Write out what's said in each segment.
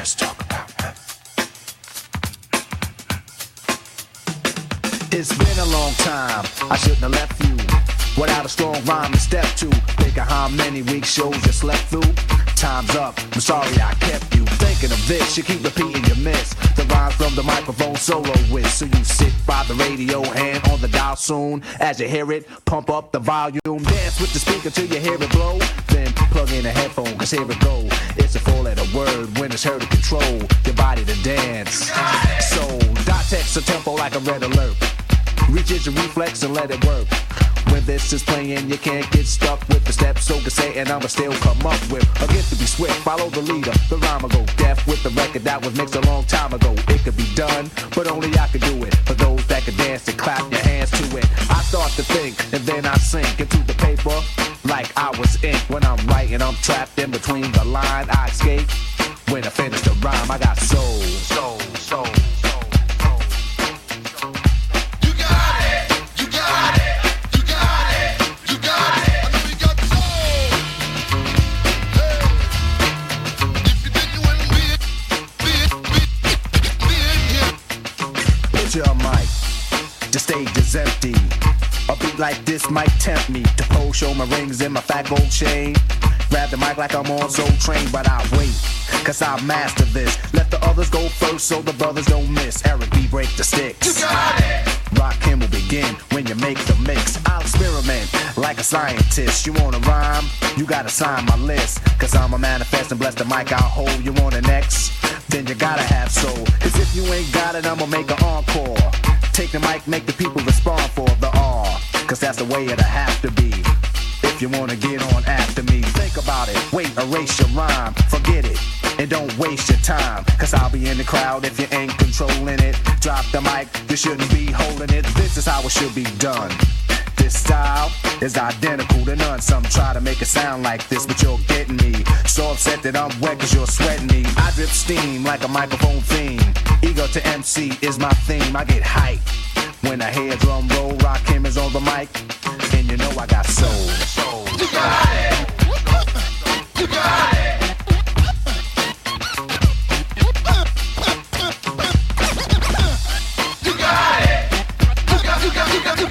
Let's talk about that. It's been a long time, I shouldn't have left you without a strong rhyme to step to. Think of how many week shows you slept through. Time's up, I'm sorry I kept you thinking of this. You keep repeating your miss the rhymes from the microphone solo with. So you sit by the radio, hand on the dial soon. As you hear it, pump up the volume. Dance with the speaker till you hear it blow. Then plug in a headphone, cause here it go. It's a four-letter word when it's heard to control your body to dance. So, dot text a tempo like a red alert. Reaches your reflex and let it work. When this is playing, you can't get stuck with the steps. So can say, and I'ma still come up with a gift to be swift. Follow the leader, the rhyme will go deaf with the record that was mixed a long time ago. It could be done, but only I could do it. For those that can dance and clap your hands to it. I start to think, and then I sink into the paper like I was ink. When I'm writing, I'm trapped in between the line. I escape when I finish the rhyme. I got soul, soul, soul. Your mic, the stage is empty. A beat like this might tempt me to pose, show my rings and my fat gold chain. Grab the mic like I'm on Soul Train, but I wait, cause I master this. Let the others go first so the brothers don't miss. Eric B, break the sticks. You got it! Rockin' will begin when you make the mix. I'll experiment like a scientist. You wanna rhyme? You gotta sign my list. Cause I'm a manifest and bless the mic I'll hold. You want an X? Then you gotta have soul. Cause if you ain't got it, I'ma make an encore. Take the mic, make the people respond for the R. Cause that's the way it'll have to be. If you wanna get on after me, think about it. Wait, erase your rhyme, forget it. And don't waste your time. Cause I'll be in the crowd if you ain't controlling it. Drop the mic, you shouldn't be holding it. This is how it should be done. This style is identical to none. Some try to make it sound like this, but you're getting me. So upset that I'm wet cause you're sweating me. I drip steam like a microphone theme. Ego to MC is my theme. I get hype when I hear drum roll. Rakim is on the mic, and you know I got soul. Soul. You got it. You got it. You got it. You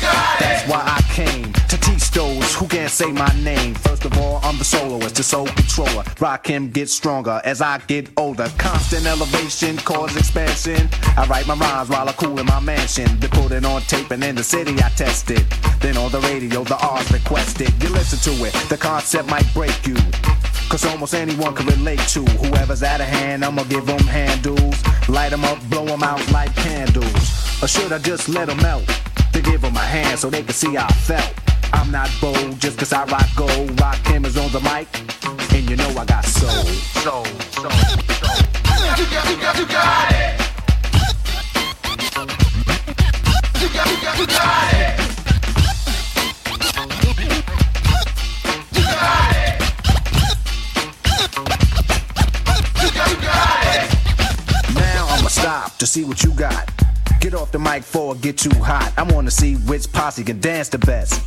got it. Why I came to teach those who can't say my name. First of all, I'm the soloist, the soul controller. Rakim gets stronger as I get older. Constant elevation, cause expansion. I write my rhymes while I cool in my mansion. They put it on tape and in the city I test it. Then on the radio, the R's requested. You listen to it, the concept might break you. Cause almost anyone can relate to. Whoever's out of hand, I'ma give them handles. Light them up, blow them out like candles. Or should I just let them melt? To give them a hand so they can see how I felt. I'm not bold just cause I rock gold. Rakim is on the mic, and you know I got soul. Soul, soul, soul. You got it. You got it. You got it. You got it. Now I'ma stop to see what you got. Get off the mic before it get too hot. I wanna see which posse can dance the best.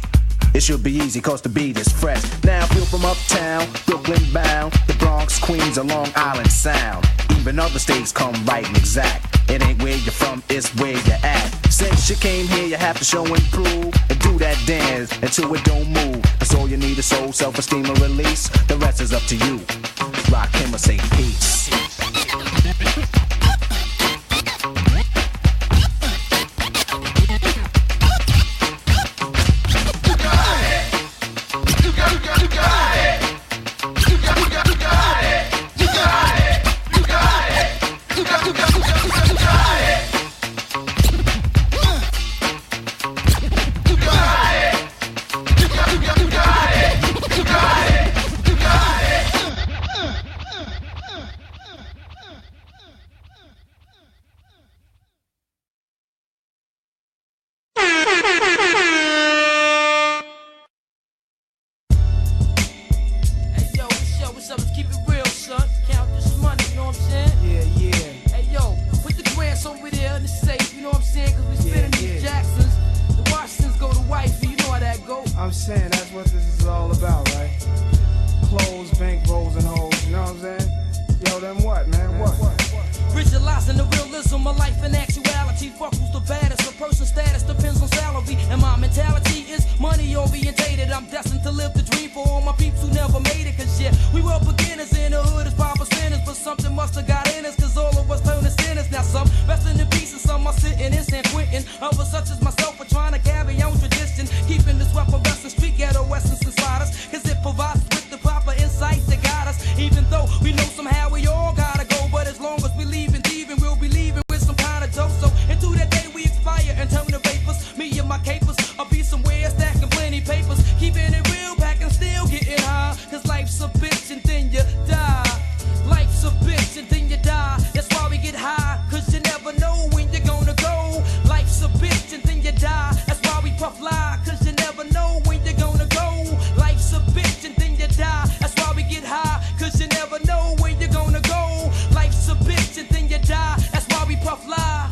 It should be easy cause the beat is fresh. Now feel from uptown, Brooklyn bound, the Bronx, Queens, or Long Island Sound. Even other states come right and exact. It ain't where you're from, it's where you're at. Since you came here, you have to show and prove. And do that dance until it don't move. That's all you need is soul, self-esteem, and release. The rest is up to you. Rakim or say peace. That's why progressing street ghetto essence inside us, cause it provides us with the proper insight to guide us. Even though we know somehow we all gotta go, but as long as we leave and thieving, we'll be leaving with some kind of dough. So into that day we expire and turn to vapors. Me and my capers, I'll be somewhere stacking plenty papers, keeping it real, packing still getting high. Cause life's a bitch and then you die. Life's a bitch and then you die. That's why we get high, cause you never know when you're gonna go. Life's a bitch and then you die. That's why we puff lie, cause you never know when you're gonna go. Life's a bitch and then you die. That's why we get high, cause you never know when you're gonna go. Life's a bitch and then you die. That's why we puff lie.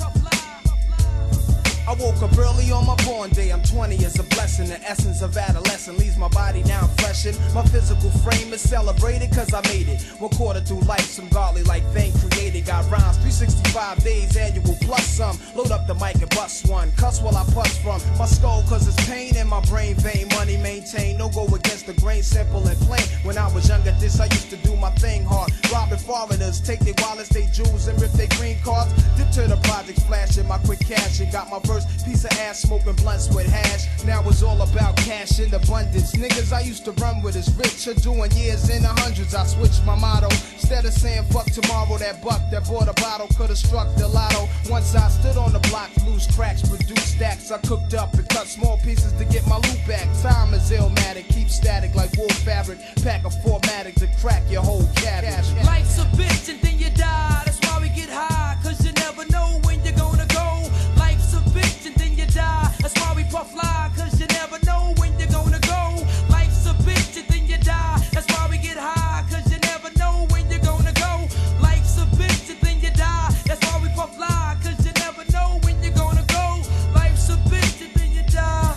I woke up early on my born day. I'm 20 is a blessing. The essence of adolescence leaves my body now freshened. My physical frame is celebrated cause I made it. 1/4 through life, some godly like thing created. Got rhymes 365 days annual plus some. Load up the mic and bust one. Cuss while I puss from my skull cause it's pain in my brain vein. Money maintained, no go against the grain, simple and plain. When I was younger this I used to do my thing hard. Robbing foreigners, take their wallets, they jewels and rip their green cards. Dip to the projects, flashing my quick cash and got my first piece of ass, smoking blunts with hash. Now it's all about cash in abundance. Niggas I used to run with is rich or doing years in the hundreds. I switched my motto. Instead of saying fuck tomorrow, that buck that bought a bottle could've struck the lotto. Once I stood on the block, loose cracks, produced stacks. I cooked up and cut small pieces to get my loot back. Time is illmatic, keep static like wool fabric. Pack a 4-matic to crack your whole cabbage. Life's a bitch and then you die. That's why we get high, cause you never know when you're gonna go. Life's a bitch and then you die. That's why we puff lie, cause you never know when you're gonna go. Life's a bitch and then you die. That's why we get high, cause you never know when you're gonna go. Life's a bitch and then you die. That's why we puff lie, cause you never know when you're gonna go. Life's a bitch and then you die.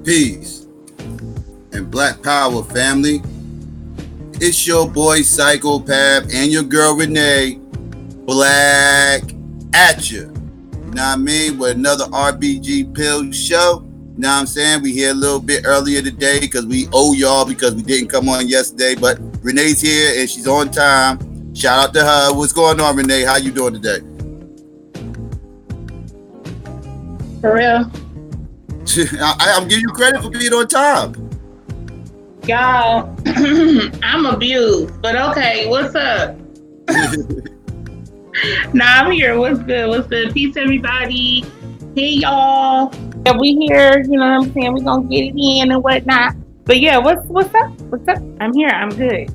Peace and Black Power family. It's your boy Psychopath and your girl Renee. Black at you. You know what I mean? With another RBG Pill show. You know what I'm saying? We here a little bit earlier today because we owe y'all because we didn't come on yesterday. But Renee's here and she's on time. Shout out to her. What's going on, Renee? How you doing today? For real? I'm giving you credit for being on time. Y'all, I'm abused, but okay, what's up? Nah, I'm here. What's good? What's good? Peace, everybody. Hey, y'all. Yeah, we here, you know what I'm saying? We're going to get it in and whatnot. But yeah, what's up? What's up? I'm here. I'm good.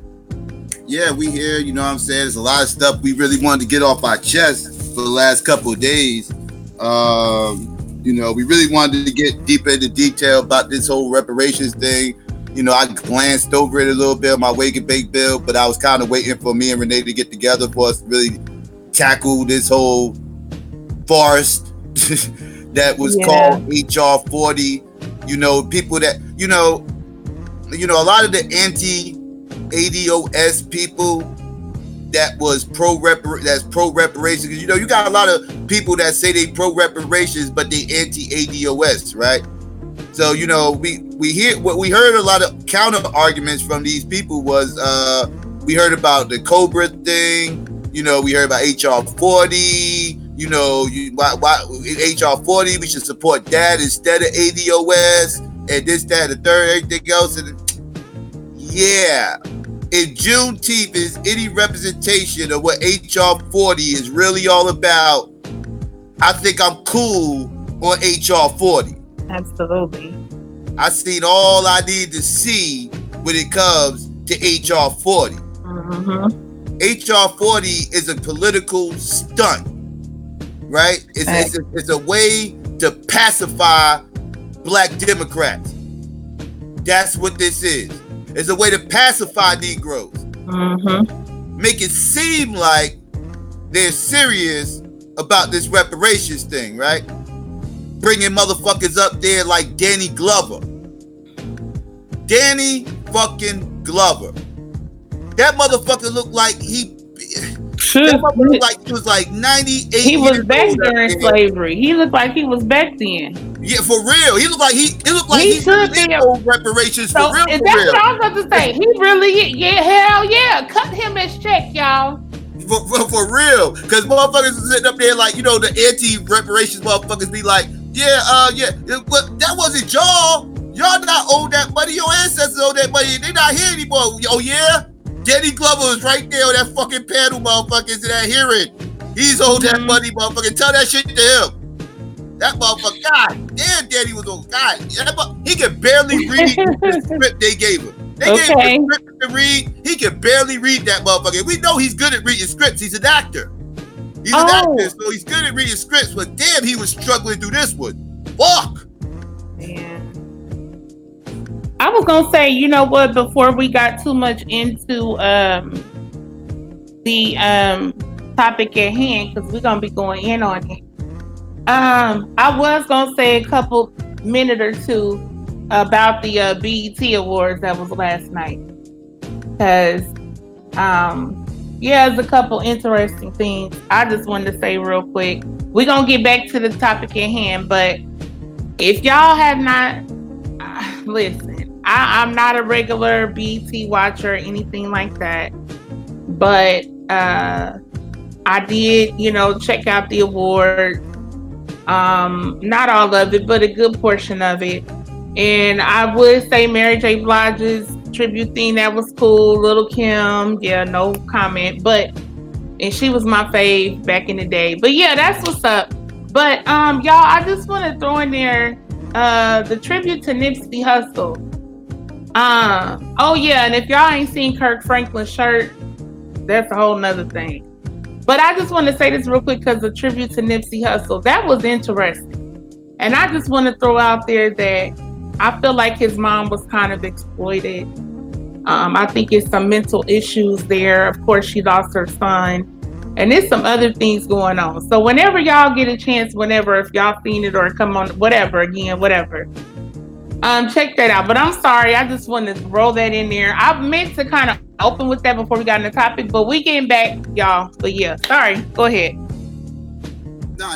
Yeah, we here, you know what I'm saying? There's a lot of stuff we really wanted to get off our chest for the last couple of days. You know, we really wanted to get deeper into detail about this whole reparations thing. You know, I glanced over it a little bit on my Wake and Bake bill, but I was kind of waiting for me and Renee to get together for us to really tackle this whole farce that was called HR 40. You know, people that, you know, a lot of the anti-ADOS people that was pro reparations. Because, you know, you got a lot of people that say they pro reparations, but they anti-ADOS, right? So, you know, we heard a lot of counter arguments from these people was we heard about the Cobra thing, you know, we heard about HR 40, you know, why HR 40, we should support that instead of ADOS and this, that, and the third, everything else. And yeah, if Juneteenth is any representation of what HR 40 is really all about, I think I'm cool on HR 40. Absolutely. I seen all I need to see when it comes to HR 40. Mm-hmm. HR 40 is a political stunt, right? It's a way to pacify Black Democrats. That's what this is. It's a way to pacify Negroes. Mm-hmm. Make it seem like they're serious about this reparations thing, right? Bringing motherfuckers up there like Danny Glover. Danny fucking Glover. That motherfucker looked like he was like 98. He was back during slavery. He looked like he was back then. Yeah, for real. He looked like he should be old reparations so, for real. That's what I was about to say. He really, hell yeah. Cut him his check, y'all. For real. Because motherfuckers are sitting up there like, you know, the anti-reparations motherfuckers be like, that wasn't y'all. Y'all not owe that money. Your ancestors owe that money. They not here anymore. Oh yeah? Danny Glover was right there on that fucking panel, motherfuckers, in that hearing. He's owed that money, motherfucker. Tell that shit to him. That motherfucker, God damn, Danny was on. God, he could barely read the script they gave him. They gave him a script to read. He could barely read that motherfucker. We know he's good at reading scripts. He's an actor. He's an actor, so he's good at reading scripts. But damn, he was struggling through this one. Fuck. Man. I was gonna say, you know what? Before we got too much into the topic at hand, because we're gonna be going in on it. I was gonna say a couple minute or two about the BET Awards that was last night, because there's a couple interesting things I just wanted to say real quick. We're gonna get back to the topic at hand, but if y'all have not listen, I'm not a regular BET watcher or anything like that, but I did, you know, check out the award. Not all of it, but a good portion of it. And I would say Mary J. Blige's tribute thing, that was cool. Little Kim, yeah, no comment. And she was my fave back in the day. But yeah, that's what's up. But y'all, I just want to throw in there the tribute to Nipsey Hussle. Oh yeah, and if y'all ain't seen Kirk Franklin's shirt, that's a whole nother thing. But I just want to say this real quick because the tribute to Nipsey Hussle, that was interesting. And I just want to throw out there that I feel like his mom was kind of exploited. I think it's some mental issues there. Of course, she lost her son. And there's some other things going on. So whenever y'all get a chance, if y'all seen it or come on, whatever, check that out. But I'm sorry, I just wanted to roll that in there. I meant to kind of open with that before we got in the topic, but we getting back, y'all. But yeah, sorry, go ahead.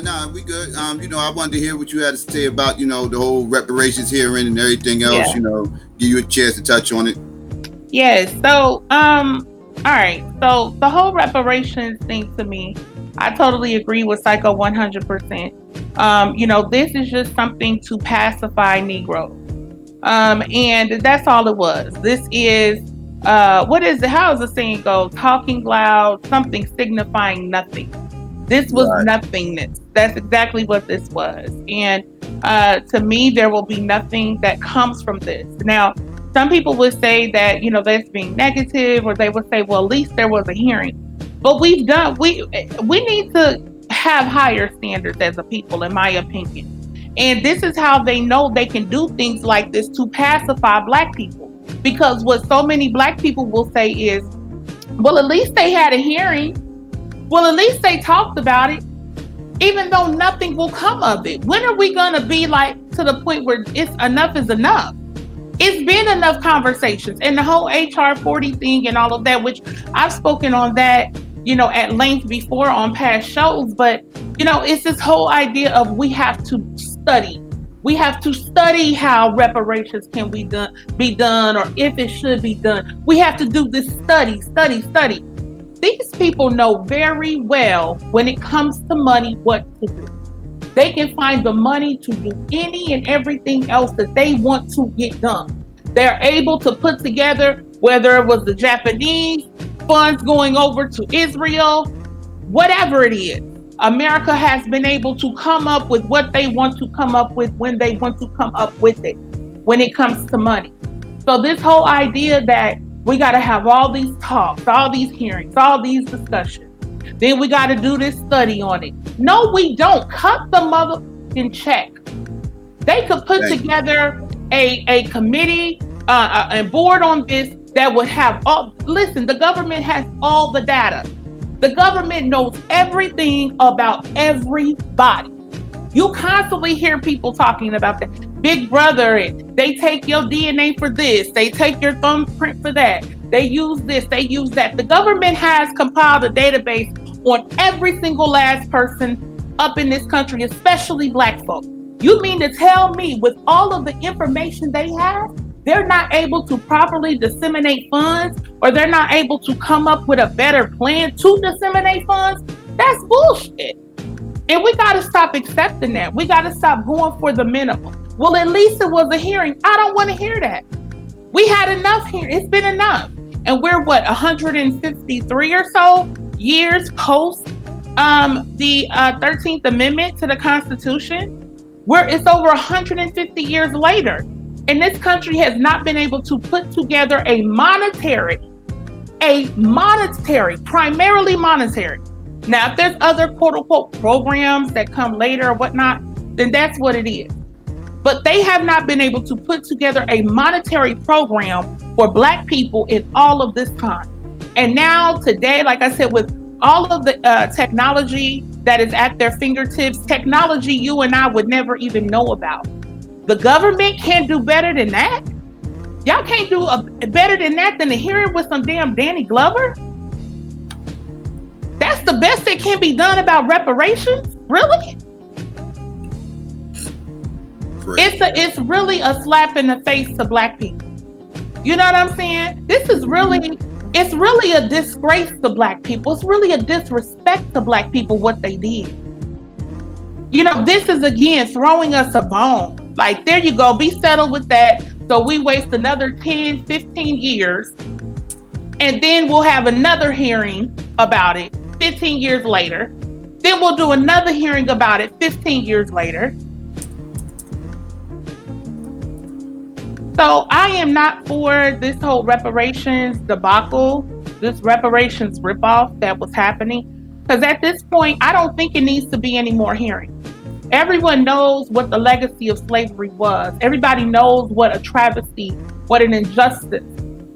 No, we good. I wanted to hear what you had to say about, the whole reparations hearing and everything else, give you a chance to touch on it. Yes. So, all right. So the whole reparations thing, to me, I totally agree with Psycho 100%. This is just something to pacify Negroes. And that's all it was. This is, what is it? How does the saying go? Talking loud, something signifying nothing. This was nothingness. That's exactly what this was. And to me, there will be nothing that comes from this. Now, some people would say that, that's being negative, or they would say, well, at least there was a hearing. But we need to have higher standards as a people, in my opinion. And this is how they know they can do things like this to pacify Black people. Because what so many Black people will say is, well, at least they had a hearing. Well, at least they talked about it, even though nothing will come of it. When are we going to be to the point where it's enough is enough? It's been enough conversations, and the whole HR 40 thing and all of that, which I've spoken on that, at length before on past shows. But, it's this whole idea of we have to study. We have to study how reparations can be done, or if it should be done. We have to do this study. These people know very well when it comes to money what to do. They can find the money to do any and everything else that they want to get done. They're able to put together, whether it was the Japanese funds going over to Israel, whatever it is. America has been able to come up with what they want to come up with when they want to come up with it when it comes to money. So this whole idea that we got to have all these talks, all these hearings, all these discussions, then we got to do this study on it. No, we don't. Cut the motherfucking check. They could put together a committee and board on this that would have all. Listen, the government has all the data. The government knows everything about everybody. You constantly hear people talking about that. Big Brother, and they take your DNA for this. They take your thumbprint for that. They use this, they use that. The government has compiled a database on every single last person up in this country, especially Black folk. You mean to tell me with all of the information they have, they're not able to properly disseminate funds, or they're not able to come up with a better plan to disseminate funds? That's bullshit. And we got to stop accepting that. We got to stop going for the minimum. Well, at least it was a hearing. I don't want to hear that. We had enough here. It's been enough. And we're 153 or so years post the 13th Amendment to the Constitution. It's over 150 years later. And this country has not been able to put together a primarily monetary. Now, if there's other quote unquote programs that come later or whatnot, then that's what it is. But they have not been able to put together a monetary program for Black people in all of this time. And now today, like I said, with all of the technology that is at their fingertips, technology you and I would never even know about. The government can't do better than that. Y'all can't do better than that than a hearing with some damn Danny Glover. That's the best that can be done about reparations? Really? It's really a slap in the face to Black people. You know what I'm saying? It's really a disgrace to Black people. It's really a disrespect to Black people what they did. This is again throwing us a bone. Like, there you go, be settled with that. So we waste another 10, 15 years, and then we'll have another hearing about it 15 years later. Then we'll do another hearing about it 15 years later. So I am not for this whole reparations debacle, this reparations ripoff that was happening. Because at this point, I don't think it needs to be any more hearings. Everyone knows what the legacy of slavery was. Everybody knows what a travesty, what an injustice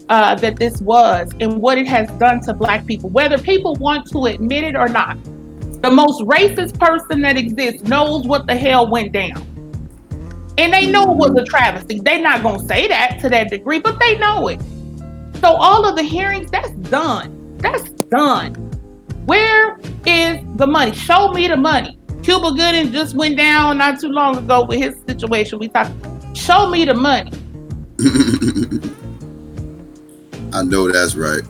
that this was, and what it has done to Black people, whether people want to admit it or not. The most racist person that exists knows what the hell went down. And they know it was a travesty. They're not going to say that to that degree, but they know it. So all of the hearings, that's done. That's done. Where is the money? Show me the money. Cuba Gooding just went down not too long ago with his situation. We talked. Show me the money. I know that's right.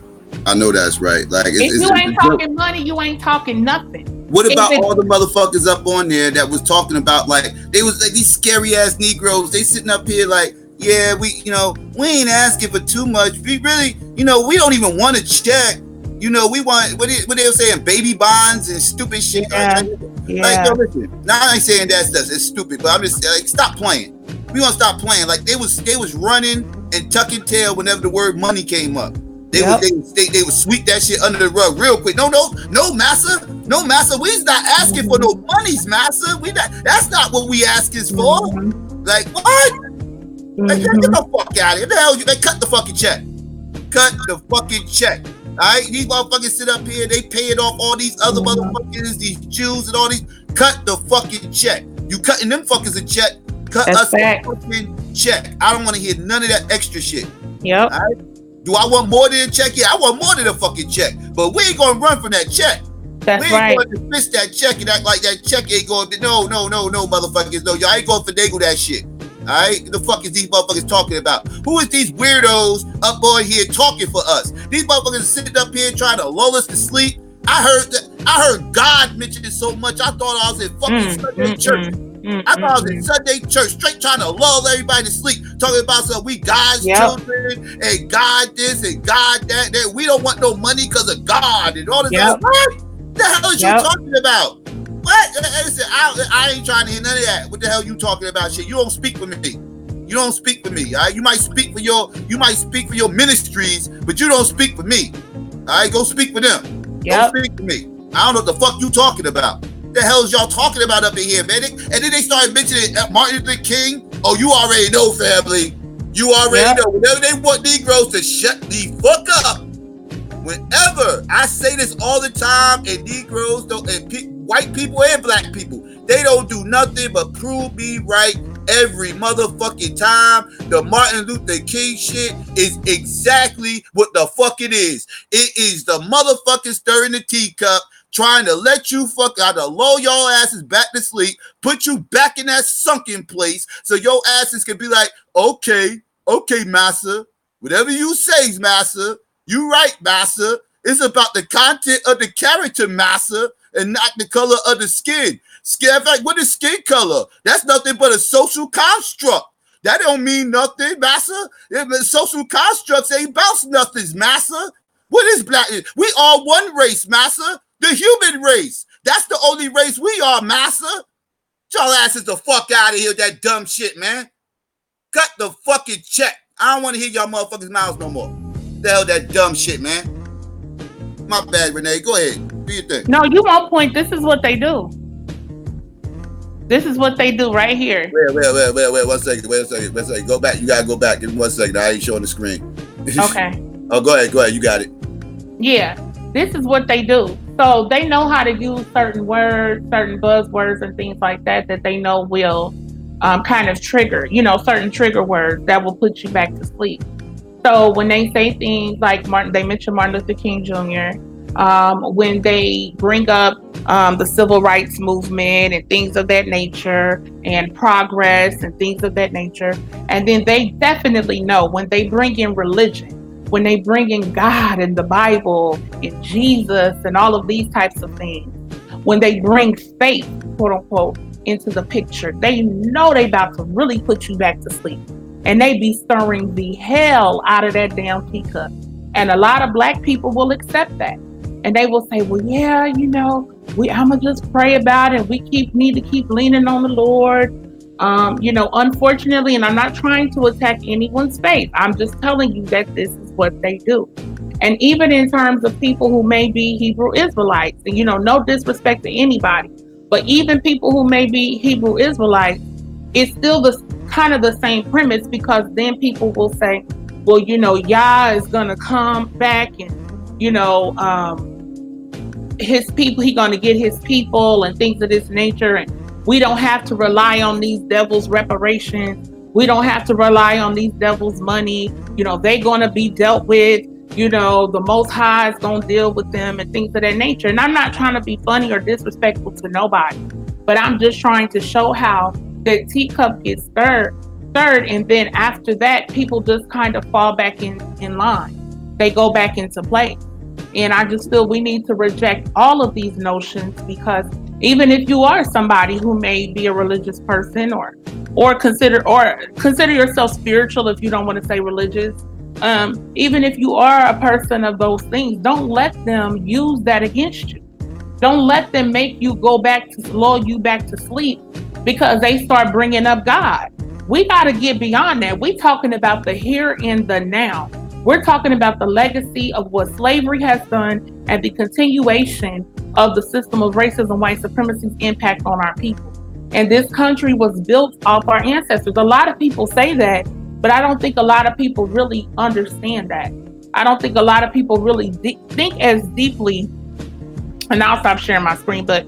Like, if you ain't talking money, you ain't talking nothing. What about all the motherfuckers up on there that was talking about, like, they was like these scary ass Negroes? They sitting up here like, yeah, we ain't asking for too much. We really, we don't even want to check. We want what they were saying, baby bonds and stupid shit. Yeah. Like, no, listen. Now I ain't saying that's it's stupid, but I'm just like, stop playing. We gonna stop playing. Like they was running and tucking tail whenever the word money came up. They would sweep that shit under the rug real quick. No, massa. We's not asking for no monies, massa. That's not what we asking for. Like what? Like, get the fuck out of here. The hell they cut the fucking check. Cut the fucking check. Alright, these motherfuckers sit up here, they paying off all these other motherfuckers, these Jews and all these. Cut the fucking check. You cutting them fuckers a check. Cut us a fucking check. I don't want to hear none of that extra shit. Yep. Alright? Do I want more than a check? Yeah, I want more than a fucking check. But we ain't gonna run from that check. That's we ain't going to miss that check and act like that check ain't going to. No, motherfuckers. No, y'all ain't going to finagle that shit. All right? The fuck is these motherfuckers talking about? Who is these weirdos up on here talking for us? These motherfuckers sitting up here trying to lull us to sleep. I heard God mention it so much. I thought I was in fucking Sunday church. I thought I was in Sunday church, straight trying to lull everybody to sleep, talking about some we God's children and God this and God that. We don't want no money because of God and all this. What the hell is you talking about? What? Listen, I ain't trying to hear none of that. What the hell you talking about? Shit, you don't speak for me. You don't speak for me. All right? You might speak for your ministries, but you don't speak for me. All right, go speak for them. Don't speak for me. I don't know what the fuck you talking about. The hell is y'all talking about up in here, man? And then they started mentioning Martin Luther King. Oh, you already know, family. You already know. Whenever they want Negroes to shut the fuck up, whenever I say this all the time, and Negroes don't, and white people and black people, they don't do nothing but prove me right every motherfucking time. The Martin Luther King shit is exactly what the fuck it is. It is the motherfucking stirring the teacup, trying to let you fuck out to lull your asses back to sleep, put you back in that sunken place, so your asses can be like, okay, massa, whatever you say, massa, you right, massa. It's about the content of the character, massa, and not the color of the skin. In fact, what is skin color? That's nothing but a social construct. That don't mean nothing, massa. Social constructs ain't bounce nothing, massa. What is blackness? We are one race, massa. The human race. That's the only race we are, massa. Y'all asses the fuck out of here with that dumb shit, man. Cut the fucking check. I don't want to hear y'all motherfuckers' mouths no more. The hell that dumb shit, man. My bad, Renee. Go ahead. Do your thing. No, you won't point. This is what they do. This is what they do right here. Wait. One second. Go back. You gotta go back. Give me 1 second. I ain't showing the screen. Okay. Oh, go ahead. You got it. Yeah. This is what they do. So they know how to use certain words, certain buzzwords and things like that they know will kind of trigger, certain trigger words that will put you back to sleep. So when they say things like they mention Martin Luther King Jr., when they bring up the civil rights movement and things of that nature and progress and things of that nature, and then they definitely know when they bring in religion, when they bring in God and the Bible and Jesus and all of these types of things, when they bring faith, quote unquote, into the picture, they know they about to really put you back to sleep. And they be stirring the hell out of that damn teacup. And a lot of black people will accept that. And they will say, well, yeah, I'ma just pray about it. We need to keep leaning on the Lord. Unfortunately, and I'm not trying to attack anyone's faith. I'm just telling you that this is what they do. And even in terms of people who may be Hebrew Israelites, and no disrespect to anybody, but even people who may be Hebrew Israelites, it's still kind of the same premise, because then people will say, well, Yah is gonna come back and his people, he gonna get his people and things of this nature, and we don't have to rely on these devils' reparations. We don't have to rely on these devils' money. They're gonna be dealt with. The Most High is gonna deal with them and things of that nature. And I'm not trying to be funny or disrespectful to nobody, But I'm just trying to show how the teacup gets stirred, and then after that, people just kind of fall back in line. They go back into place. And I just feel we need to reject all of these notions, because even if you are somebody who may be a religious person or consider yourself spiritual, if you don't want to say religious, even if you are a person of those things, don't let them use that against you. Don't let them make you lull you back to sleep because they start bringing up God. We got to get beyond that. We're talking about the here and the now. We're talking about the legacy of what slavery has done and the continuation of the system of racism, white supremacy's impact on our people. And this country was built off our ancestors. A lot of people say that, but I don't think a lot of people really understand that. I don't think a lot of people really think as deeply, and I'll stop sharing my screen, but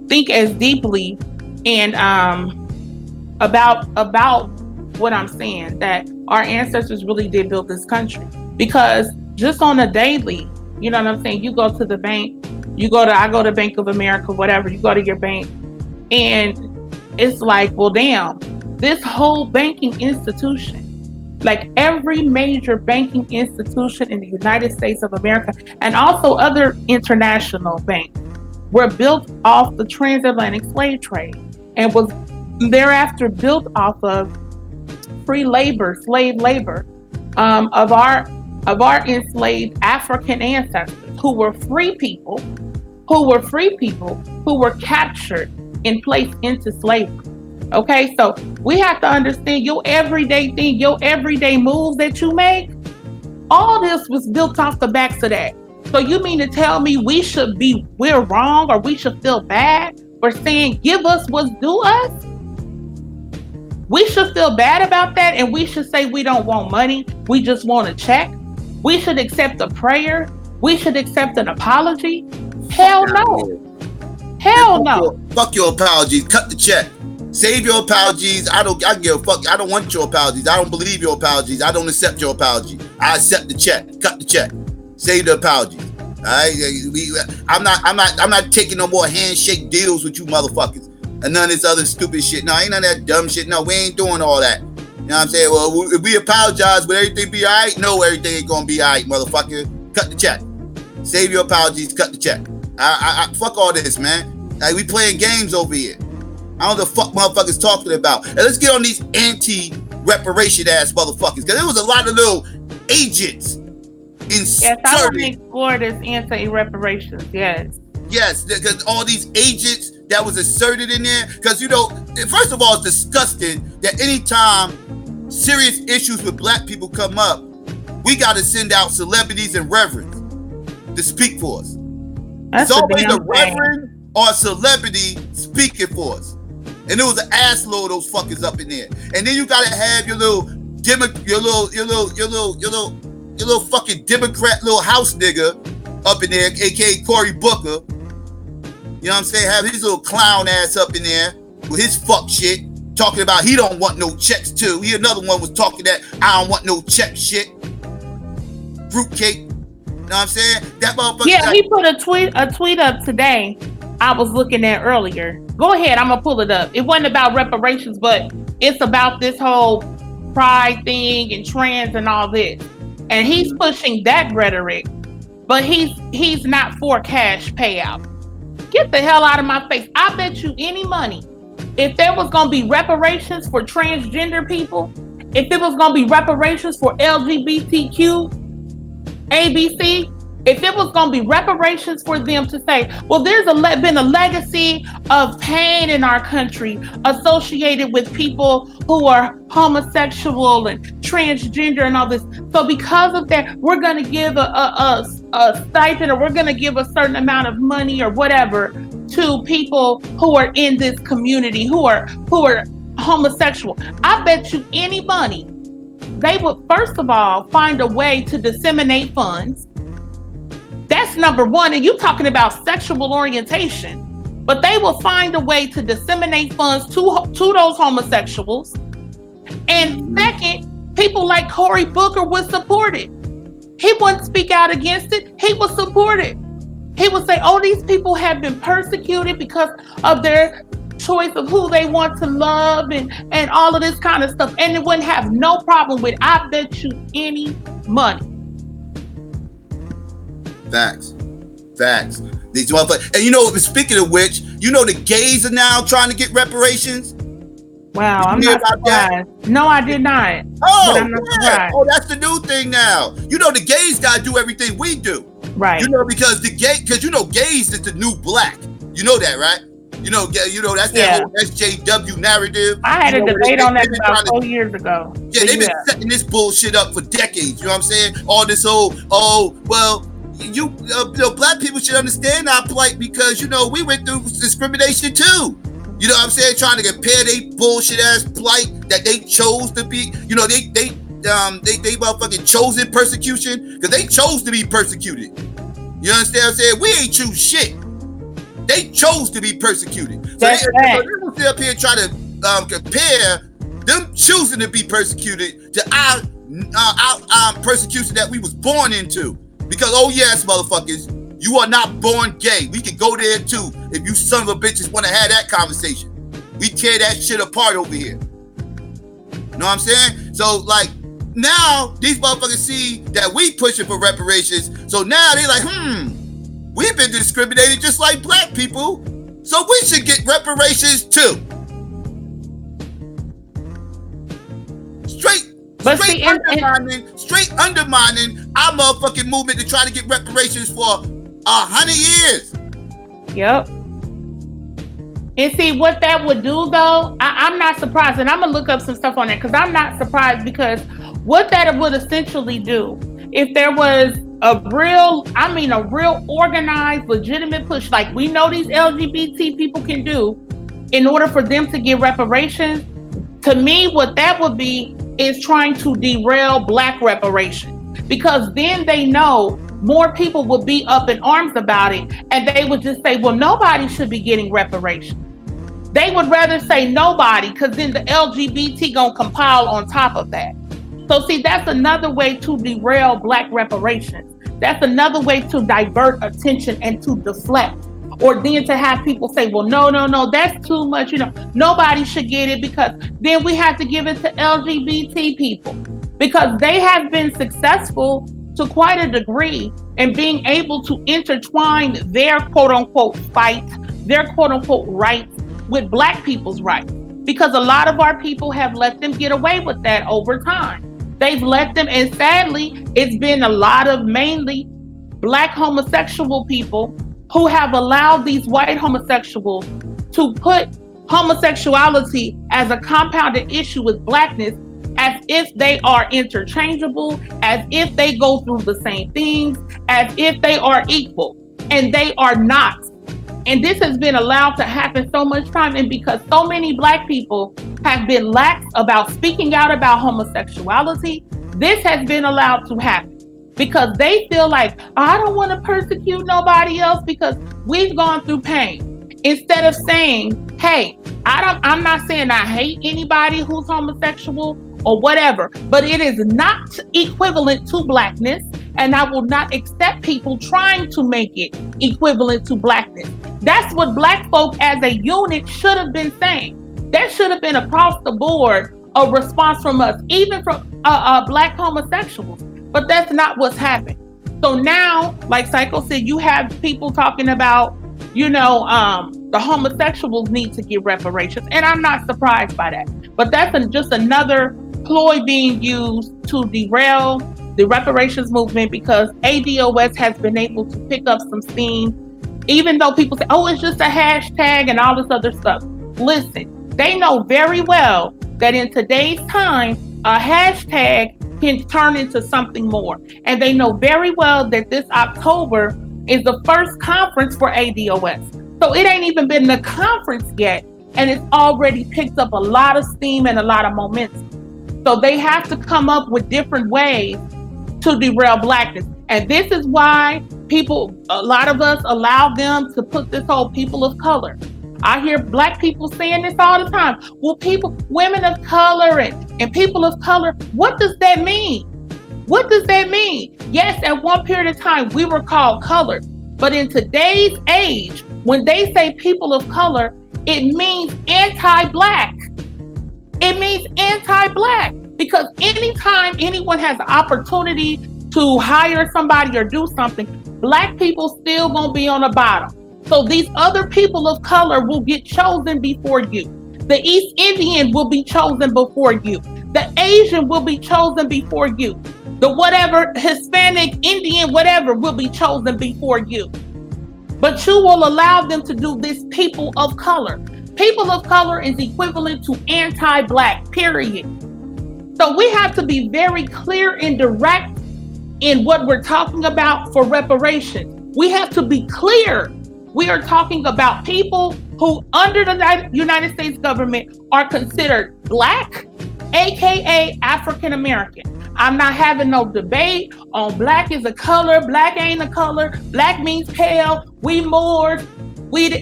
think as deeply and about what I'm saying, that our ancestors really did build this country. Because just on a daily, you know what I'm saying, you go to the bank, I go to Bank of America, whatever, you go to your bank, and it's like, well, damn, this whole banking institution, like every major banking institution in the United States of America, and also other international banks, were built off the transatlantic slave trade and was thereafter built off of free labor, slave labor, of our enslaved African ancestors who were free people who were captured and placed into slavery. Okay, so we have to understand your everyday thing, your everyday moves that you make, all this was built off the backs of that. So you mean to tell me we're wrong, or we should feel bad for saying, give us what's due us? We should feel bad about that, and we should say we don't want money, we just want a check. We should accept a prayer. We should accept an apology. Hell no. Hell no. Fuck your apologies. Cut the check. Save your apologies. I don't give a fuck. I don't want your apologies. I don't believe your apologies. I don't accept your apology. I accept the check. Cut the check. Save the apologies. All right. I'm not taking no more handshake deals with you motherfuckers and none of this other stupid shit. No, ain't none of that dumb shit. No, we ain't doing all that. You know what I'm saying? Well, if we apologize, will everything be all right? No, everything ain't gonna be all right, motherfucker. Cut the check. Save your apologies. Cut the check. I fuck all this, man. Like, we playing games over here. I don't know what the fuck motherfuckers talking about. And let's get on these anti-reparation ass motherfuckers, because there was a lot of little agents inserted. Yes, I want to explore this anti-reparations. Yes, because all these agents that was inserted in there, because, you know, first of all, it's disgusting that anytime serious issues with black people come up, we got to send out celebrities and reverends to speak for us. It's always a reverend or a celebrity speaking for us. And there was an ass load of those fuckers up in there. And then you gotta have your little fucking Democrat little house nigga up in there, aka Cory Booker. You know what I'm saying? Have his little clown ass up in there with his fuck shit, talking about he don't want no checks too. He another one was talking that I don't want no check shit. Fruitcake. You know what I'm saying? That motherfucker. Yeah, he put a tweet up today. I was looking at earlier. Go ahead, I'm gonna pull it up. It wasn't about reparations, but it's about this whole pride thing and trans and all this. And he's pushing that rhetoric, but he's not for cash payout. Get the hell out of my face. I bet you any money, if there was gonna be reparations for transgender people, if it was gonna be reparations for LGBTQ, ABC, if it was going to be reparations for them to say, well, there's been a legacy of pain in our country associated with people who are homosexual and transgender and all this. So because of that, we're going to give a stipend, or we're going to give a certain amount of money or whatever to people who are in this community, who are homosexual. I bet you any money they would, first of all, find a way to disseminate funds. That's number one. And you're talking about sexual orientation, but they will find a way to disseminate funds to those homosexuals. And second, people like Cory Booker would support it. He wouldn't speak out against it. He would support it. He would say, oh, these people have been persecuted because of their choice of who they want to love and all of this kind of stuff. And it wouldn't have no problem with, I bet you any money. Facts. These motherfuckers. And you know, speaking of which, you know the gays are now trying to get reparations. Wow, I'm not surprised. No, I did not. Oh, but I'm not surprised. Oh, that's the new thing now. You know, the gays gotta do everything we do. Right. You know, because you know, gays is the new black. You know that, right? You know that's that whole SJW narrative. I had a debate on that about 4 years ago. Yeah, they've been setting this bullshit up for decades. You know what I'm saying? All this whole, you know, black people should understand our plight because, you know, we went through discrimination too. You know what I'm saying? Trying to compare they bullshit ass plight that they chose to be, you know, they motherfucking chosen persecution because they chose to be persecuted. You understand what I'm saying? We ain't choose shit. They chose to be persecuted. So they will sit up here and try to compare them choosing to be persecuted to our persecution that we was born into. Because, oh yes, motherfuckers, you are not born gay. We can go there too if you son of a bitches want to have that conversation. We tear that shit apart over here. Know what I'm saying? So, like, now these motherfuckers see that we pushing for reparations. So now they like, we've been discriminated just like black people. So we should get reparations too. Straight undermining our motherfucking movement to try to get reparations for 100 years. Yep. And see what that would do though, I'm not surprised, and I'm gonna look up some stuff on that because I'm not surprised because what that would essentially do, if there was a real organized, legitimate push like we know these LGBT people can do in order for them to get reparations, to me what that would be is trying to derail black reparations, because then they know more people would be up in arms about it and they would just say, well, nobody should be getting reparations. They would rather say nobody because then the LGBT gonna compile on top of that. So see, that's another way to derail black reparations. That's another way to divert attention and to deflect. Or then to have people say, well, no, that's too much. You know, nobody should get it because then we have to give it to LGBT people because they have been successful to quite a degree in being able to intertwine their quote unquote fight, their quote unquote rights with black people's rights. Because a lot of our people have let them get away with that over time. They've let them, and sadly, it's been a lot of mainly black homosexual people who have allowed these white homosexuals to put homosexuality as a compounded issue with blackness as if they are interchangeable, as if they go through the same things, as if they are equal, and they are not. And this has been allowed to happen so much time, and because so many black people have been lax about speaking out about homosexuality, this has been allowed to happen. Because they feel like, I don't want to persecute nobody else because we've gone through pain. Instead of saying, hey, I'm not saying I hate anybody who's homosexual or whatever, but it is not equivalent to blackness, and I will not accept people trying to make it equivalent to blackness. That's what black folk as a unit should have been saying. There should have been across the board a response from us, even from black homosexuals. But that's not what's happened. So now, like Psycho said, you have people talking about, the homosexuals need to get reparations. And I'm not surprised by that. But that's just another ploy being used to derail the reparations movement because ADOS has been able to pick up some steam. Even though people say, oh, it's just a hashtag and all this other stuff. Listen, they know very well that in today's time, a hashtag can turn into something more. And they know very well that this October is the first conference for ADOS. So it ain't even been the conference yet, and it's already picked up a lot of steam and a lot of momentum. So they have to come up with different ways to derail blackness. And this is why a lot of us allow them to put this whole people of color. I hear black people saying this all the time. Well, women of color and people of color, what does that mean? What does that mean? Yes, at one period of time, we were called colored. But in today's age, when they say people of color, it means anti-black. It means anti-black because anytime anyone has the opportunity to hire somebody or do something, black people still gonna be on the bottom. So these other people of color will get chosen before you. The East Indian will be chosen before you. The Asian will be chosen before you. The whatever, Hispanic, Indian, whatever will be chosen before you. But you will allow them to do this people of color. People of color is equivalent to anti-black, period. So we have to be very clear and direct in what we're talking about for reparations. We have to be clear. We are talking about people who under the United States government are considered black, AKA African American. I'm not having no debate on black is a color, black ain't a color, black means pale, we Moors.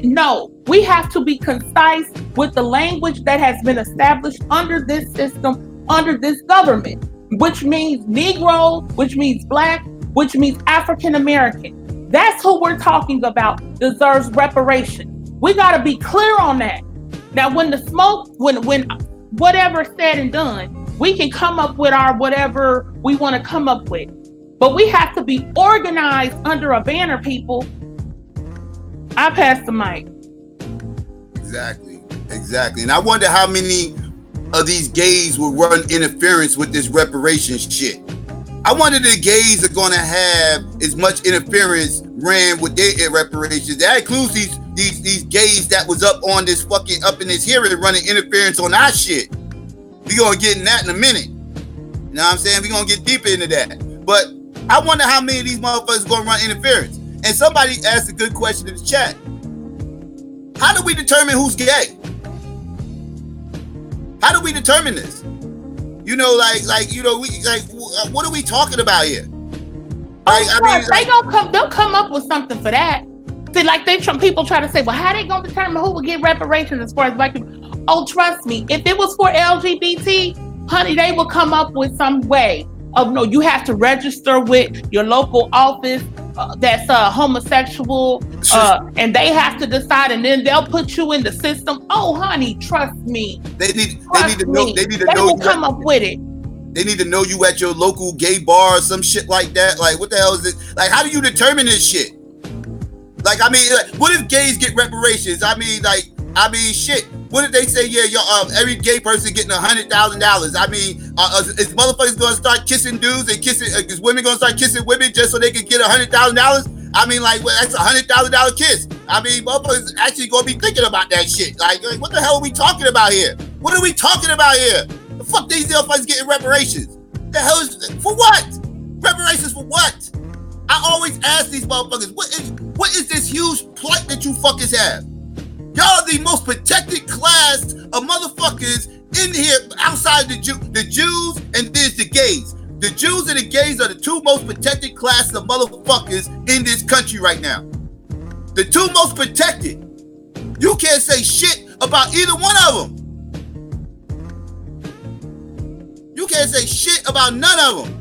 No, we have to be concise with the language that has been established under this system, under this government, which means Negro, which means black, which means African American. That's who we're talking about deserves reparation. We got to be clear on that. Now, when the smoke, when whatever's said and done, we can come up with our whatever we want to come up with. But we have to be organized under a banner, people. I pass the mic. Exactly. And I wonder how many of these gays will run interference with this reparations shit. I wonder the gays are going to have as much interference ran with their reparations. That includes these gays that was up in this hearing running interference on our shit. We gonna get in that in a minute. You know what I'm saying? We gonna get deeper into that. But I wonder how many of these motherfuckers gonna run interference. And somebody asked a good question in the chat. How do we determine who's gay? How do we determine this? You know, what are we talking about here? They'll come up with something for that. See, people try to say, well, how they gonna determine who will get reparations as far as black people? Oh, trust me, if it was for LGBT, honey, they will come up with some way of, no, you have to register with your local office that's homosexual, and they have to decide, and then they'll put you in the system. Oh, honey, trust me. They will come up with it. They need to know you at your local gay bar or some shit like that. Like, what the hell is it? Like, how do you determine this shit? Like, what if gays get reparations? Shit. What if they say, every gay person getting $100,000? Is motherfuckers gonna start kissing dudes and is women gonna start kissing women just so they can get $100,000? That's a $100,000 kiss. Motherfuckers actually gonna be thinking about that shit. Like, what the hell are we talking about here? What are we talking about here? The fuck these motherfuckers getting reparations? The hell is for what? Reparations for what? I always ask these motherfuckers, what is this huge plight that you fuckers have? Y'all are the most protected class of motherfuckers in here outside the Jews, and there's the gays. The Jews and the gays are the two most protected classes of motherfuckers in this country right now. The two most protected. You can't say shit about either one of them. You can't say shit about none of them.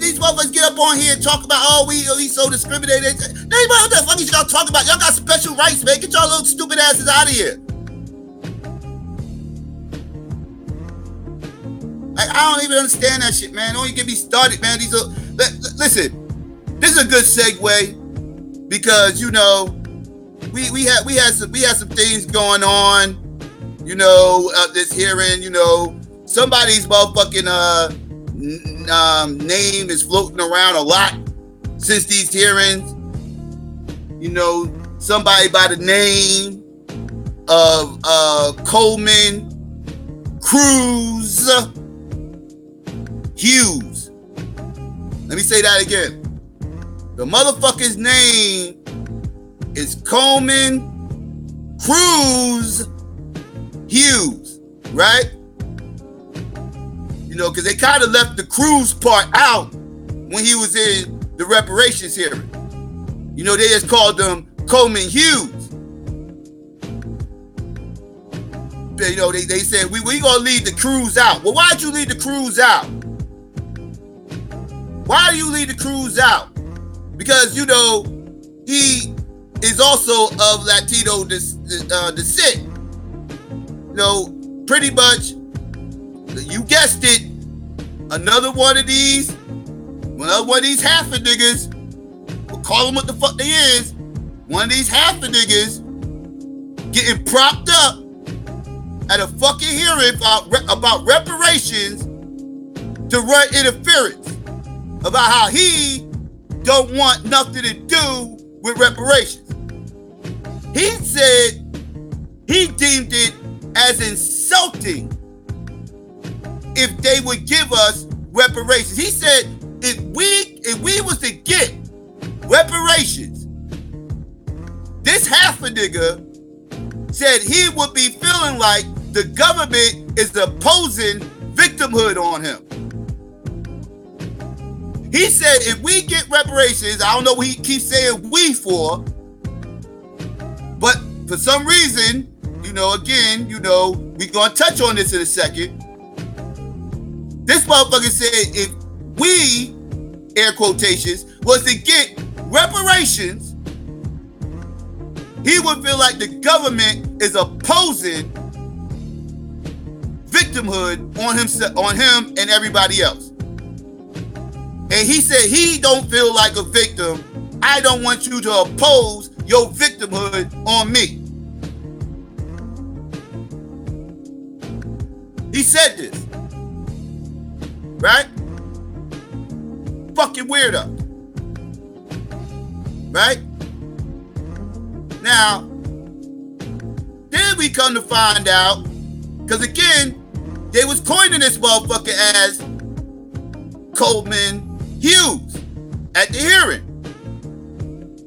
These motherfuckers get up on here and talk about, we so discriminated. What the fuck is y'all talking about? Y'all got special rights, man. Get y'all little stupid asses out of here. Like, I don't even understand that shit, man. Don't even get me started, man. Listen, this is a good segue because, we had some things going on, this hearing, somebody's motherfucking, name is floating around a lot since these hearings. Somebody by the name of Coleman Cruz Hughes. Let me say that again. The motherfucker's name is Coleman Cruz Hughes, right? Because they kind of left the Cruz part out when he was in the reparations hearing. They just called him Coleman Hughes. They said, we gonna leave the Cruz out. Well, why'd you leave the Cruz out? Why do you leave the Cruz out? Because, he is also of Latino descent. You know, pretty much, you guessed it, another one of these half a niggas, we'll call them what the fuck they is, one of these half a niggas getting propped up at a fucking hearing about reparations to run interference about how he don't want nothing to do with reparations. He said he deemed it as insulting if they would give us reparations. He said if we was to get reparations, this half a nigga said he would be feeling like the government is opposing victimhood on him. He said if we get reparations, I don't know what he keeps saying we for, but for some reason, you know, again, you know, we're going to touch on this in a second. This motherfucker said if we, air quotations, was to get reparations, he would feel like the government is opposing victimhood on him and everybody else. And he said he don't feel like a victim. I don't want you to oppose your victimhood on me. He said this. Right? Fucking weirdo. Right? Now, then we come to find out, because again, they was coining this motherfucker as Coleman Hughes at the hearing.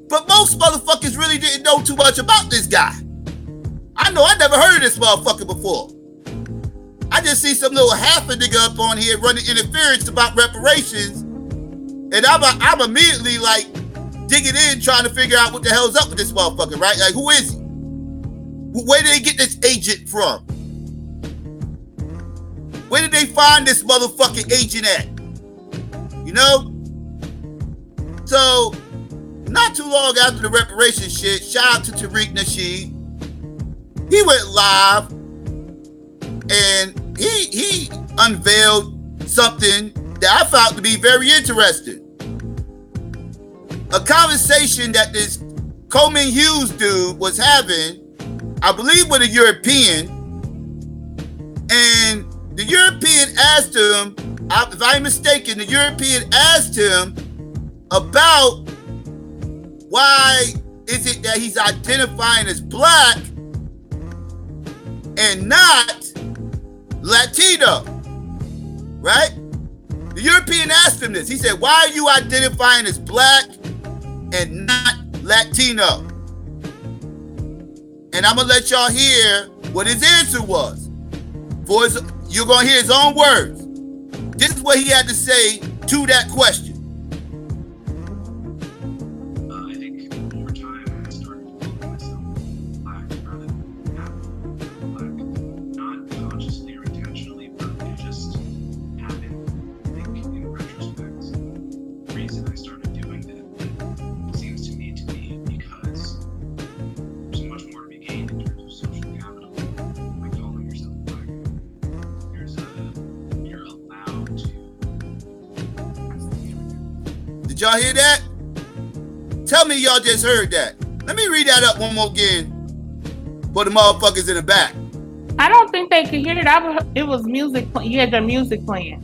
But most motherfuckers really didn't know too much about this guy. I know I never heard of this motherfucker before. I just see some little half a nigga up on here running interference about reparations, and I'm immediately like digging in trying to figure out what the hell's up with this motherfucker, right? Like, who is he? Where did they get this agent from? Where did they find this motherfucking agent at? You know? So, not too long after the reparations shit, shout out to Tariq Nasheed. He went live and he unveiled something that I found to be very interesting. A conversation that this Coleman Hughes dude was having, I believe with a European, and the European asked him, if I'm mistaken, the European asked him about why is it that he's identifying as black and not Latino, right? The European asked him this. He said, why are you identifying as black and not Latino? And I'm gonna let y'all hear what his answer was. You're gonna hear his own words. This is what he had to say to that question. I think over time I started calling myself black rather than black, not consciously or intentionally, but it just happened. I think in retrospect, the reason I started doing that seems to me to be because there's much more to be gained in terms of social capital by calling yourself black. You're allowed to. Did y'all hear that? Tell me y'all just heard that. Let me read that up one more again for the motherfuckers in the back. I don't think they could hear it. It was music. You had the music playing.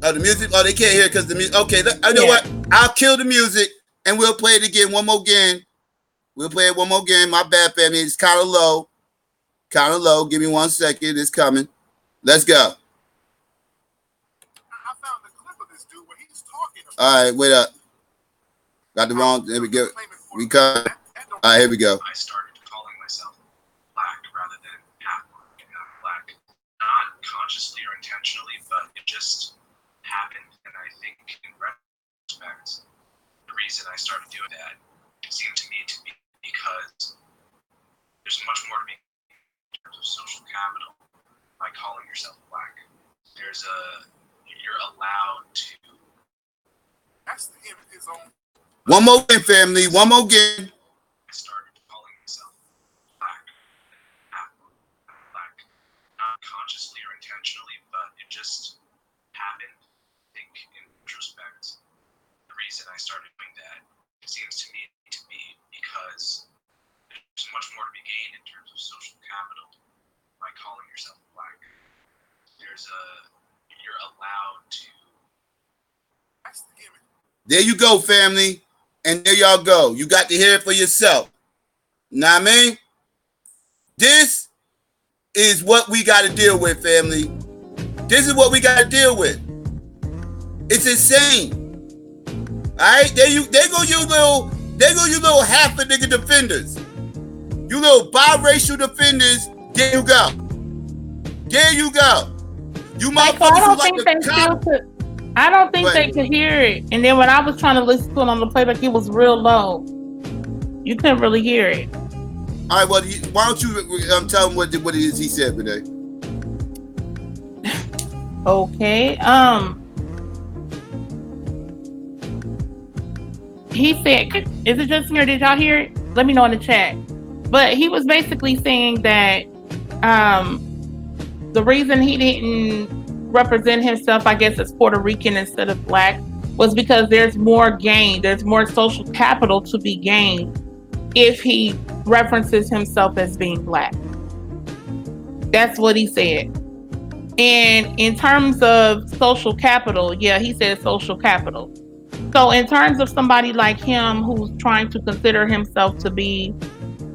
Oh, the music? Oh, they can't hear it because the music. Okay, I know what? I'll kill the music and we'll play it again. One more again. We'll play it one more again. My bad, family. It's kind of low. Kind of low. Give me 1 second. It's coming. Let's go. I found a clip of this dude where he's talking about. All right, wait up. Got the wrong. There we go. We come. All right, here we go. I started calling myself black rather than black, not consciously or intentionally, but it just happened. And I think in retrospect, the reason I started doing that seemed to me to be because there's much more to be in terms of social capital by calling yourself black. You're allowed to. That's his own. One more again, family. One more again. I started intentionally, but it just happened. I think in retrospect, the reason I started doing that seems to me to be because there's much more to be gained in terms of social capital by calling yourself Black. You're allowed to. There you go, family. And there y'all go. You got to hear it for yourself. Know what I mean? This is what we got to deal with, family. This is what we got to deal with. It's insane. All right? There go you little half a nigga defenders. You little biracial defenders. There you go. There you go. You motherfuckers I don't think they could hear it. And then when I was trying to listen to it on the playback, it was real low. You couldn't really hear it. All right, well, why don't you tell him what it is he said, Renee? Okay. He said, is it just me or did y'all hear it? Let me know in the chat. But he was basically saying that the reason he didn't represent himself, I guess, as Puerto Rican instead of Black was because there's more gain, there's more social capital to be gained if he references himself as being Black. That's what he said. And in terms of social capital, yeah, he said social capital. So in terms of somebody like him who's trying to consider himself to be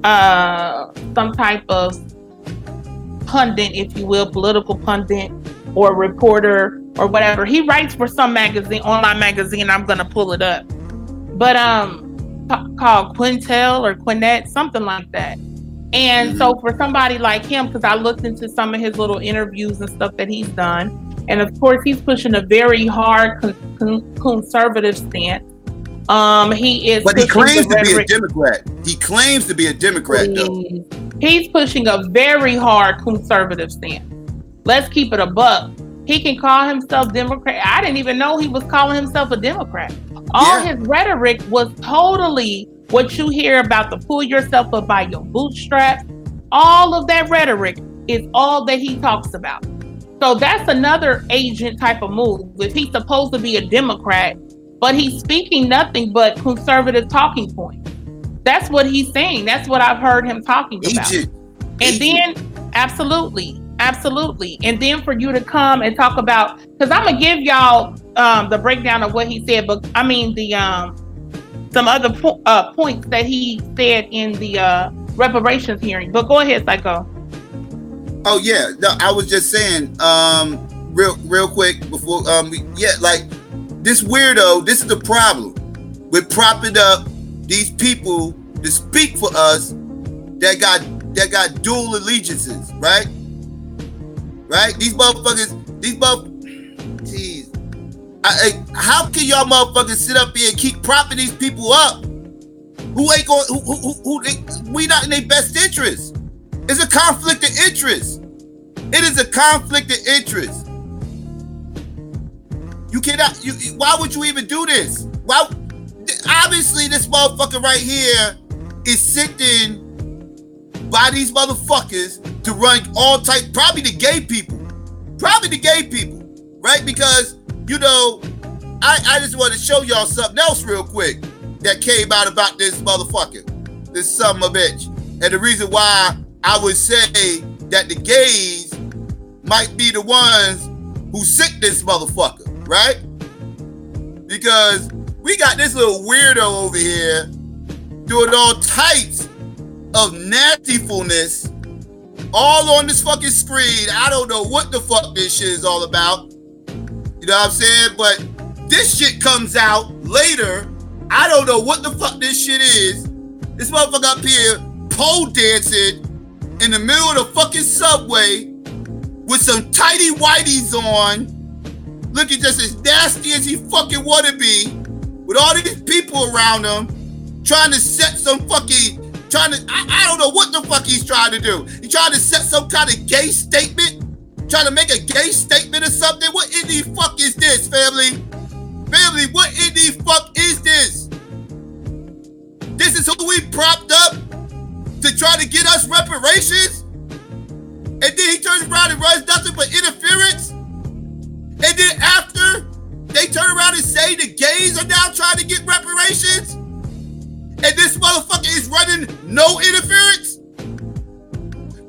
some type of pundit, if you will, political pundit or reporter or whatever. He writes for some magazine, online magazine, I'm gonna pull it up. But called Quintel or Quinet, something like that. And so for somebody like him, because I looked into some of his little interviews and stuff that he's done, and of course he's pushing a very hard conservative stance. He is. But he claims to be a Democrat. He claims to be a Democrat, though. He's pushing a very hard conservative stance. Let's keep it a buck. He can call himself Democrat. I didn't even know he was calling himself a Democrat. All his rhetoric was totally what you hear about the pull yourself up by your bootstraps. All of that rhetoric is all that he talks about. So that's another agent type of move. If he's supposed to be a Democrat, but he's speaking nothing but conservative talking points. That's what he's saying. That's what I've heard him talking about. And then, absolutely. And then for you to come and talk about, because I'm gonna give y'all the breakdown of what he said, but I mean the some other points that he said in the reparations hearing. But go ahead, Psycho. Oh yeah, no, I was just saying, real quick before like this weirdo. This is the problem. We're propping up these people to speak for us that got dual allegiances, right? Right? These motherfuckers, jeez. How can y'all motherfuckers sit up here and keep propping these people up who ain't going, we not in their best interest? It's a conflict of interest. It is a conflict of interest. You cannot, why would you even do this? Why? Obviously, this motherfucker right here is sitting by these motherfuckers to run all type, probably the gay people, right? Because, you know, I just want to show y'all something else real quick that came out about this motherfucker, this son of a bitch. And the reason why I would say that the gays might be the ones who sick this motherfucker, right? Because we got this little weirdo over here doing all types of nastyfulness all on this fucking screen. I don't know what the fuck this shit is all about. You know what I'm saying? But this shit comes out later. I don't know what the fuck this shit is. This motherfucker up here pole dancing in the middle of the fucking subway with some tighty whities on, looking just as nasty as he fucking wanna be, with all these people around him, trying to set some fucking, I don't know what the fuck he's trying to do. He trying to set some kind of gay statement? Trying to make a gay statement or something? What in the fuck is this, family? Family, what in the fuck is this? This is who we propped up to try to get us reparations? And And then he turns around and runs nothing but interference. And then after, they turn around and say the gays are now trying to get reparations. And this motherfucker is running no interference.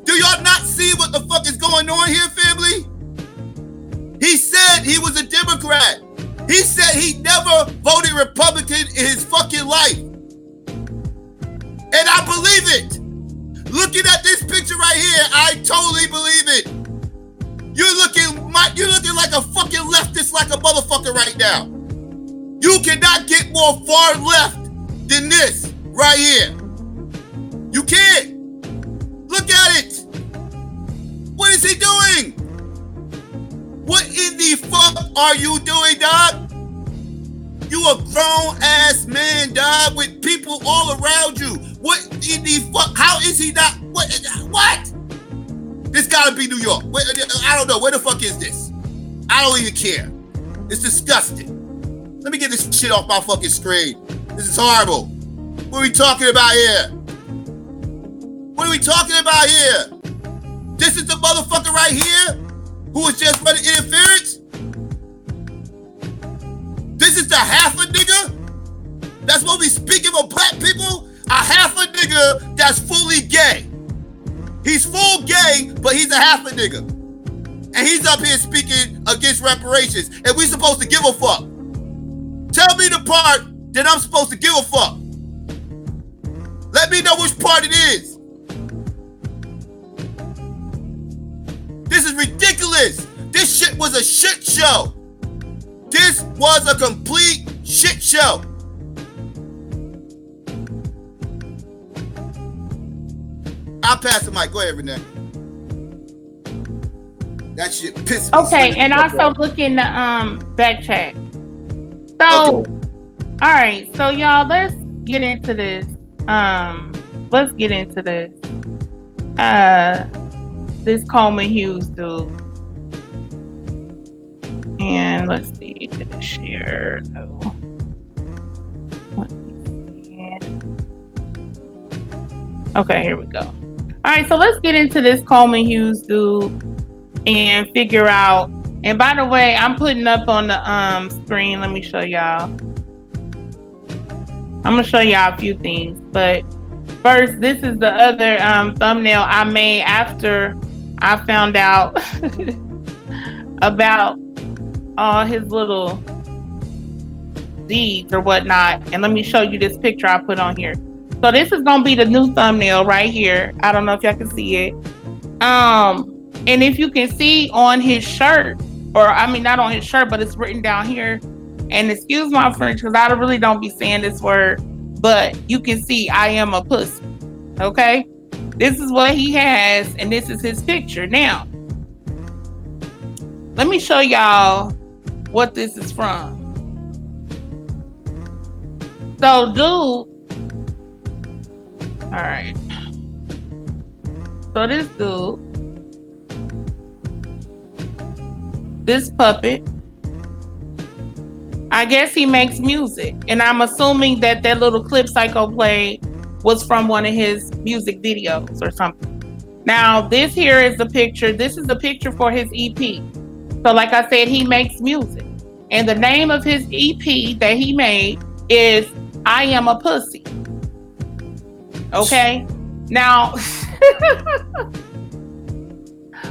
Do y'all not see what the fuck is going on here, family? He said he was a Democrat. He said he never voted Republican in his fucking life. And I believe it. Looking at this picture right here, I totally believe it. You're looking like a fucking leftist like a motherfucker right now. You cannot get more far left than this right here. You can't. Look at it. What is he doing? What in the fuck are you doing, dog? You a grown ass man, dog, with people all around you. What in the fuck? How is he not? What? This gotta be New York. I don't know. Where the fuck is this? I don't even care. It's disgusting. Let me get this shit off my fucking screen. This is horrible. What are we talking about here? What are we talking about here? This is the motherfucker right here who was just running interference? This is the half a nigga? That's what we speaking of black people? A half a nigga that's fully gay. He's full gay, but he's a half a nigga. And he's up here speaking against reparations. And we supposed to give a fuck. Tell me the part that I'm supposed to give a fuck. Let me know which part it is. This is ridiculous. This shit was a shit show. This was a complete shit show. I'll pass the mic. Go ahead, Renee. That shit pissed me. Okay, and also look in the back chat. So, okay. All right, so y'all, let's get into this. Let's get into this. This Coleman Hughes dude. And let's see, did I share? No. Okay, here we go. All right, so let's get into this Coleman Hughes dude and figure out. And by the way, I'm putting up on the screen. Let me show y'all. I'm gonna show y'all a few things, but first, this is the other thumbnail I made after I found out about all his little deeds or whatnot. And let me show you this picture I put on here. So this is gonna be the new thumbnail right here. I don't know if y'all can see it. And if you can see on his shirt, or I mean not on his shirt, but it's written down here. And excuse my French, because I really don't be saying this word, but you can see I am a pussy. Okay? This is what he has, and this is his picture. Now, let me show y'all what this is from. So, dude, all right. So this dude, this puppet, I guess he makes music, and I'm assuming that that little clip Psycho played was from one of his music videos or something. Now, this here is the picture. This is the picture for his EP. So like I said, he makes music. And the name of his EP that he made is I Am a Pussy. Okay? Now,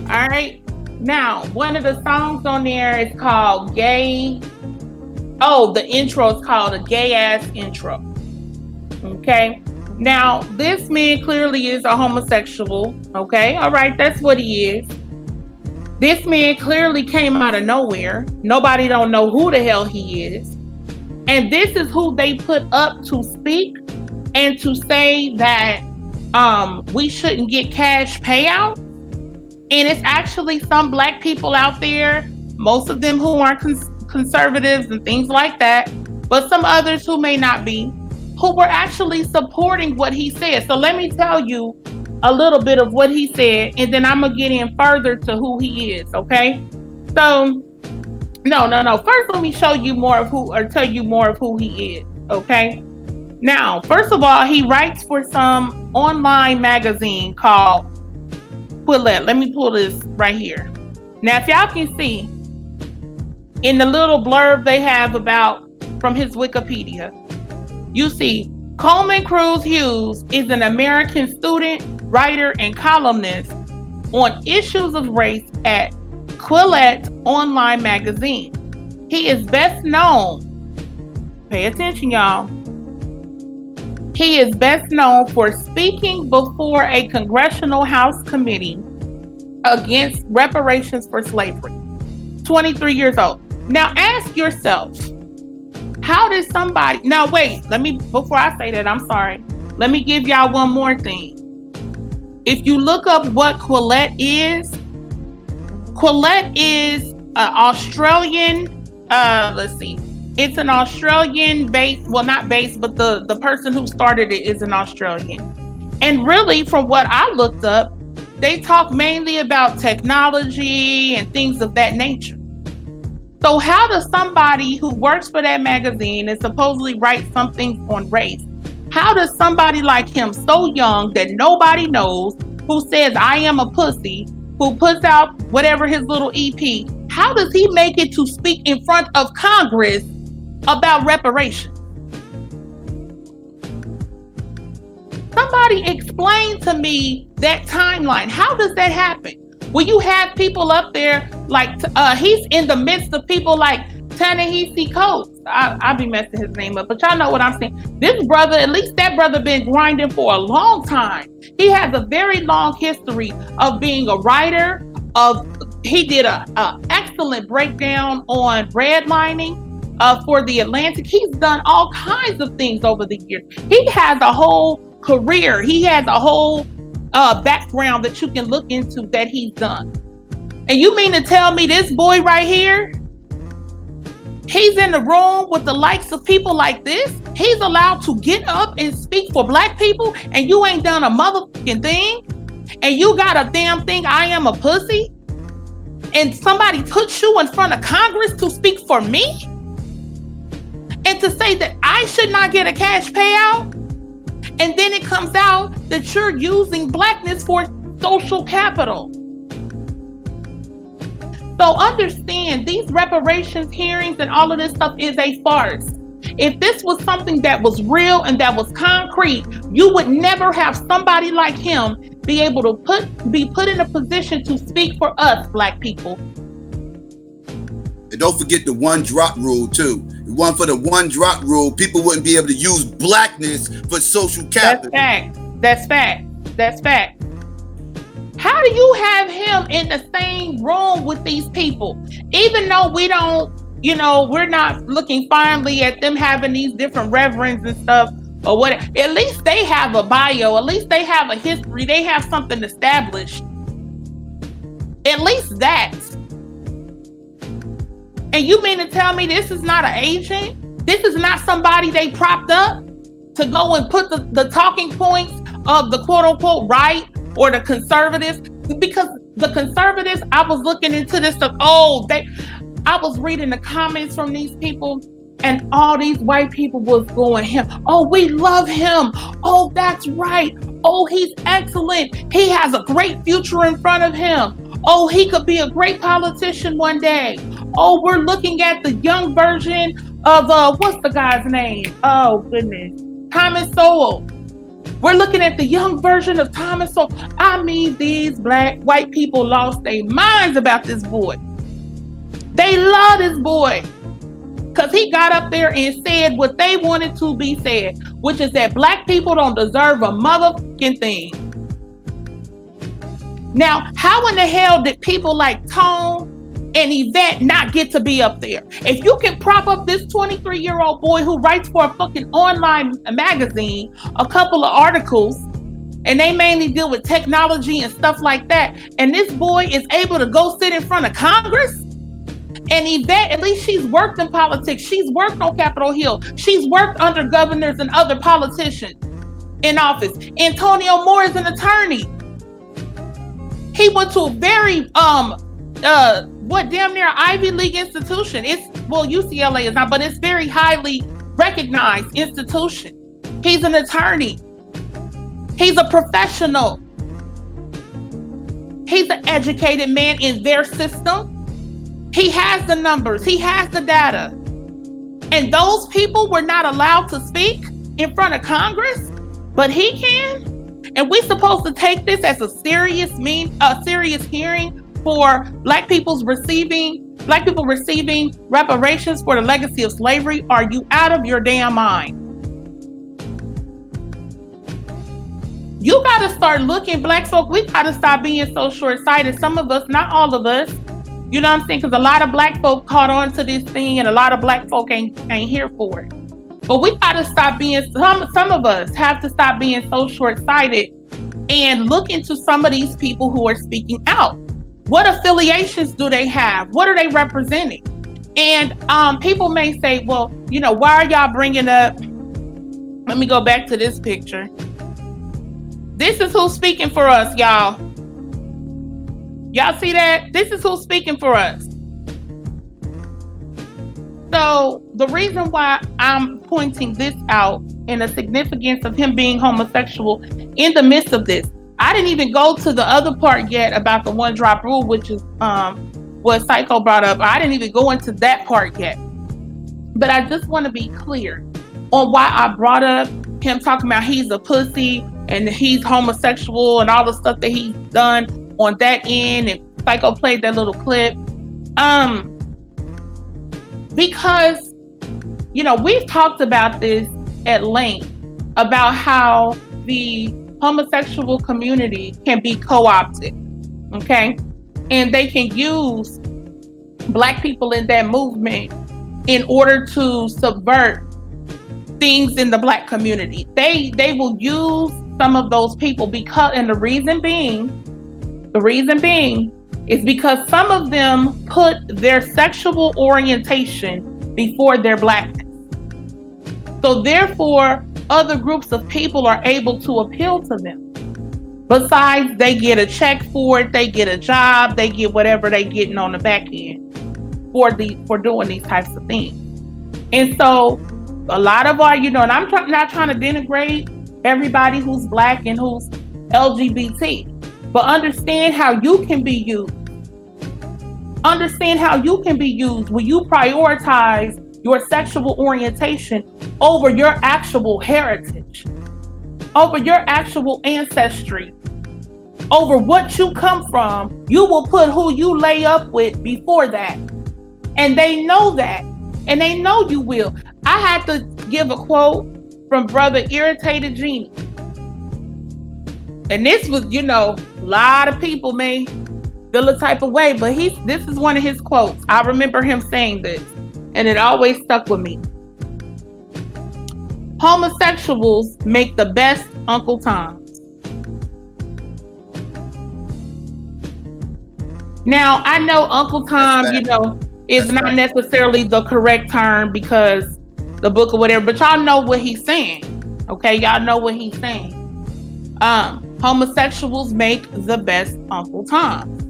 all right. Now, one of the songs on there is called Gay. Oh, the intro is called a gay ass intro. Okay? Now, this man clearly is a homosexual. Okay? All right, that's what he is. This man clearly came out of nowhere. Nobody don't know who the hell he is. And this is who they put up to speak and to say that we shouldn't get cash payout. And it's actually some black people out there, most of them who aren't conservatives and things like that, but some others who may not be, who were actually supporting what he said. So let me tell you a little bit of what he said, and then I'm gonna get in further to who he is, okay? So, no. First, let me show you more of who, or tell you more of who he is, okay? Now, first of all, he writes for some online magazine called Quillette. Let me pull this right here. Now, if y'all can see, in the little blurb they have about from his Wikipedia, you see Coleman Cruz Hughes is an American student, writer, and columnist on issues of race at Quillette Online Magazine. He is best known, pay attention y'all, he is best known for speaking before a congressional House committee against reparations for slavery. 23 years old. Now ask yourself, how did somebody, now wait, before I say that, I'm sorry. Let me give y'all one more thing. If you look up what Quillette is an Australian, it's an Australian based, well not based, but the person who started it is an Australian. And really from what I looked up, they talk mainly about technology and things of that nature. So how does somebody who works for that magazine and supposedly writes something on race, how does somebody like him, so young that nobody knows, who says I am a pussy, who puts out whatever his little EP, how does he make it to speak in front of Congress about reparations? Somebody explain to me that timeline. How does that happen? Will you have people up there like he's in the midst of people like Ta-Nehisi Coates? I'll be messing his name up, but y'all know what I'm saying. This brother, at least that brother, been grinding for a long time. He has a very long history of being a writer. He did a excellent breakdown on redlining for the Atlantic. He's done all kinds of things over the years. He has a whole career. He has a whole background that you can look into that he's done. And you mean to tell me this boy right here, he's in the room with the likes of people like this? He's allowed to get up and speak for black people, and you ain't done a motherfucking thing? And you got a damn thing, I am a pussy? And somebody puts you in front of Congress to speak for me? And to say that I should not get a cash payout? And then it comes out that you're using Blackness for social capital. So understand, these reparations hearings and all of this stuff is a farce. If this was something that was real and that was concrete, you would never have somebody like him be able to be put in a position to speak for us black people. And don't forget the one drop rule too. For the one drop rule, people wouldn't be able to use Blackness for social capital. That's fact. How do you have him in the same room with these people? Even though we don't, we're not looking fondly at them having these different reverends and stuff or what. At least they have a bio. At least they have a history. They have something established. At least that. And you mean to tell me this is not an agent? This is not somebody they propped up to go and put the talking points of the quote unquote right or the conservatives? Because the conservatives, I was looking into this stuff. I was reading the comments from these people, and all these white people was going him. Oh, we love him. Oh, that's right. Oh, he's excellent. He has a great future in front of him. Oh, he could be a great politician one day. Oh, we're looking at the young version of, what's the guy's name? Oh, goodness. Thomas Sowell. We're looking at the young version of Thomas Sowell. I mean, these white people lost their minds about this boy. They love this boy because he got up there and said what they wanted to be said, which is that black people don't deserve a motherfucking thing. Now, how in the hell did people like Tone and Yvette not get to be up there? If you can prop up this 23-year-old boy who writes for a fucking online magazine, a couple of articles, and they mainly deal with technology and stuff like that, and this boy is able to go sit in front of Congress? And Yvette, at least she's worked in politics. She's worked on Capitol Hill. She's worked under governors and other politicians in office. Antonio Moore is an attorney. He went to a very, damn near Ivy League institution. UCLA is not, but it's very highly recognized institution. He's an attorney. He's a professional. He's an educated man in their system. He has the numbers. He has the data. And those people were not allowed to speak in front of Congress, but he can. And we're supposed to take this as a serious hearing for Black people receiving reparations for the legacy of slavery. Are you out of your damn mind? You got to start looking, Black folk, we got to stop being so short-sighted. Some of us, not all of us, you know what I'm saying? Because a lot of Black folk caught on to this thing and a lot of Black folk ain't here for it. But we got to stop being, some of us have to stop being so short-sighted and look into some of these people who are speaking out. What affiliations do they have? What are they representing? And people may say, well, you know, why are y'all bringing up, let me go back to this picture. This is who's speaking for us, y'all. Y'all see that? This is who's speaking for us. So the reason why I'm pointing this out and the significance of him being homosexual in the midst of this, I didn't even go to the other part yet about the one drop rule, which is what Psycho brought up. I didn't even go into that part yet. But I just want to be clear on why I brought up him talking about he's a pussy and he's homosexual and all the stuff that he's done on that end. And Psycho played that little clip. Because, you know, we've talked about this at length about how the homosexual community can be co-opted, okay? And they can use Black people in that movement in order to subvert things in the Black community. They will use some of those people because, and the reason being is because some of them put their sexual orientation before their Blackness. So therefore, other groups of people are able to appeal to them. Besides, they get a check for it, they get a job, they get whatever they getting on the back end for doing these types of things. And so a lot of our, you know, and I'm not trying to denigrate everybody who's Black and who's LGBT, but understand how you can be used. Understand how you can be used when you prioritize your sexual orientation over your actual heritage, over your actual ancestry, over what you come from. You will put who you lay up with before that. And they know that. And they know you will. I had to give a quote from Brother Irritated Genie. And this was, you know, a lot of people may feel a type of way, but this is one of his quotes. I remember him saying this, and it always stuck with me. Homosexuals make the best Uncle Toms. Now, I know Uncle Tom, you know, is not necessarily the correct term because the book or whatever, but y'all know what he's saying. Okay, y'all know what he's saying. Homosexuals make the best Uncle Toms.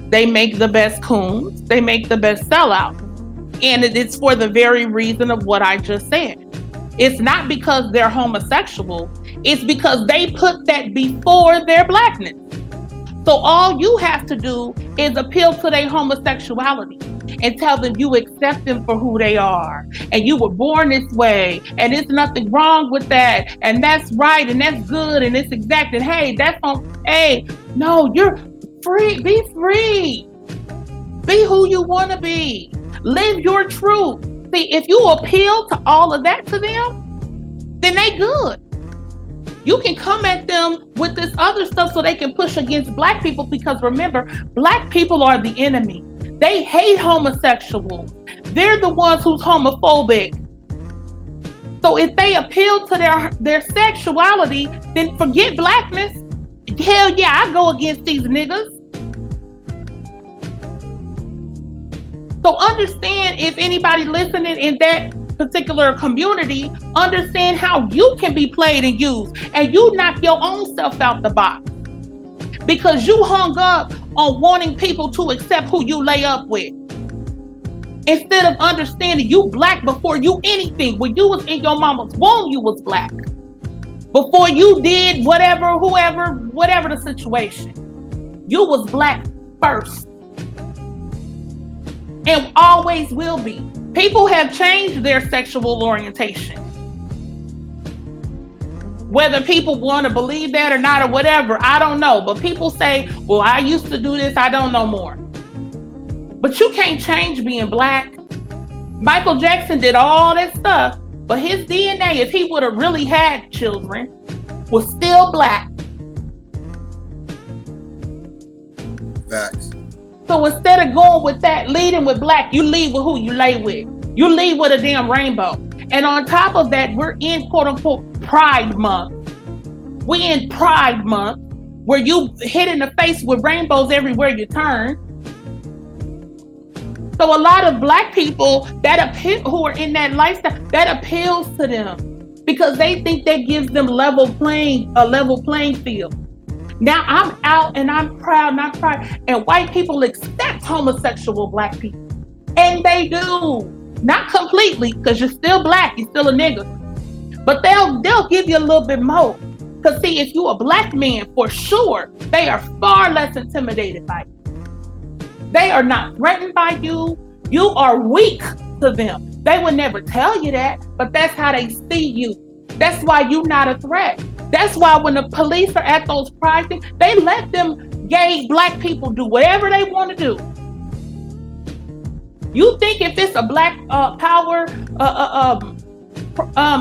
They make the best coons. They make the best sellouts. And it's for the very reason of what I just said. It's not because they're homosexual. It's because they put that before their Blackness. So all you have to do is appeal to their homosexuality and tell them you accept them for who they are. And you were born this way. And there's nothing wrong with that. And that's right. And that's good. And it's exact. And hey, no, you're free. Be free. Be who you want to be. Live your truth. See, if you appeal to all of that to them, then they good. You can come at them with this other stuff so they can push against Black people, because remember, Black people are the enemy. They hate homosexuals. They're the ones who's homophobic. So if they appeal to their sexuality, then forget Blackness. Hell yeah, I go against these niggas. So understand, if anybody listening in that particular community, understand how you can be played and used, and you knock your own self out the box because you hung up on wanting people to accept who you lay up with, instead of understanding you Black before you anything. When you was in your mama's womb, you was Black before you did whatever the situation. You was black first. And always will be. People have changed their sexual orientation. Whether people want to believe that or not or whatever, I don't know. But people say, well, I used to do this, I don't know more. But you can't change being black. Michael Jackson did all that stuff, but his DNA, if he would have really had children, was still black. Facts. So instead of going with that, leading with black, you lead with who you lay with. You lead with a damn rainbow. And on top of that, we're in quote unquote Pride Month. We in Pride Month, where you hit in the face with rainbows everywhere you turn. So a lot of black people who are in that lifestyle, that appeals to them because they think that gives them a level playing field. Now I'm out and I'm proud, and white people accept homosexual black people. And they do. Not completely, because you're still black, you're still a nigga. But they'll give you a little bit more. Because see, if you're a black man, for sure, they are far less intimidated by you. They are not threatened by you. You are weak to them. They would never tell you that, but that's how they see you. That's why you're not a threat. That's why when the police are at those pride things, they let them gay black people do whatever they want to do. You think if it's a black power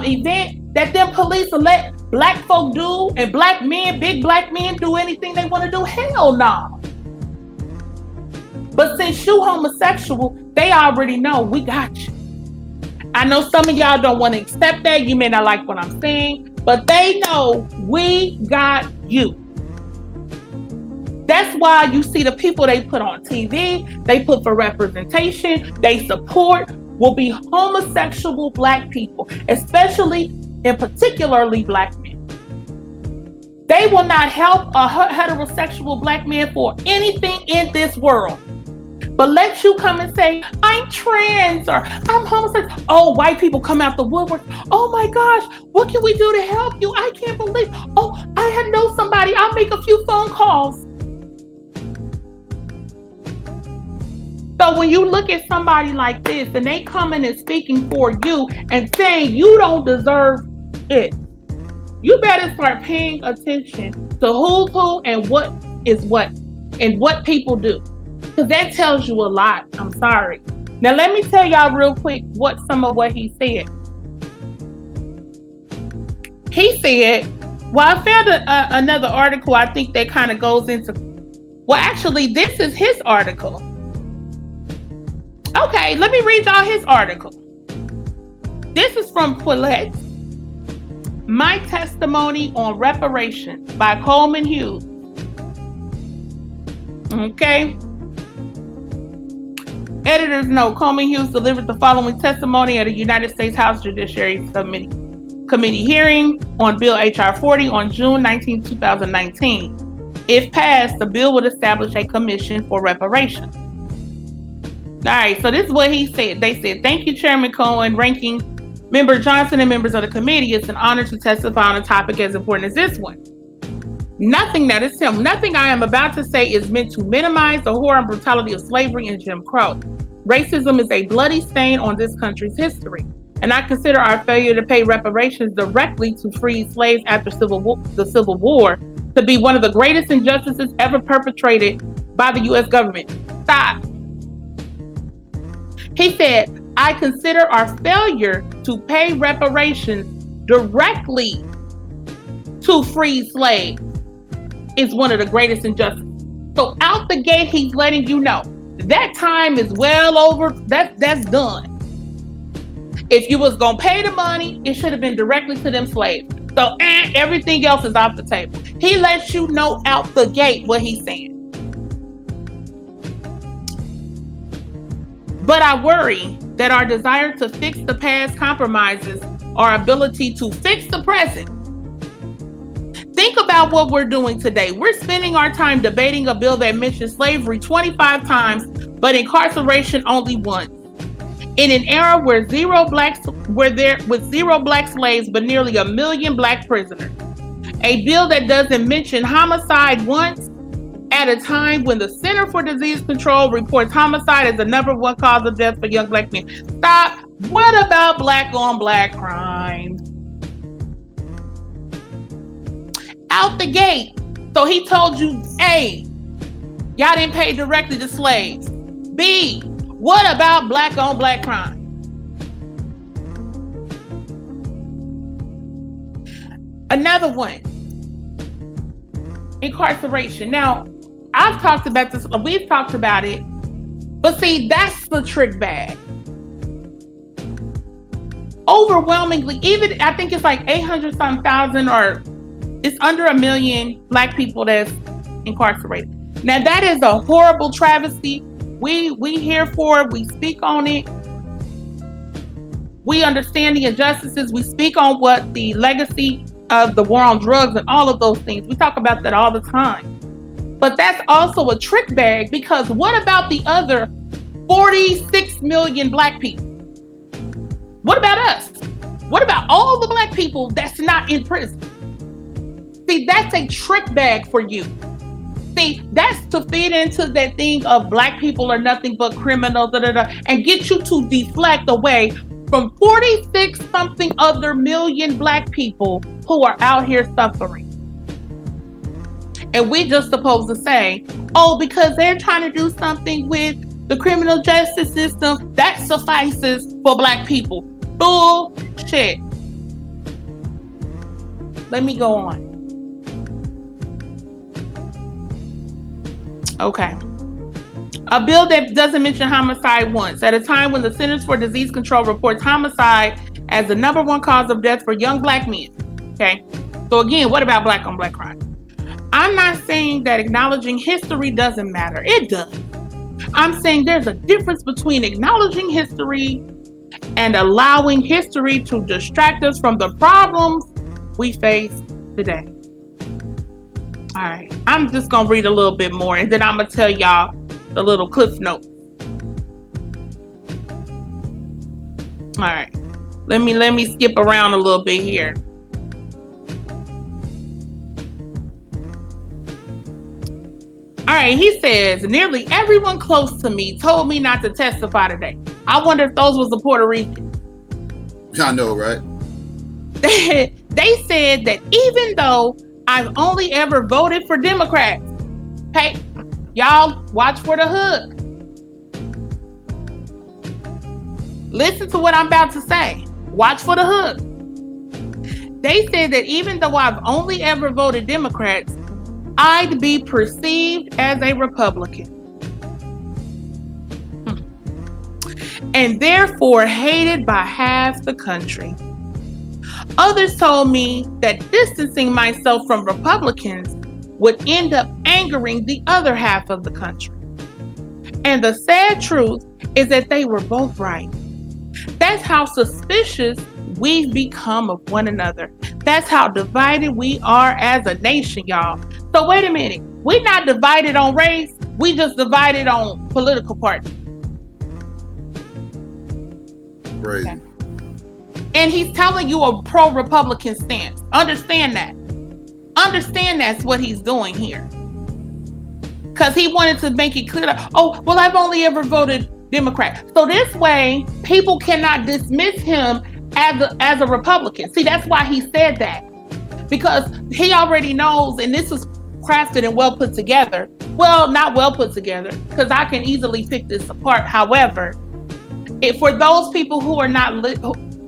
event that them police will let black folk do and black men, big black men do anything they want to do? Hell no. But since you homosexual, they already know we got you. I know some of y'all don't want to accept that. You may not like what I'm saying, but they know we got you. That's why you see the people they put on TV, they put for representation, they support, will be homosexual black people, especially and particularly black men. They will not help a heterosexual black man for anything in this world. But let you come and say, I'm trans or I'm homosexual. Oh, white people come out the woodwork. Oh my gosh, what can we do to help you? I can't believe. Oh, I know somebody. I'll make a few phone calls. So when you look at somebody like this and they coming and speaking for you and saying you don't deserve it, you better start paying attention to who's who and what is what and what people do. Because that tells you a lot. I'm sorry. Now let me tell y'all real quick some of what he said. He said, well, I found another article I think that kind of goes into, well, actually, this is his article. Okay, let me read y'all his article. This is from Quillette. My Testimony on Reparations by Coleman Hughes. Okay. Editor's note, Coleman Hughes delivered the following testimony at a United States House Judiciary Committee hearing on Bill H.R. 40 on June 19, 2019. If passed, the bill would establish a commission for reparations. All right, so this is what he said. They said, thank you, Chairman Cohen, Ranking Member Johnson, and members of the committee. It's an honor to testify on a topic as important as this one. Nothing I am about to say is meant to minimize the horror and brutality of slavery and Jim Crow. Racism is a bloody stain on this country's history, and I consider our failure to pay reparations directly to freed slaves after the Civil War to be one of the greatest injustices ever perpetrated by the U.S. government. Stop. He said, I consider our failure to pay reparations directly to freed slaves is one of the greatest injustices. So out the gate, he's letting you know that time is well over. That's done. If you was gonna pay the money, it should have been directly to them slaves. So everything else is off the table. He lets you know out the gate what he's saying. But I worry that our desire to fix the past compromises our ability to fix the present. Think about what we're doing today. We're spending our time debating a bill that mentions slavery 25 times, but incarceration only once. In an era where zero black slaves, but nearly 1 million black prisoners. A bill that doesn't mention homicide once, at a time when the Center for Disease Control reports homicide as the number one cause of death for young black men. Stop. What about black on black crime? Out the gate. So he told you, A, y'all didn't pay directly to slaves. B, what about black on black crime? Another one, incarceration. Now, I've talked about this, we've talked about it, but see, that's the trick bag. Overwhelmingly, even I think it's like 800-some thousand, or it's under 1 million black people that's incarcerated. Now, that is a horrible travesty. We here for it. We speak on it. We understand the injustices. We speak on what the legacy of the war on drugs and all of those things. We talk about that all the time. But that's also a trick bag, because what about the other 46 million black people? What about us? What about all the black people that's not in prison? See, that's a trick bag for you. See, that's to feed into that thing of black people are nothing but criminals, and get you to deflect away from 46 something other million black people who are out here suffering. And we just supposed to say, oh, because they're trying to do something with the criminal justice system, that suffices for black people. Bullshit. Let me go on. Okay. A bill that doesn't mention homicide once, at a time when the Centers for Disease Control reports homicide as the number one cause of death for young black men. Okay. So again, what about black on black crime? I'm not saying that acknowledging history doesn't matter. It does. I'm saying there's a difference between acknowledging history and allowing history to distract us from the problems we face today. All right, I'm just gonna read a little bit more, and then I'm gonna tell y'all the little cliff notes. All right, let me skip around a little bit here. All right, he says, nearly everyone close to me told me not to testify today. I wonder if those was the Puerto Ricans. I know, right? They said that even though I've only ever voted for Democrats, hey, y'all watch for the hook. Listen to what I'm about to say. Watch for the hook. They said that even though I've only ever voted Democrats, I'd be perceived as a Republican. And therefore hated by half the country. Others told me that distancing myself from Republicans would end up angering the other half of the country. And the sad truth is that they were both right. That's how suspicious we've become of one another. That's how divided we are as a nation, y'all. So wait a minute. We're not divided on race. We just divided on political party. Crazy. Okay. And he's telling you a pro-Republican stance. Understand that. Understand that's what he's doing here. Because he wanted to make it clear that, oh, well, I've only ever voted Democrat. So this way, people cannot dismiss him as a Republican. See, that's why he said that. Because he already knows, and this was crafted and well put together. Well, not well put together, because I can easily pick this apart. However, for those people who are not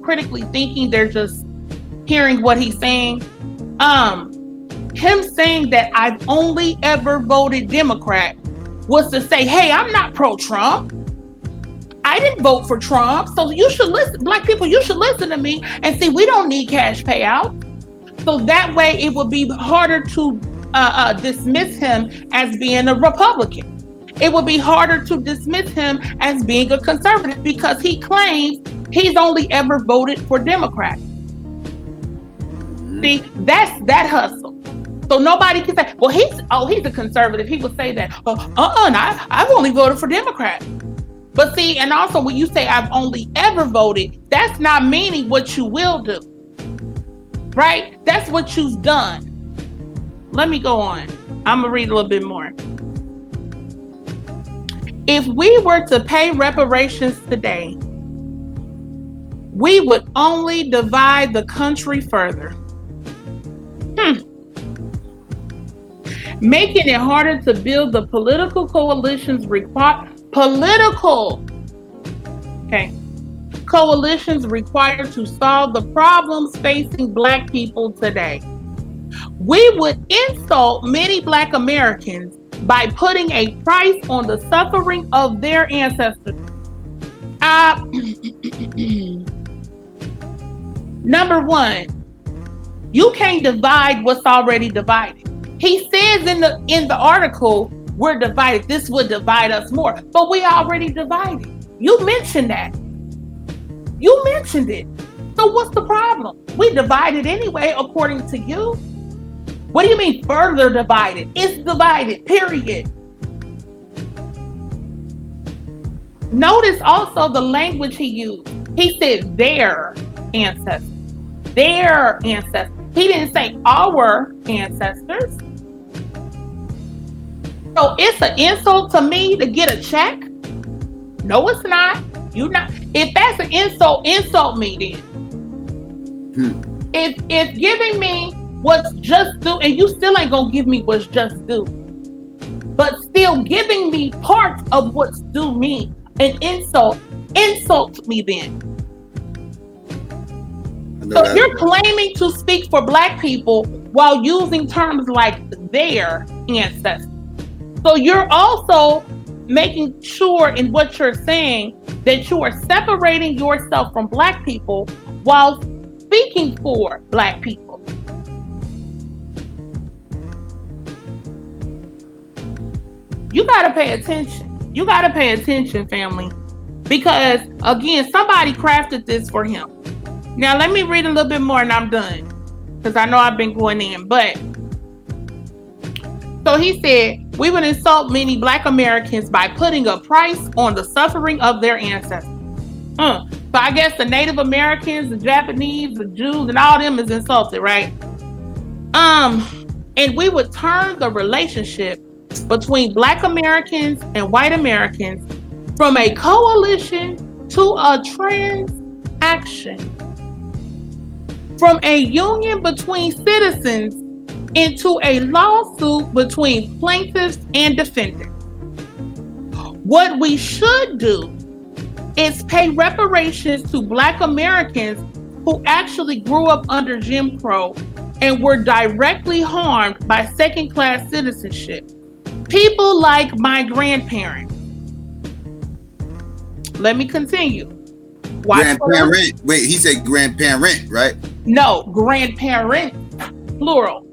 critically thinking, they're just hearing what he's saying. Him saying that I've only ever voted Democrat was to say, hey, I'm not pro-Trump. I didn't vote for Trump. So you should listen, black people, you should listen to me and see, we don't need cash payout. So that way it would be harder to dismiss him as being a Republican. It would be harder to dismiss him as being a conservative because he claims he's only ever voted for Democrats. See, that's that hustle. So nobody can say, well, he's a conservative. He would say that, I've only voted for Democrats. But see, and also when you say I've only ever voted, that's not meaning what you will do, right? That's what you've done. Let me go on. I'm gonna read a little bit more. If we were to pay reparations today, we would only divide the country further. Making it harder to build the political coalitions required to solve the problems facing Black people today. We would insult many Black Americans by putting a price on the suffering of their ancestors. Number one, you can't divide what's already divided. He says in the article, we're divided. This would divide us more, but we already divided. You mentioned that. You mentioned it. So what's the problem? We divided anyway, according to you. What do you mean further divided? It's divided, period. Notice also the language he used. He said their ancestors. Their ancestors. He didn't say our ancestors. So it's an insult to me to get a check? No, it's not. You not. If that's an insult, insult me then. If giving me what's just due, and you still ain't gonna give me what's just due, but still giving me part of what's due me, an insult me then. So you're claiming to speak for Black people while using terms like their ancestors. So you're also making sure in what you're saying that you are separating yourself from Black people while speaking for Black people. You gotta pay attention. You gotta pay attention, family. Because again, somebody crafted this for him. Now let me read a little bit more and I'm done. Because I know I've been going in. But so he said, we would insult many Black Americans by putting a price on the suffering of their ancestors. So I guess the Native Americans, the Japanese, the Jews, and all them is insulted, right? And we would turn the relationship between Black Americans and white Americans from a coalition to a transaction. From a union between citizens into a lawsuit between plaintiffs and defendants. What we should do is pay reparations to Black Americans who actually grew up under Jim Crow and were directly harmed by second-class citizenship. People like my grandparents. Let me continue. Grandparent. Wait, he said grandparent, right? No, grandparents, plural.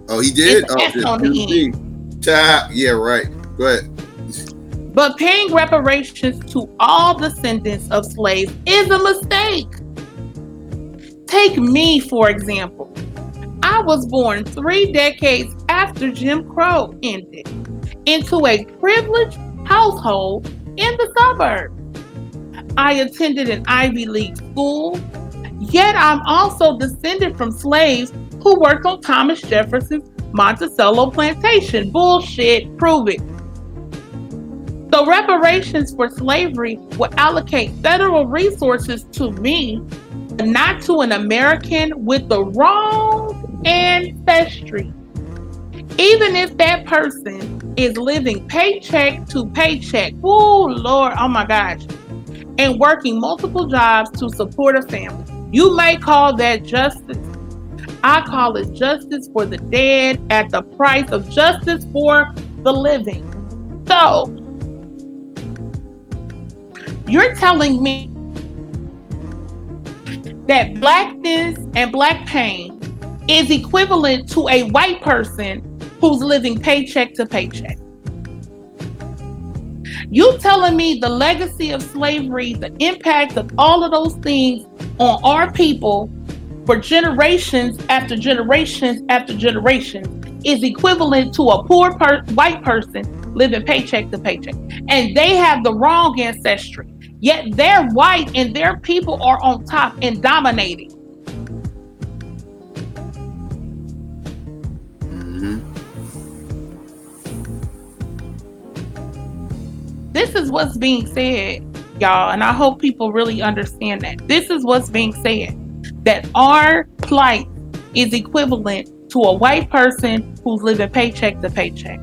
Oh, he did? It's S on the end. Yeah, right. Go ahead. But paying reparations to all descendants of slaves is a mistake. Take me, for example. I was born 3 decades after Jim Crow ended into a privileged household in the suburbs. I attended an Ivy League school, yet I'm also descended from slaves who worked on Thomas Jefferson's Monticello plantation. Bullshit, prove it. So reparations for slavery would allocate federal resources to me, but not to an American with the wrong ancestry. Even if that person is living paycheck to paycheck, oh Lord, oh my gosh, and working multiple jobs to support a family. You may call that justice. I call it justice for the dead at the price of justice for the living. So, you're telling me that blackness and Black pain is equivalent to a white person who's living paycheck to paycheck. You telling me the legacy of slavery, the impact of all of those things on our people for generations after generations after generations is equivalent to a poor white person living paycheck to paycheck. And they have the wrong ancestry, yet they're white and their people are on top and dominating. this is what's being said, y'all, and I hope people really understand that. This is what's being said, that our plight is equivalent to a white person who's living paycheck to paycheck.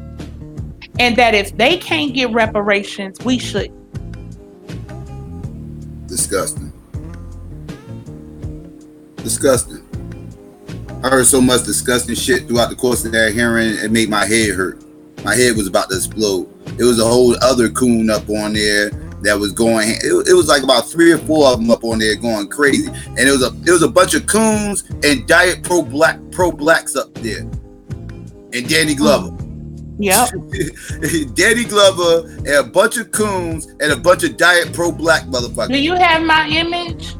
And that if they can't get reparations, we should. Disgusting. Disgusting. I heard so much disgusting shit throughout the course of that hearing, it made my head hurt. My head was about to explode. It was a whole other coon up on there that was going. It was like about 3 or 4 of them up on there going crazy, and it was a bunch of coons and diet pro blacks up there, and Danny Glover. Yep. Danny Glover and a bunch of coons and a bunch of diet pro black motherfuckers. Do you have my image?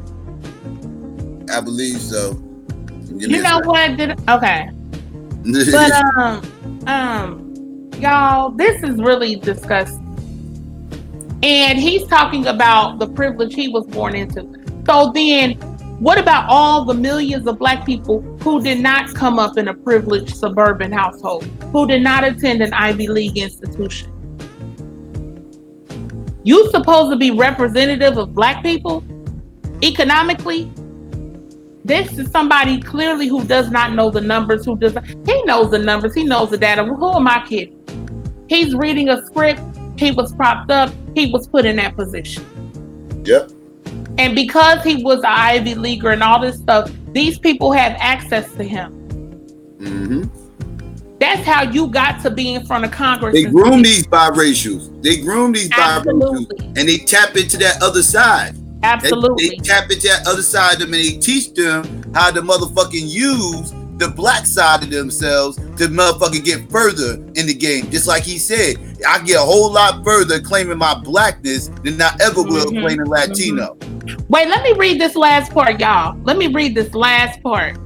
I believe so. You know what? Okay. But y'all, this is really disgusting. And he's talking about the privilege he was born into. So then, what about all the millions of black people who did not come up in a privileged suburban household, who did not attend an Ivy League institution? You supposed to be representative of black people economically? This is somebody clearly who does not know the numbers, he knows the numbers, he knows the data. Who am I kidding? He's reading a script, he was propped up, he was put in that position. Yep. And because he was an Ivy Leaguer and all this stuff, these people have access to him. Mm-hmm. That's how you got to be in front of Congress. They groom these biracials. Absolutely. And they tap into that other side. Absolutely. They tap into that other side of them, and they teach them how to motherfucking use the black side of themselves to motherfucking get further in the game. Just like he said, I get a whole lot further claiming my blackness than I ever will claiming Latino. Wait, let me read this last part, y'all. Let me read this last part.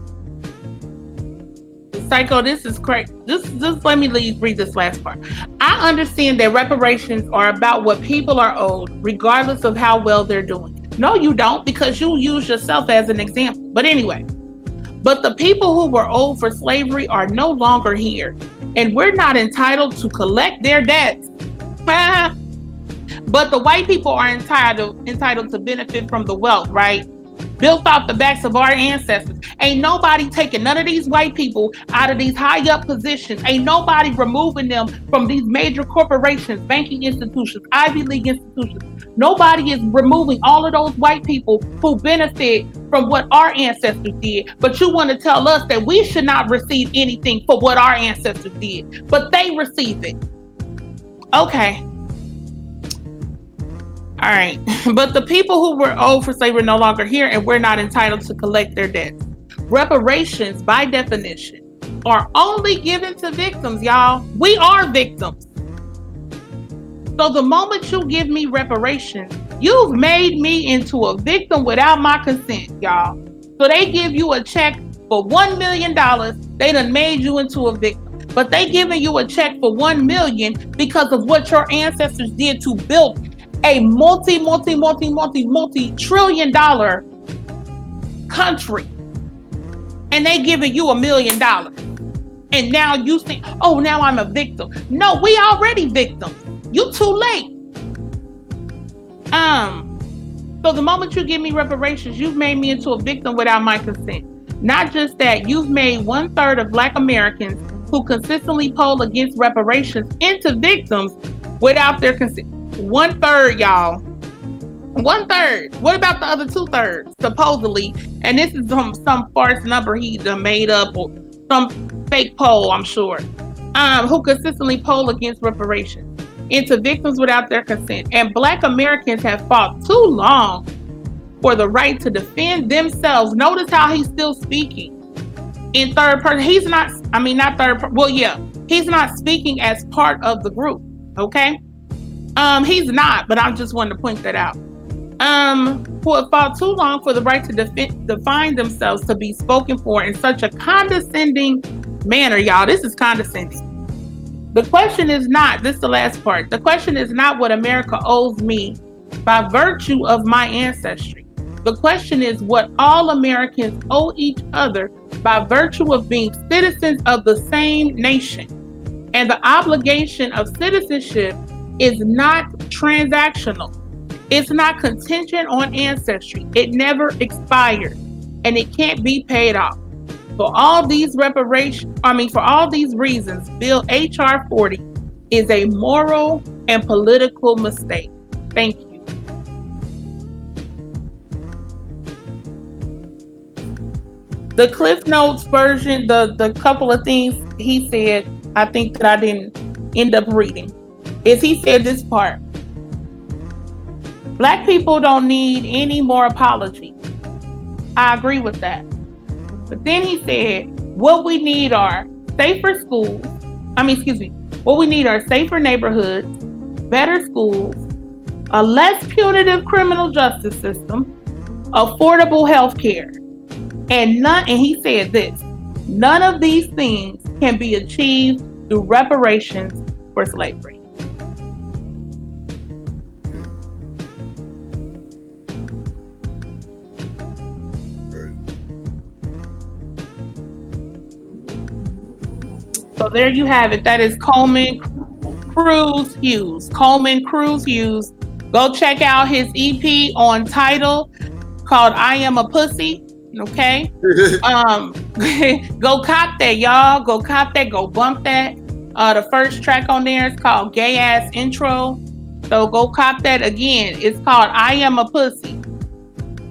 Psycho, this is correct. Just let me read this last part. I understand that reparations are about what people are owed, regardless of how well they're doing. No, you don't, because you use yourself as an example. But anyway, but the people who were owed for slavery are no longer here, and we're not entitled to collect their debts. But the white people are entitled to benefit from the wealth, right? Built off the backs of our ancestors. Ain't nobody taking none of these white people out of these high up positions. Ain't nobody removing them from these major corporations, banking institutions, Ivy League institutions. Nobody is removing all of those white people who benefit from what our ancestors did. But you want to tell us that we should not receive anything for what our ancestors did, but they receive it. Okay. All right. But the people who were owed for slavery are no longer here, and we're not entitled to collect their debts. Reparations, by definition, are only given to victims, y'all. We are victims. So the moment you give me reparations, you've made me into a victim without my consent, y'all. So they give you a check for $1 million. They done made you into a victim. But they giving you a check for $1 million because of what your ancestors did to build a multi-trillion dollar country. And they giving you $1 million. And now you think, oh, now I'm a victim. No, we already victims. You too late. So the moment you give me reparations, you've made me into a victim without my consent. Not just that, you've made 1/3 of Black Americans who consistently poll against reparations into victims without their consent. 1/3, y'all. 1/3. What about the other 2/3? Supposedly, and this is some farce number he made up or some fake poll, I'm sure. Who consistently poll against reparations into victims without their consent. And Black Americans have fought too long for the right to defend themselves. Notice how he's still speaking in third person. He's not, not third person. Well, yeah, he's not speaking as part of the group. Okay. He's not, but I just wanted to point that out. Who have fought too long for the right to define themselves to be spoken for in such a condescending manner, y'all. This is condescending. The question is not, this is the last part. The question is not what America owes me by virtue of my ancestry. The question is what all Americans owe each other by virtue of being citizens of the same nation. And the obligation of citizenship is not transactional. It's not contingent on ancestry. It never expired, and it can't be paid off. For all these reasons, Bill H.R. 40 is a moral and political mistake. Thank you. The Cliff Notes version, the couple of things he said, I think that I didn't end up reading, is he said this part: Black people don't need any more apology. I agree with that. But then he said, what we need are safer schools. What we need are safer neighborhoods, better schools, a less punitive criminal justice system, affordable health care. And he said this: none of these things can be achieved through reparations for slavery. So there you have it. That is Coleman Cruz Hughes. Coleman Cruz Hughes. Go check out his EP on Tidal called I Am a Pussy. Okay? Go cop that, y'all. Go cop that. Go bump that. The first track on there is called Gay Ass Intro. So go cop that again. It's called I Am a Pussy.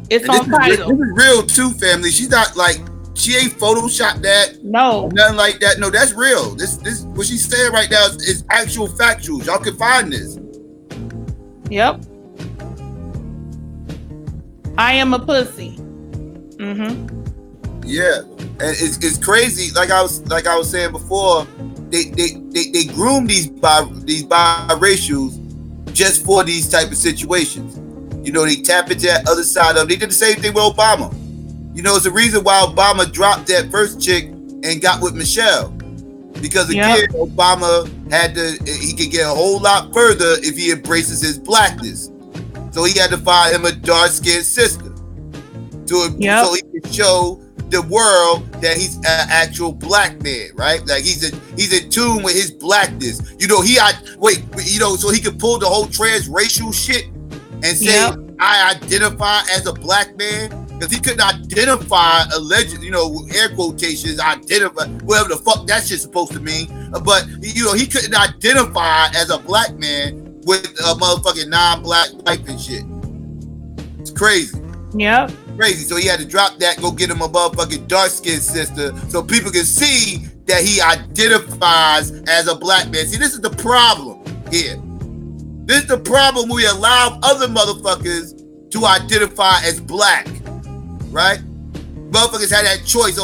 It's on Tidal. This is real too, family. She's not like, she ain't photoshopped that. No. Nothing like that. No, that's real. This what she's saying right now is actual factuals. Y'all can find this. Yep. I am a pussy. Yeah. And it's crazy. Like I was saying before, they groom these biracials just for these type of situations. You know, they tap into that other side of. They did the same thing with Obama. You know, it's the reason why Obama dropped that first chick and got with Michelle. Because again, Obama he could get a whole lot further if he embraces his blackness. So he had to find him a dark-skinned sister. So he could show the world that he's an actual black man, right? Like he's in tune with his blackness. You know, so he could pull the whole transracial shit and say, I identify as a black man. Because he couldn't identify air quotations, identify, whatever the fuck that shit's supposed to mean. But, he couldn't identify as a black man with a motherfucking non-black wife and shit. It's crazy. Yep. Crazy. So he had to drop that, go get him a motherfucking dark-skinned sister so people can see that he identifies as a black man. See, this is the problem here. This is the problem we allow other motherfuckers to identify as black. Right? Motherfuckers had that choice.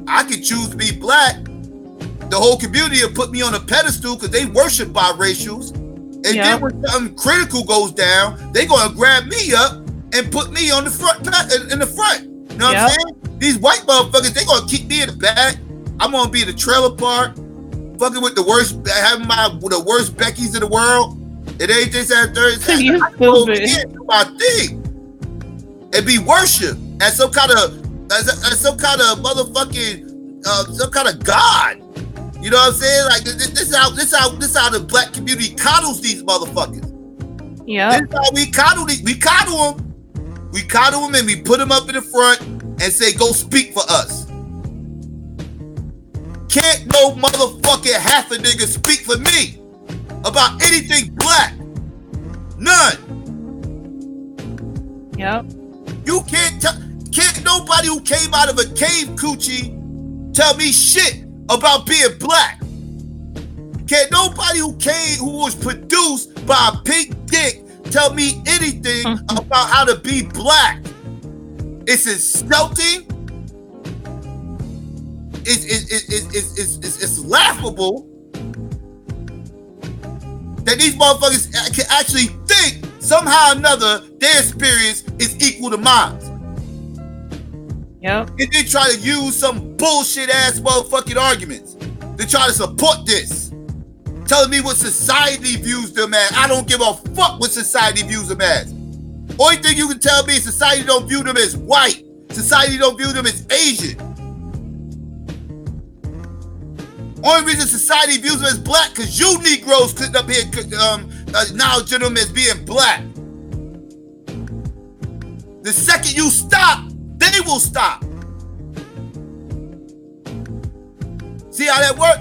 I could choose to be black. The whole community will put me on a pedestal because they worship biracials. And then when something critical goes down, they gonna grab me up and put me on the front. In the front. You know what I'm saying? These white motherfuckers, they gonna keep me in the back. I'm gonna be in the trailer park, fucking with the worst Beckys in the world. It ain't this and Thursday. You stupid. My thing. And be worshipped as some kind of motherfucking some kind of god. You know what I'm saying? Like this is how the black community coddles these motherfuckers. Yeah. This is how we coddle these. We coddle them. We coddle them and we put them up in the front and say, "Go speak for us." Can't no motherfucking half a nigga speak for me about anything black. None. Yep. You can't nobody who came out of a cave coochie tell me shit about being black. Can't nobody who was produced by a pink dick tell me anything about how to be black. It's insulting. It's laughable that these motherfuckers can actually think somehow or another their experience is equal to mine. Yep. And then try to use some bullshit ass motherfucking arguments to try to support this. Telling me what society views them as. I don't give a fuck what society views them as. Only thing you can tell me is society don't view them as white. Society don't view them as Asian. Only reason society views them as black because you Negroes sitting up here acknowledging them as being black. The second you stop, they will stop. See how that works?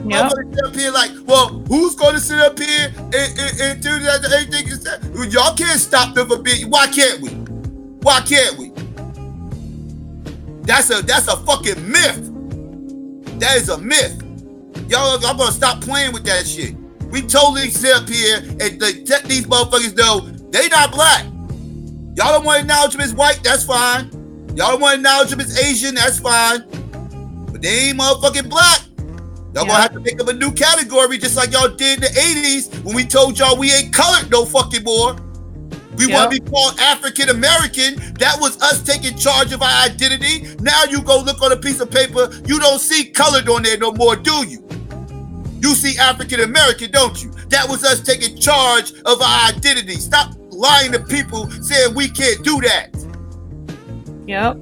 Yep. Sit up here like, well, who's going to sit up here and do that? Anything is that? Y'all can't stop them from being. Why can't we? Why can't we? That's a fucking myth. That is a myth. Y'all gonna stop playing with that shit. We totally sit up here and let these motherfuckers know they not black. Y'all don't want to acknowledge them as white, that's fine. Y'all don't want to acknowledge them as Asian, that's fine. But they ain't motherfucking black. Y'all gonna have to make up a new category just like y'all did in the 80s when we told y'all we ain't colored no fucking more. We want to be called African American. That was us taking charge of our identity. Now you go look on a piece of paper, you don't see colored on there no more, do you? You see African American, don't you? That was us taking charge of our identity. Stop lying to people saying we can't do that. Yep.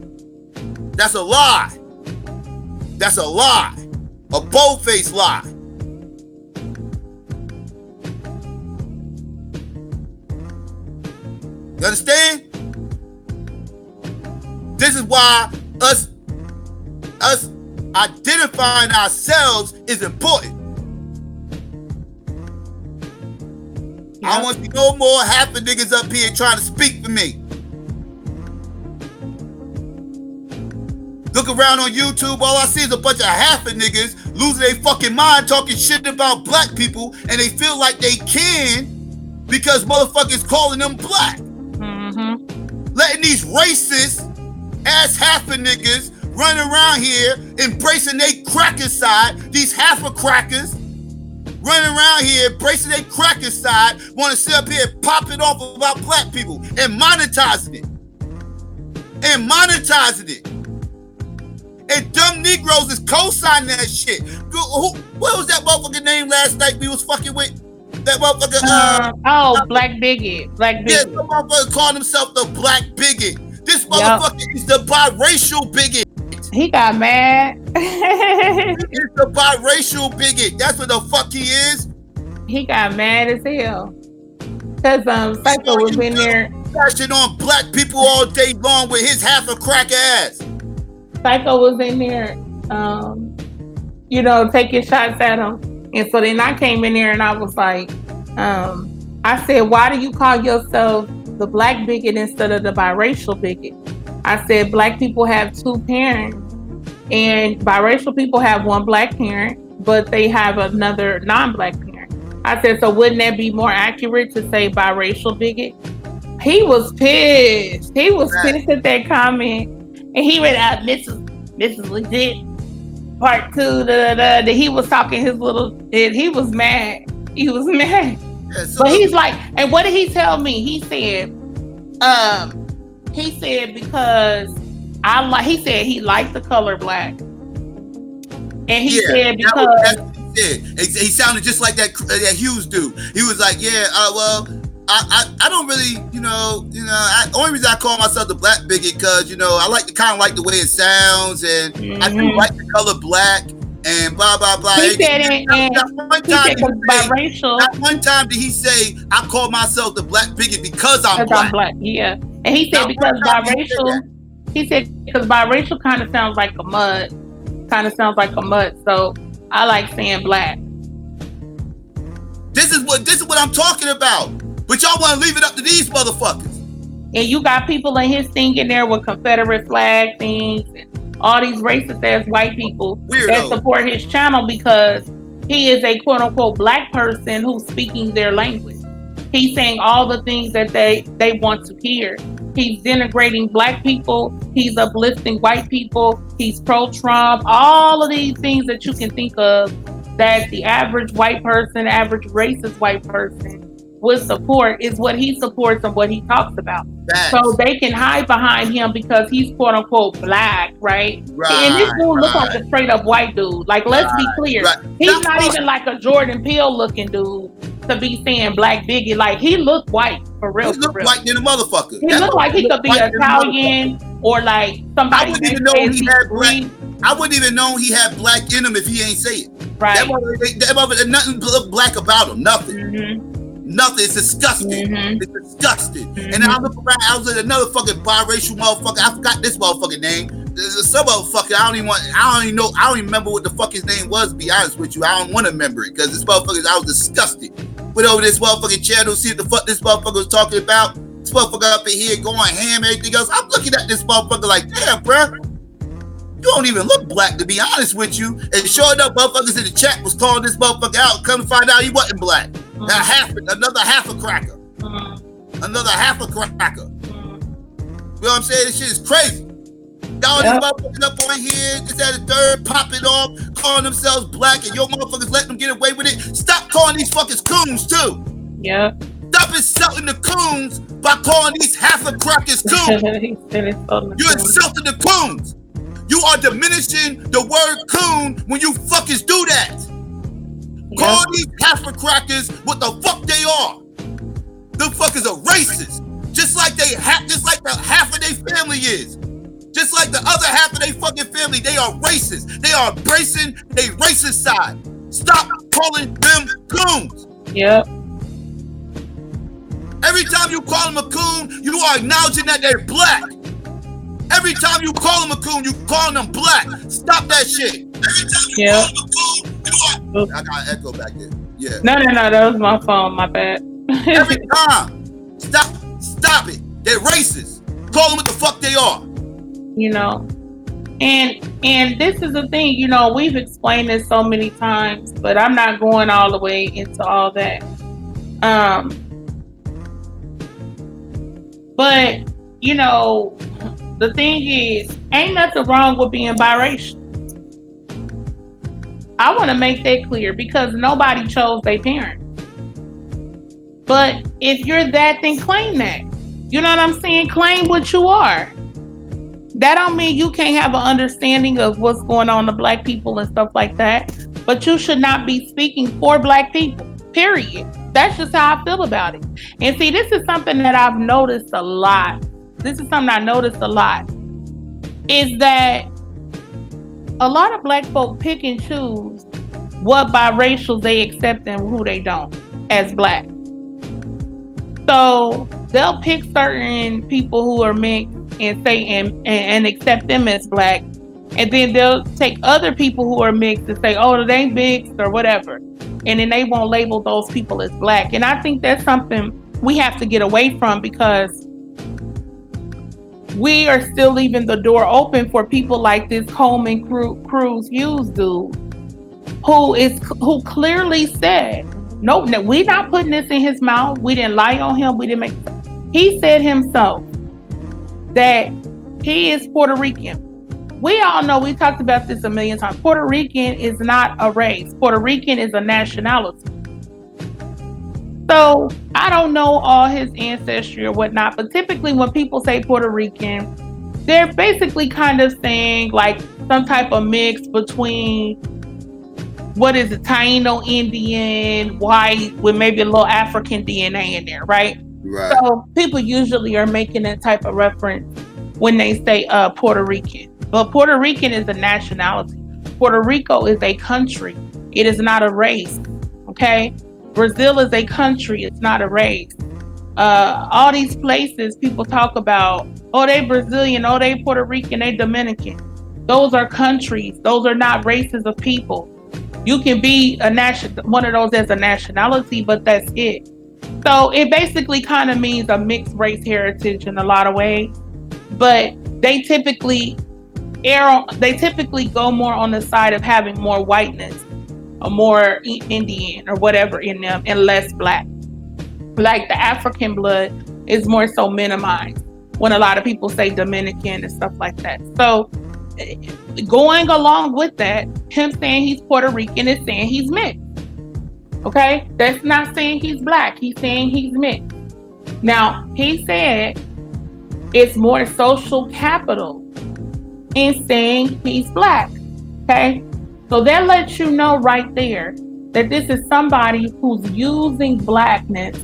That's a lie. That's a lie. A bold-faced lie. You understand? This is why us identifying ourselves is important. Yeah. I want to see no more half the niggas up here trying to speak for me. Look around on YouTube, all I see is a bunch of half of niggas losing their fucking mind talking shit about black people, and they feel like they can because motherfuckers calling them black. Mm-hmm. Letting these racist ass half of niggas run around here embracing they cracker side, these half of crackers running around here embracing they cracker side, want to sit up here and pop it off about black people and monetizing it. And monetizing it. And dumb Negroes is co-signing that shit. What was that motherfucker name last night we was fucking with? That motherfucker. Black Bigot. Black Bigot. Yeah, some motherfucker called himself the Black Bigot. This motherfucker is the biracial bigot. He got mad. He's the biracial bigot. That's what the fuck he is. He got mad as hell. Cause Psycho was in there crashing on black people all day long with his half a crack ass. Psycho was in there, taking shots at him. And so then I came in there and I was like, I said, why do you call yourself the black bigot instead of the biracial bigot? I said, black people have two parents and biracial people have one black parent, but they have another non-black parent. I said, so wouldn't that be more accurate to say biracial bigot? He was pissed. He was pissed at that comment. And he read out, this is legit. Part 2, he was talking his little, and he was mad. He was mad. Yeah, so but he's like, and what did he tell me? He said because he said he liked the color black. And he said because he sounded just like that Hughes dude. He was like, I don't really, only reason I call myself the black bigot because, I kind of like the way it sounds and I do like the color black and blah, blah, blah. He said it, biracial. Not one time did he say, I call myself the black bigot because I'm black. Yeah. And he said because biracial kind of sounds like a mud. So I like saying black. This is what I'm talking about. But y'all want to leave it up to these motherfuckers. And you got people in his thing in there with Confederate flag things and all these racist ass white people that support his channel because he is a quote unquote black person who's speaking their language. He's saying all the things that they want to hear. He's denigrating black people. He's uplifting white people. He's pro-Trump. All of these things that you can think of that the average white person, average racist white person would support is what he supports and what he talks about. So they can hide behind him because he's quote unquote black, right? And this dude looks like a straight up white dude. Like, let's be clear. He's not even like a Jordan Peele looking dude to be saying black bigot. Like, he looked white for real. He looked white than a motherfucker. He looked like he could be Italian or like somebody. I wouldn't even know he had black. I wouldn't even know he had black in him if he ain't say it. Right. That mother, nothing black about him. Nothing. Mm-hmm. Nothing. It's disgusting. Mm-hmm. It's disgusting. Mm-hmm. And then I look around. I was at another fucking biracial motherfucker. I forgot this motherfucking name. There's some motherfucker. I don't even know. I don't even remember what the fuck his name was. To be honest with you, I don't want to remember it because this motherfucker. I was disgusted. Went over this motherfucking channel, see what the fuck this motherfucker was talking about. This motherfucker up in here going ham and everything else. I'm looking at this motherfucker like, damn, bruh. You don't even look black, to be honest with you. And sure enough, motherfuckers in the chat was calling this motherfucker out. Come to find out he wasn't black. Another half a cracker. Another half a cracker. You know what I'm saying? This shit is crazy. Y'all these motherfuckers up on here, just at a third, popping off, calling themselves black, and your motherfuckers letting them get away with it. Stop calling these fuckers coons, too. Yeah. Stop insulting the coons by calling these half a crackers coons. You're insulting the coons. You are diminishing the word coon when you fuckers do that. Yep. Call these half a crackers what the fuck they are. Them fuckers are racist. Just like the half of their family is. Just like the other half of their fucking family, they are racist. They are embracing their racist side. Stop calling them coons. Yep. Every time you call them a coon, you are acknowledging that they're black. Every time you call them a coon, you calling them black. Stop that shit. Every time you call them a coon, you are... I got an echo back there. Yeah. No, that was my phone. My bad. Every time. Stop it. They're racist. Call them what the fuck they are. You know, and this is the thing, you know, we've explained this so many times, but I'm not going all the way into all that. But, you know, the thing is, ain't nothing wrong with being biracial. I want to make that clear because nobody chose their parents. But if you're that, then claim that. You know what I'm saying? Claim what you are. That don't mean you can't have an understanding of what's going on to black people and stuff like that. But you should not be speaking for black people, period. That's just how I feel about it. And see, this is something that I've noticed a lot. Is that a lot of black folk pick and choose what biracials they accept and who they don't as black. So they'll pick certain people who are mixed and say and accept them as black, and then they'll take other people who are mixed and say, oh, they mixed or whatever, and then they won't label those people as black. And I think that's something we have to get away from because we are still leaving the door open for people like this Coleman Cruz Hughes dude, who clearly said, no, we're not putting this in his mouth. We didn't lie on him. He said himself that he is Puerto Rican. We all know, we talked about this a million times. Puerto Rican is not a race. Puerto Rican is a nationality. So I don't know all his ancestry or whatnot, but typically when people say Puerto Rican, they're basically kind of saying like some type of mix between, what is it, Taino Indian, white, with maybe a little African DNA in there, right? Right. So people usually are making that type of reference when they say Puerto Rican. But Puerto Rican is a nationality. Puerto Rico is a country. It is not a race. Okay? Brazil is a country. It's not a race. All these places people talk about, oh, they Brazilian, oh, they Puerto Rican, they Dominican. Those are countries. Those are not races of people. You can be one of those as a nationality, but that's it. So it basically kind of means a mixed race heritage in a lot of ways, but they typically go more on the side of having more whiteness or more Indian or whatever in them and less black. Like the African blood is more so minimized when a lot of people say Dominican and stuff like that. So going along with that, him saying he's Puerto Rican is saying he's mixed. Okay? That's not saying he's black. He's saying he's mixed. Now, he said it's more social capital in saying he's black. Okay? So that lets you know right there that this is somebody who's using blackness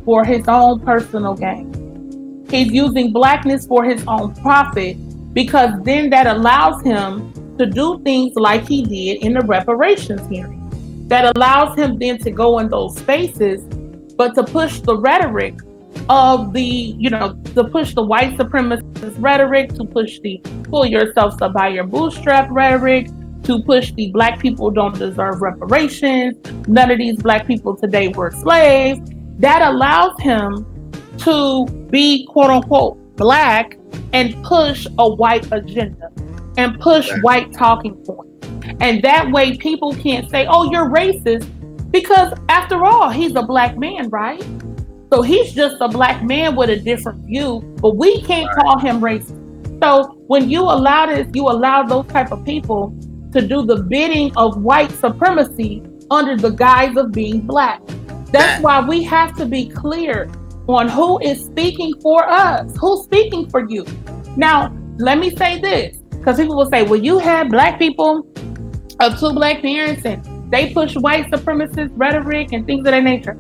for his own personal gain. He's using blackness for his own profit, because then that allows him to do things like he did in the reparations hearing. That allows him then to go in those spaces, but to push the rhetoric of the, to push the white supremacist rhetoric, to push the pull yourself up by your bootstrap rhetoric, to push the black people don't deserve reparations, none of these black people today were slaves. That allows him to be quote unquote black and push a white agenda and push white talking points. And that way people can't say, oh, you're racist, because after all, he's a black man, right? So he's just a black man with a different view, but we can't call him racist. So when you allow this, you allow those type of people to do the bidding of white supremacy under the guise of being black. That's why we have to be clear on who is speaking for us, who's speaking for you. Now, let me say this, because people will say, well, you have black people of two black parents and they push white supremacist rhetoric and things of that nature.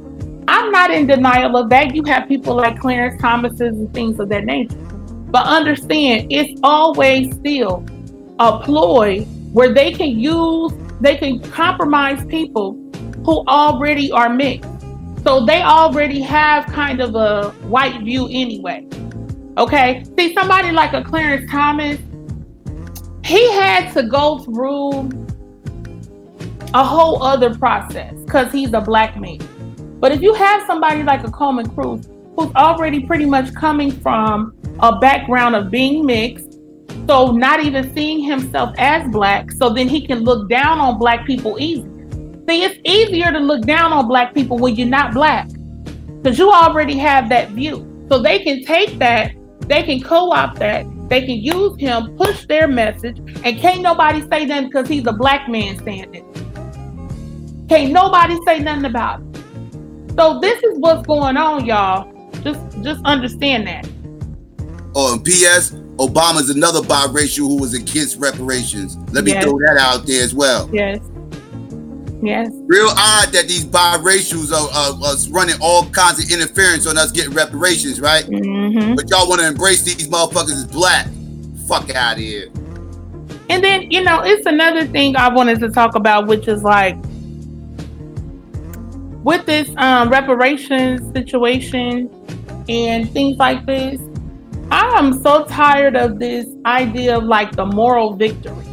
I'm not in denial of that. You have people like Clarence Thomas's and things of that nature. But understand, it's always still a ploy where they can compromise people who already are mixed. So they already have kind of a white view anyway. Okay? See, somebody like a Clarence Thomas, he had to go through a whole other process because he's a black man. But if you have somebody like a Coleman Cruz, who's already pretty much coming from a background of being mixed, so not even seeing himself as black, so then he can look down on black people easier. See, it's easier to look down on black people when you're not black, because you already have that view. So they can take that, they can co-opt that, they can use him, push their message, and can't nobody say nothing because he's a black man saying it. Can't nobody say nothing about it. So this is what's going on, y'all. Just understand that. Oh, and P.S. Obama's another biracial who was against reparations. Let me throw that out there as well. Yes. Real odd that these biracials are running all kinds of interference on us getting reparations, right? Mm-hmm. But y'all want to embrace these motherfuckers as black. Fuck out of here. And then, it's another thing I wanted to talk about, which is like, with this reparations situation and things like this, I am so tired of this idea of like the moral victory.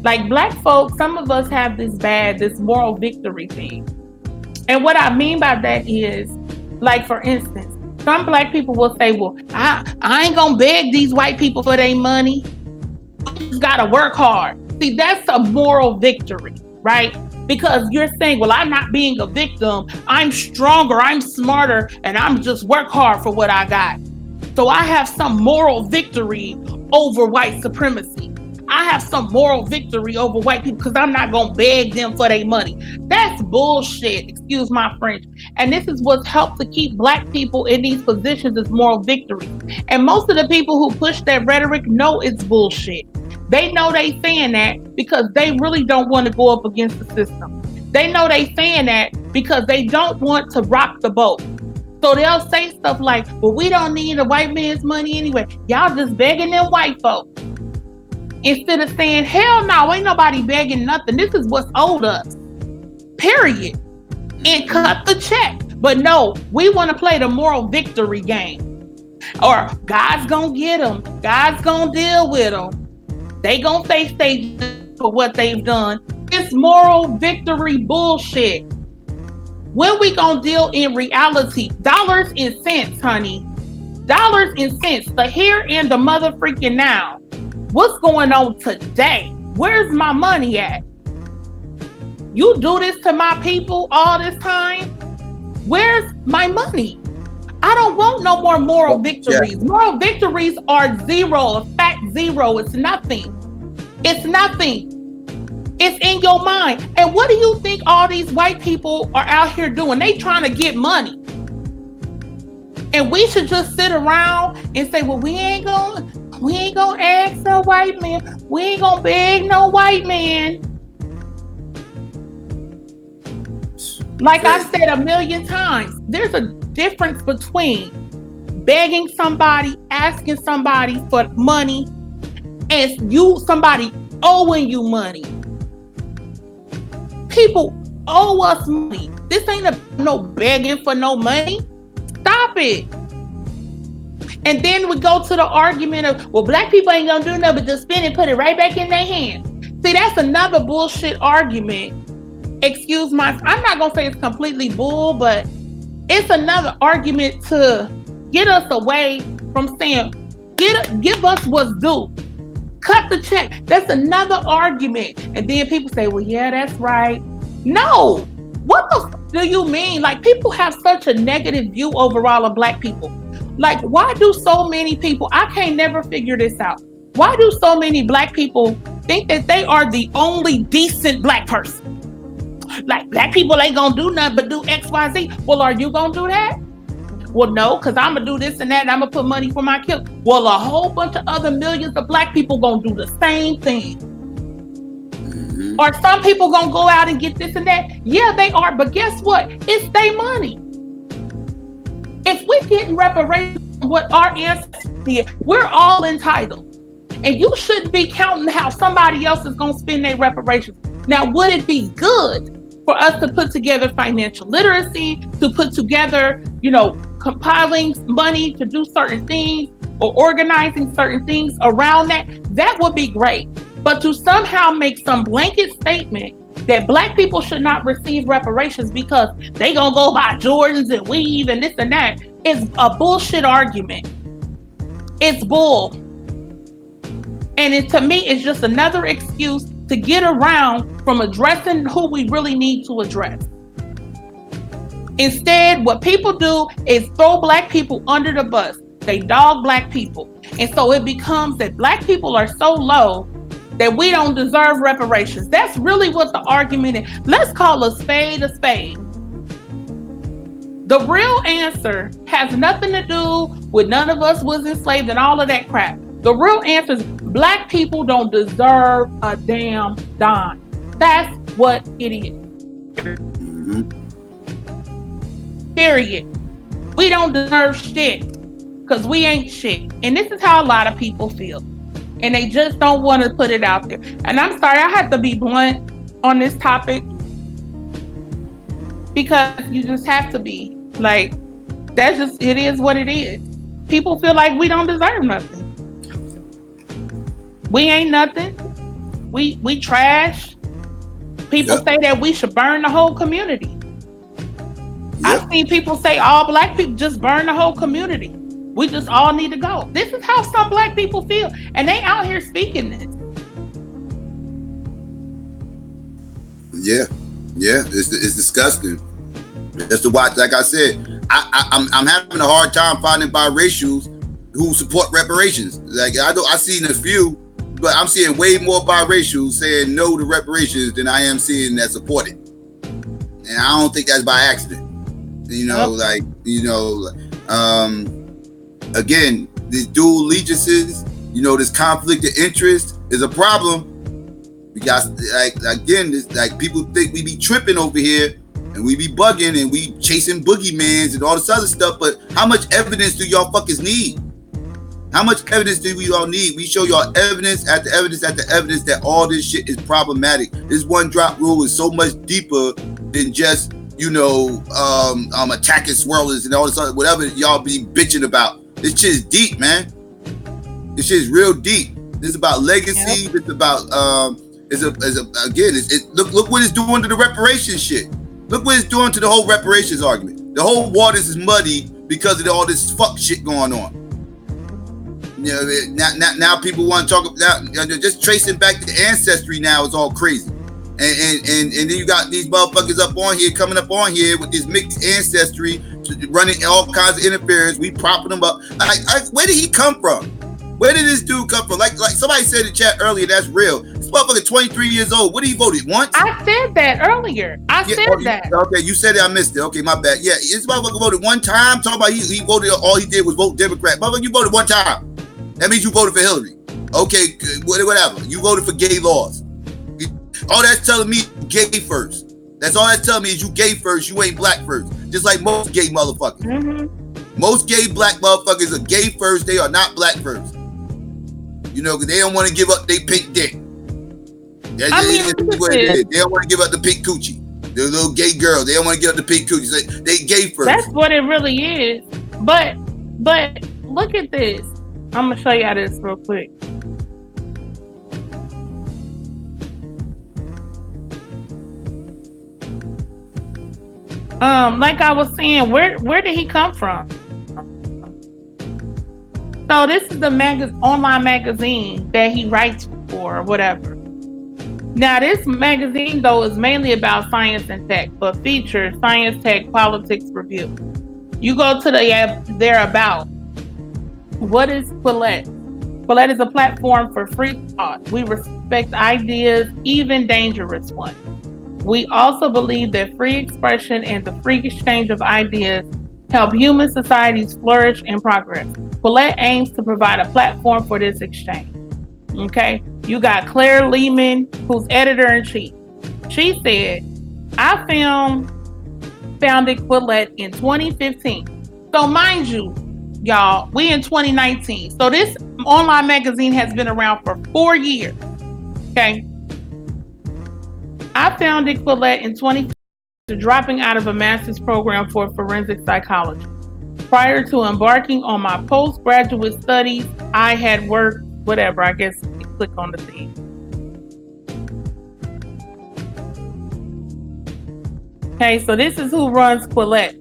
Like black folks, some of us have this moral victory thing. And what I mean by that is, like for instance, some black people will say, well, I ain't gonna beg these white people for their money. You just gotta work hard. See, that's a moral victory, right? Because you're saying, well, I'm not being a victim. I'm stronger, I'm smarter, and I'm just work hard for what I got. So I have some moral victory over white supremacy. I have some moral victory over white people because I'm not going to beg them for their money. That's bullshit, excuse my French. And this is what's helped to keep black people in these positions as moral victory. And most of the people who push that rhetoric know it's bullshit. They know they saying that because they really don't want to go up against the system. They know they saying that because they don't want to rock the boat. So they'll say stuff like, well, we don't need a white man's money anyway. Y'all just begging them white folks. Instead of saying, hell no, ain't nobody begging nothing. This is what's owed us. Period. And cut the check. But no, we want to play the moral victory game. Or God's going to get them. God's going to deal with them. They gonna face stage for what they've done. It's moral victory bullshit. When we gonna deal in reality? Dollars and cents, honey. Dollars and cents. The here and the mother freaking now. What's going on today? Where's my money at? You do this to my people all this time? Where's my money? I don't want no more moral victories. Yeah. Moral victories are zero, a fat zero. It's nothing. It's nothing. It's in your mind. And what do you think all these white people are out here doing? They trying to get money. And we should just sit around and say, well, we ain't gonna ask no white man. We ain't gonna beg no white man. Like I've said a million times, there's a difference between begging somebody, asking somebody for money, and somebody owing you money. People owe us money. This ain't no begging for no money. Stop it. And then we go to the argument of, well, black people ain't gonna do nothing but just spend and put it right back in their hands. See, that's another bullshit argument. Excuse my, I'm not gonna say it's completely bull, but it's another argument to get us away from saying, give us what's due. Cut the check. That's another argument. And then people say, well, yeah, that's right. No. What the f- do you mean? Like, people have such a negative view overall of black people. Like, why do so many people, I can't never figure this out. Why do so many black people think that they are the only decent black person? Like, black people ain't gonna do nothing but do X, Y, Z. Well, are you gonna do that? Well, no, because I'm gonna do this and that, and I'm gonna put money for my kids. Well, a whole bunch of other millions of black people gonna do the same thing. Mm-hmm. Are some people gonna go out and get this and that? Yeah, they are, but guess what? It's their money. If we're getting reparations for what our ancestors did, we're all entitled. And you shouldn't be counting how somebody else is gonna spend their reparations. Now, would it be good for us to put together financial literacy, to put together, compiling money to do certain things or organizing certain things around that? That would be great. But to somehow make some blanket statement that black people should not receive reparations because they gonna go buy Jordans and weave and this and that is a bullshit argument. It's bull. And to me, it's just another excuse to get around from addressing who we really need to address. Instead, what people do is throw black people under the bus. They dog black people. And so it becomes that black people are so low that we don't deserve reparations. That's really what the argument is. Let's call a spade a spade. The real answer has nothing to do with none of us was enslaved and all of that crap. The real answer is black people don't deserve a damn dime. That's what it is. Mm-hmm. Period. We don't deserve shit because we ain't shit. And this is how a lot of people feel. And they just don't want to put it out there. And I'm sorry, I have to be blunt on this topic because you just have to be. Like, that's just, it is what it is. People feel like we don't deserve nothing. We ain't nothing. We trash. People say that we should burn the whole community. I've seen people say all black people just burn the whole community. We just all need to go. This is how some black people feel. And they out here speaking this. Yeah. It's disgusting. Just to watch, like I said, I'm having a hard time finding biracials who support reparations. Like I seen a few, but I'm seeing way more biracials saying no to reparations than I am seeing that support it. And I don't think that's by accident. Again, these dual allegiances, this conflict of interest is a problem. We got, people think we be tripping over here and we be bugging and we chasing boogeymans and all this other stuff, but how much evidence do y'all fuckers need? How much evidence do we all need? We show y'all evidence after evidence after evidence that all this shit is problematic. This one drop rule is so much deeper than just, attacking swirlers and all this other, whatever y'all be bitching about. This shit is deep, man. This shit is real deep. This is about legacy. Yep. It's about, look what it's doing to the reparations shit. Look what it's doing to the whole reparations argument. The whole waters is muddy because of all this fuck shit going on. Now people want to talk about just tracing back the ancestry now is all crazy. And then you got these motherfuckers coming up on here with this mixed ancestry, running all kinds of interference. We propping them up. Where did he come from? Where did this dude come from? Like somebody said in the chat earlier, that's real. This motherfucker 23 years old. What did he voted once? I said that earlier. That. Okay, you said it. I missed it. Okay, my bad. Yeah, this motherfucker voted one time. Talking about he voted. All he did was vote Democrat. Motherfucker, you voted one time. That means you voted for Hillary. Okay, whatever. You voted for gay laws. All that's telling me gay first. That's all that's telling me is you gay first, you ain't black first. Just like most gay motherfuckers. Mm-hmm. Most gay black motherfuckers are gay first, they are not black first. Because they don't want to give up their pink dick. That's I mean, what it is. They don't want to give up the pink coochie. The little gay girl. They don't want to give up the pink coochie. So they gay first. That's what it really is. But look at this. I'm gonna show y'all this real quick. Like I was saying, where did he come from? So this is the online magazine that he writes for or whatever. Now this magazine though is mainly about science and tech, but features science, tech, politics review. You go to their about. What is Quillette? Quillette is a platform for free thought. We respect ideas, even dangerous ones. We also believe that free expression and the free exchange of ideas help human societies flourish and progress. Quillette aims to provide a platform for this exchange. Okay, you got Claire Lehman, who's editor-in-chief. She said, I founded Quillette in 2015. So mind you, y'all, we in 2019. So this online magazine has been around for 4 years. Okay. I founded Quillette in 2015, dropping out of a master's program for forensic psychology. Prior to embarking on my postgraduate studies, I had worked, whatever, I guess you click on the thing. Okay, so this is who runs Quillette.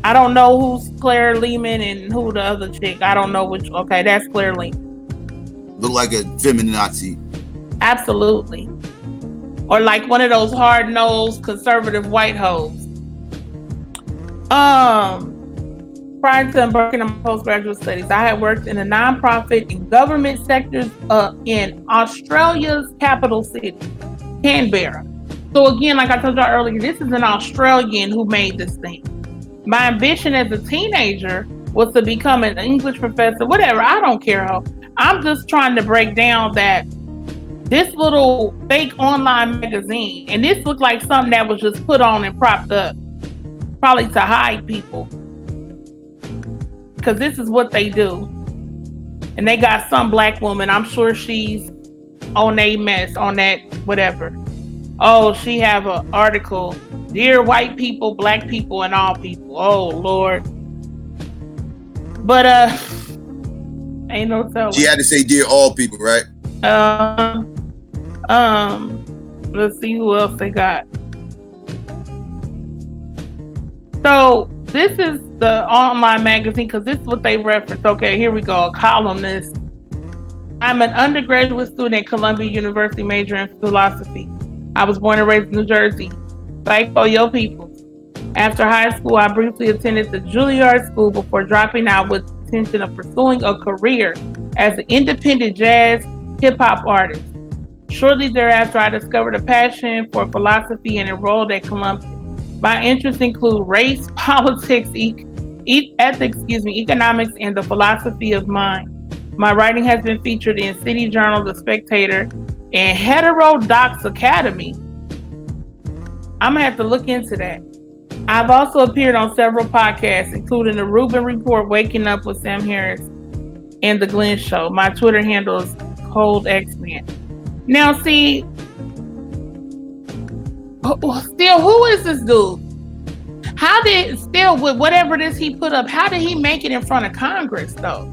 I don't know who's Claire Lehman and who the other chick. I don't know which. Okay, that's Claire Lehman. Look like a feminazi. Absolutely. Or like one of those hard-nosed conservative white hoes. Prior to embarking on postgraduate studies, I had worked in a nonprofit and government sectors in Australia's capital city, Canberra. So again, like I told y'all earlier, this is an Australian who made this thing. My ambition as a teenager was to become an English professor, whatever, I don't care how. I'm just trying to break down that this little fake online magazine, and this looked like something that was just put on and propped up, probably to hide people. Because this is what they do. And they got some black woman, I'm sure she's on a mess, on that whatever. Oh, she have an article, Dear White People, Black People, and All People. Oh, Lord. But, ain't no telling. She had to say Dear All People, right? Let's see who else they got. So, this is the online magazine, because this is what they reference. Okay, here we go. A columnist. I'm an undergraduate student at Columbia University, majoring in philosophy. I was born and raised in New Jersey. Psycho Yo People. After high school, I briefly attended the Juilliard School before dropping out with the intention of pursuing a career as an independent jazz hip-hop artist. Shortly thereafter, I discovered a passion for philosophy and enrolled at Columbia. My interests include race, politics, ethics, economics, and the philosophy of mind. My writing has been featured in City Journal, The Spectator, and Heterodox Academy. I'm gonna have to look into that. I've also appeared on several podcasts, including the Rubin Report, Waking Up with Sam Harris, and The Glenn Show. My Twitter handle is Cold X-Man. Now, see, still, who is this dude? With whatever this he put up, how did he make it in front of Congress, though?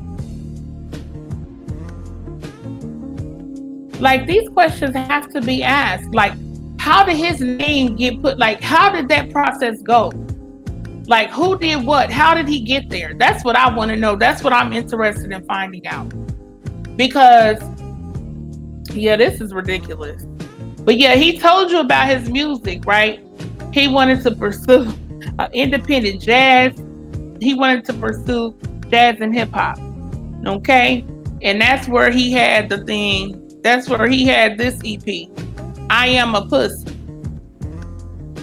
Like, these questions have to be asked. Like, how did his name get put? Like, how did that process go? Like, who did what? How did he get there? That's what I want to know. That's what I'm interested in finding out. Because, yeah, this is ridiculous. But yeah, he told you about his music, right? He wanted to pursue independent jazz. He wanted to pursue jazz and hip hop. Okay? And that's where he had the thing. That's where he had this EP. I Am a Pussy.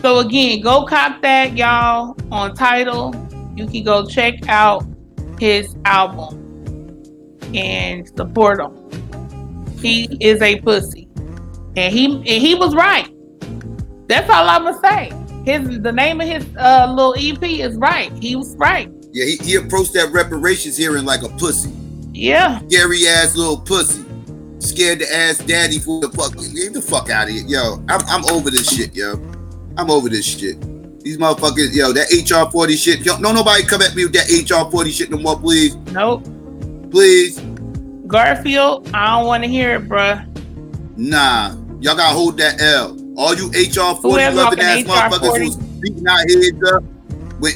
So again, go cop that, y'all, on Tidal. You can go check out his album and support him. He is a pussy. And he was right. That's all I'm gonna say. The name of his little EP is right. He was right. Yeah, he approached that reparations hearing like a pussy. Yeah. Scary ass little pussy. scared to ask daddy for the fuck. Get the fuck out of here, yo. I'm over this shit, yo. I'm over this shit. These motherfuckers, yo, that HR 40 shit. Yo, no, nobody come at me with that HR 40 shit no more, please. Nope. Please. Garfield, I don't want to hear it, bruh. Nah, y'all gotta hold that L. All you HR 40 loving ass motherfuckers who's beating our heads up when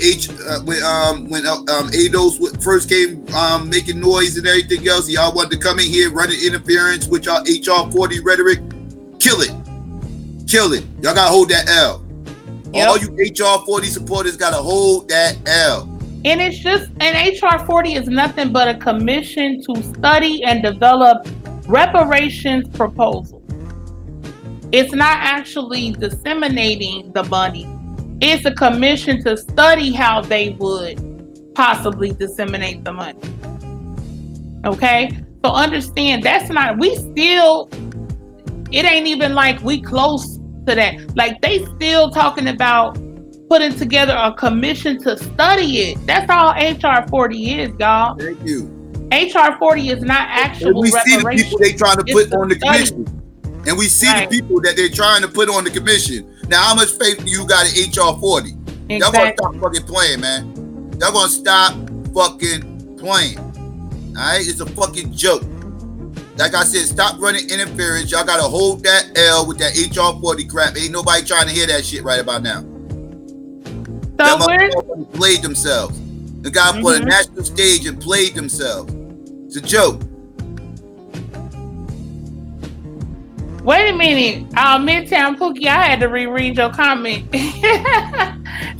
ADOS first came making noise and everything else. Y'all wanted to come in here running interference with y'all HR 40 rhetoric. Kill it. Kill it. Y'all gotta hold that L. Yep. All you HR 40 supporters gotta hold that L. And it's just, an HR 40 is nothing but a commission to study and develop reparations proposals. It's not actually disseminating the money. It's a commission to study how they would possibly disseminate the money. Okay? So understand, that's not, we still, it ain't even like we close to that. Like, they still talking about putting together a commission to study it. That's all HR 40 is, y'all. Thank you. HR 40 is not actual and we see the people they trying to put on the study. commission. And we see the people that they're trying to put on the commission. Now, how much faith do you got in HR 40? Exactly. Y'all gonna stop fucking playing, man. Y'all gonna stop fucking playing. All right? It's a fucking joke. Like I said, stop running interference. Y'all gotta hold that L with that HR 40 crap. Ain't nobody trying to hear that shit right about now. So they played themselves. The guy put a national stage and played themselves. It's a joke. Wait a minute. Midtown Pookie, I had to reread your comment.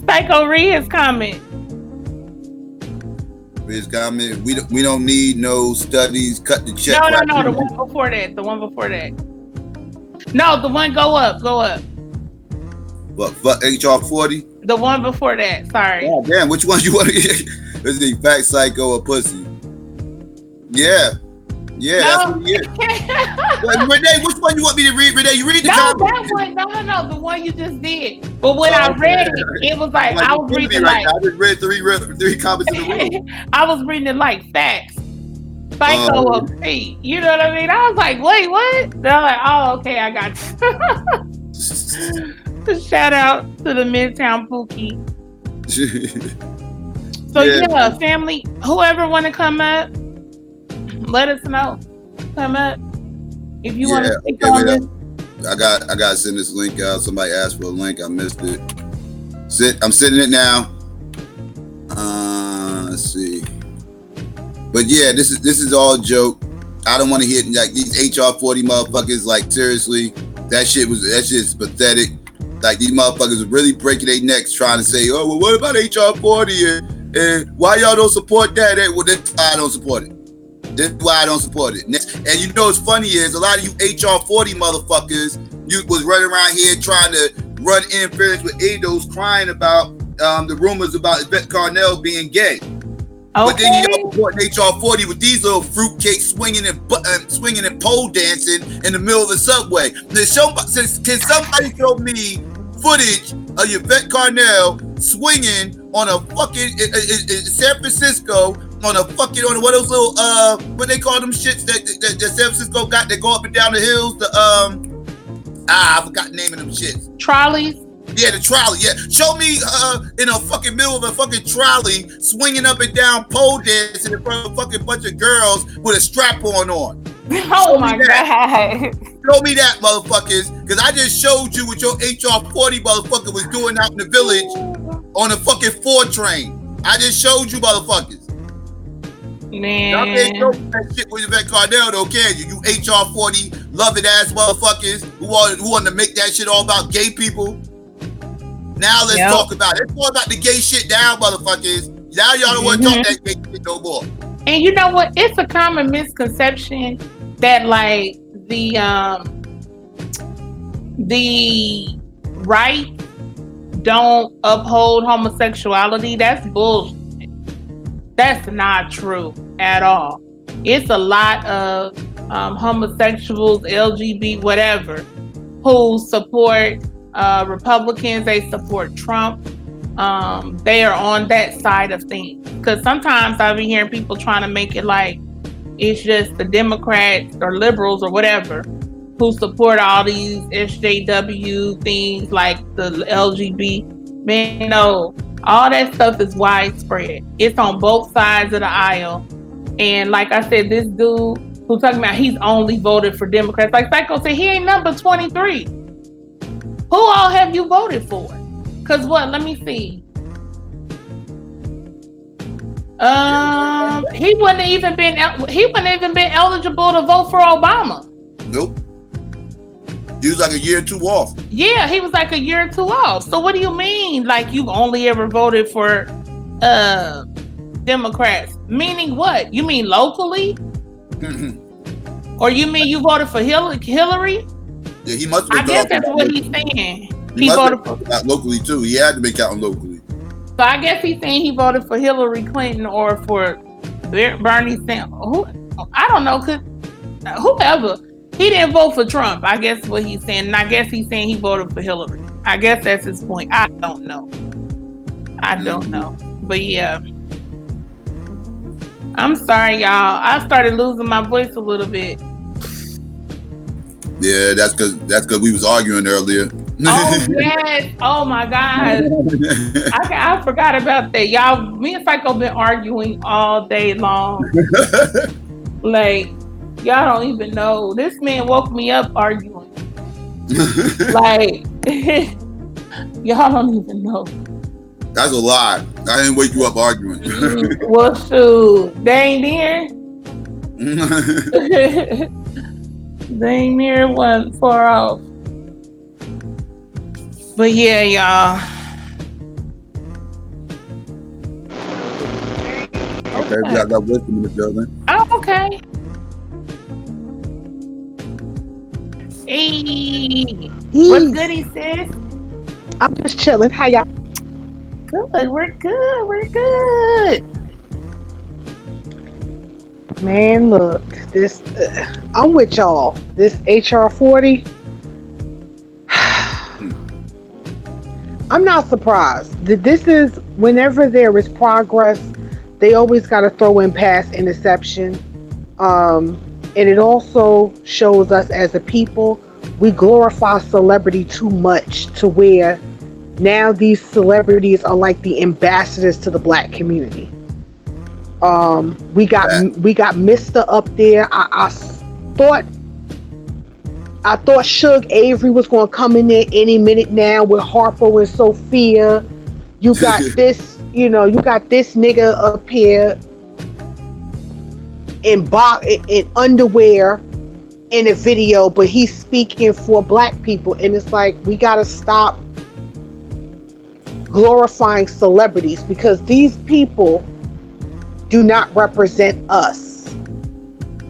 Psycho, read his comment. His comment. We don't need no studies. Cut the check. No. The one before that. No, the one go up. What? Fuck HR 40? The one before that. Sorry. God damn. Which one you want to get? Is the fact psycho or pussy? Yeah. Yeah, no. That's what he is. Well, Renee, which one you want me to read? Renee, you read the comment. That one. No, the one you just did. But when I read it was like I was reading right now. I just read three comments in a row. I was reading it like facts. Psycho of P. You know what I mean? I was like, wait, what? They're like, oh, okay, I got you. Shout out to the Midtown Pookie. So yeah, family, whoever want to come up, let us know. Come up if you want to speak on this. I got to send this link out. Somebody asked for a link. I missed it. I'm sending it now. Let's see. But yeah, this is all joke. I don't want to hear like these HR 40 motherfuckers. Like seriously, that shit's pathetic. Like these motherfuckers are really breaking their necks trying to say, oh well, what about HR 40 and why y'all don't support that? Well, that's why I don't support it. That's why I don't support it. And you know what's funny is a lot of you HR 40 motherfuckers, you was running around here trying to run interference with ADOS, crying about the rumors about Yvette Carnell being gay. Okay. But then y'all support HR 40 with these little fruitcakes swinging and pole dancing in the middle of the subway. Can somebody show me footage of Yvette Carnell swinging on a fucking San Francisco on one of those little what they call them shits that San Francisco got that go up and down the hills, I forgot the name of them shits. Trolleys? Yeah, the trolley. Yeah, show me in a fucking middle of a fucking trolley swinging up and down pole dancing in front of a fucking bunch of girls with a strap on. Oh my God. Show me that, motherfuckers, because I just showed you what your HR 40 motherfucker was doing out in the village on a fucking 4 train. I just showed you, motherfuckers. Man. Y'all can't show that shit with Yvette Carnell, though, can you? You HR 40 loving ass motherfuckers who want to make that shit all about gay people. Now let's talk about it. Let's talk about the gay shit now, motherfuckers. Now y'all don't want to talk that gay shit no more. And you know what? It's a common misconception that like the right don't uphold homosexuality. That's bullshit. That's not true at all. It's a lot of homosexuals, LGBT, whatever, who support Republicans. They support Trump. They are on that side of things. Because sometimes I've been hearing people trying to make it like It's just the Democrats or liberals or whatever who support all these SJW things like the LGBT. Man, no, all that stuff is widespread. It's on both sides of the aisle. And like I said, this dude who's talking about he's only voted for Democrats. Like Psycho said, he ain't number 23. Who all have you voted for? Cause what? Let me see. He wouldn't even been eligible to vote for Obama. Nope. He was like a year or two off. Yeah, he was like a year or two off. So what do you mean? Like you've only ever voted for Democrats? Meaning what? You mean locally? Mm-hmm. Or you mean you voted for Hillary? Yeah, he must have been. I guess that's what he's saying. He voted for locally too. He had to be counting locally. So I guess he's saying he voted for Hillary Clinton or for Bernie Sanders. I don't know, cause whoever. He didn't vote for Trump. I guess what he's saying. And I guess he's saying he voted for Hillary. I guess that's his point. I don't know. But yeah. I'm sorry, y'all. I started losing my voice a little bit. Yeah, that's because we was arguing earlier. Oh yes! Oh my God! I forgot about that, y'all. Me and Psycho been arguing all day long. Like y'all don't even know. This man woke me up arguing. Like y'all don't even know. That's a lie. I didn't wake you up arguing. Well, shoot, they ain't there. They ain't near one far off. But yeah, y'all. Okay, we got that wisdom in the building. Oh, okay. Hey, what's goody, sis? I'm just chilling. How y'all? Good. We're good. Man, look, this. I'm with y'all. This HR 40. I'm not surprised. This is whenever there is progress, they always got to throw in past interception. And it also shows us as a people, we glorify celebrity too much to where now these celebrities are like the ambassadors to the black community. We got Mr. up there. I thought Suge Avery was going to come in there any minute now with Harpo and Sophia. You got this, you got this nigga up here in underwear in a video, but he's speaking for black people. And it's like, we got to stop glorifying celebrities because these people do not represent us.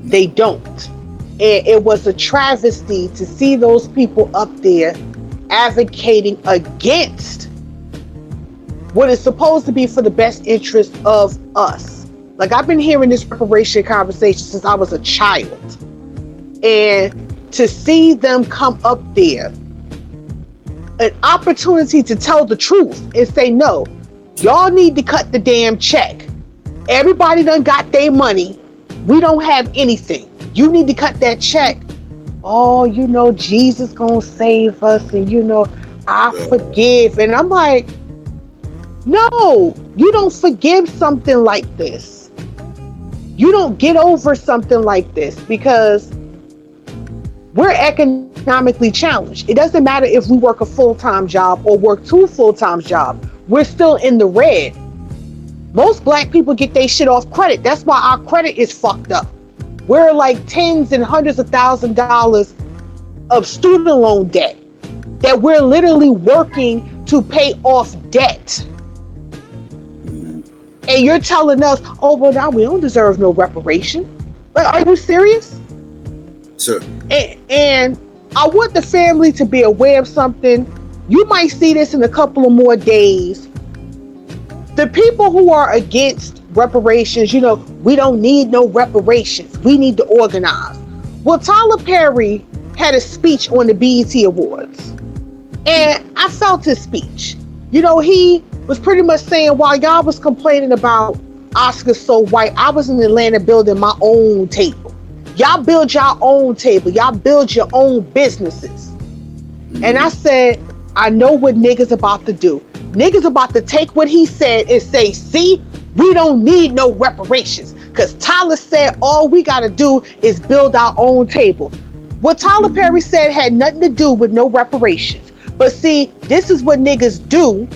They don't. And it was a travesty to see those people up there advocating against what is supposed to be for the best interest of us. Like, I've been hearing this reparation conversation since I was a child. And to see them come up there, an opportunity to tell the truth and say, no, y'all need to cut the damn check. Everybody done got their money. We don't have anything. You need to cut that check. Oh, Jesus gonna save us, and I forgive. And I'm like, no, you don't forgive something like this. You don't get over something like this because we're economically challenged. It doesn't matter if we work a full-time job or work 2 full-time jobs. We're still in the red. Most black people get their shit off credit. That's why our credit is fucked up. We're like tens and hundreds of $1,000s of student loan debt that we're literally working to pay off debt. And you're telling us, oh, well, now we don't deserve no reparation. Like, are you serious? Sure. And I want the family to be aware of something. You might see this in a couple of more days. The people who are against reparations, we don't need no reparations. We need to organize. Well, Tyler Perry had a speech on the BET Awards. And I felt his speech. He was pretty much saying, while y'all was complaining about Oscar So White. I was in Atlanta building my own table. Y'all build your own table. Y'all build your own businesses. And I said, I know what niggas about to do. Niggas about to take what he said and say, see, we don't need no reparations. Because Tyler said all we got to do is build our own table. What Tyler Perry said had nothing to do with no reparations. But see, this is what niggas do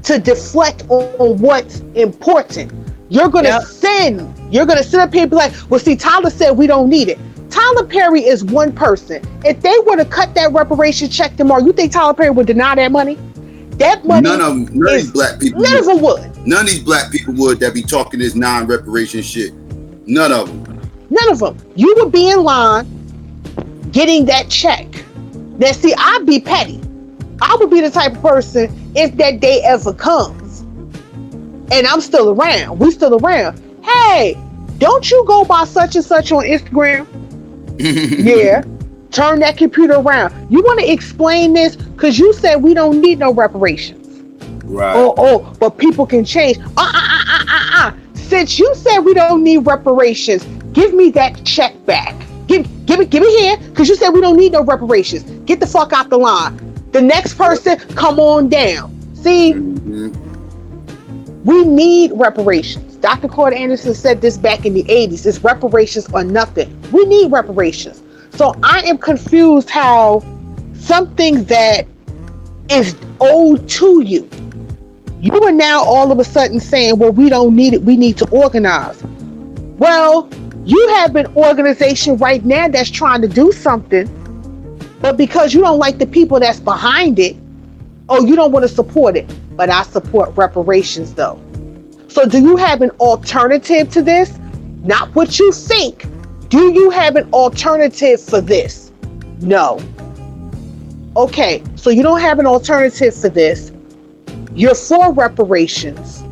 to deflect on what's important. You're going to sit up here and be like, well, see, Tyler said we don't need it. Tyler Perry is one person. If they were to cut that reparation check tomorrow, you think Tyler Perry would deny that money? That money, none of these black people. None of them would. None of these black people would that be talking this non-reparation shit. None of them. None of them. You would be in line getting that check. Now, see, I'd be petty. I would be the type of person, if that day ever comes, and I'm still around, we still around. Hey, don't you go by such and such on Instagram? Yeah. Turn that computer around. You want to explain this? Because you said we don't need no reparations. Right. Oh, but people can change. Since you said we don't need reparations, give me that check back. Give it here, because you said we don't need no reparations. Get the fuck out the line. The next person, come on down. See, we need reparations. Dr. Claude Anderson said this back in the 80s. It's reparations or nothing. We need reparations. So I am confused how something that is owed to you, you are now all of a sudden saying, well, we don't need it. We need to organize. Well, you have an organization right now that's trying to do something, but because you don't like the people that's behind it, oh, you don't want to support it. But I support reparations though. So do you have an alternative to this? Not what you think. Do you have an alternative for this? No. Okay, so you don't have an alternative for this. You're for reparations,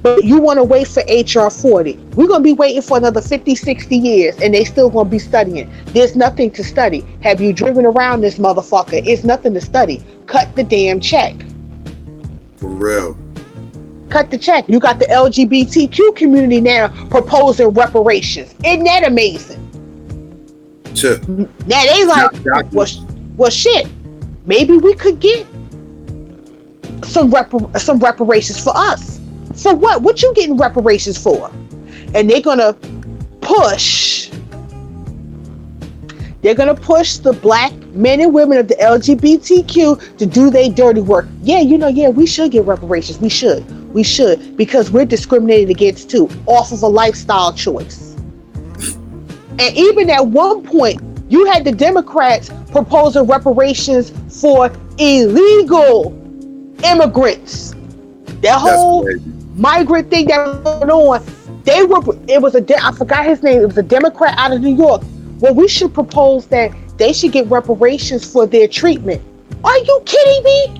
but you want to wait for HR 40. We're going to be waiting for another 50, 60 years, and they still going to be studying. There's nothing to study. Have you driven around this motherfucker? It's nothing to study. Cut the damn check. For real. Cut the check. You got the LGBTQ community now proposing reparations. Isn't that amazing? Sure. Now they like, well, shit. Maybe we could get some reparations for us. For what? What you getting reparations for? And they're gonna push. They're gonna push the black men and women of the LGBTQ to do their dirty work. Yeah, we should get reparations. We should, because we're discriminated against too, off of a lifestyle choice. And even at one point, you had the Democrats proposing reparations for illegal immigrants. That whole migrant thing that was going on, I forgot his name, it was a Democrat out of New York. Well, we should propose that they should get reparations for their treatment. Are you kidding me?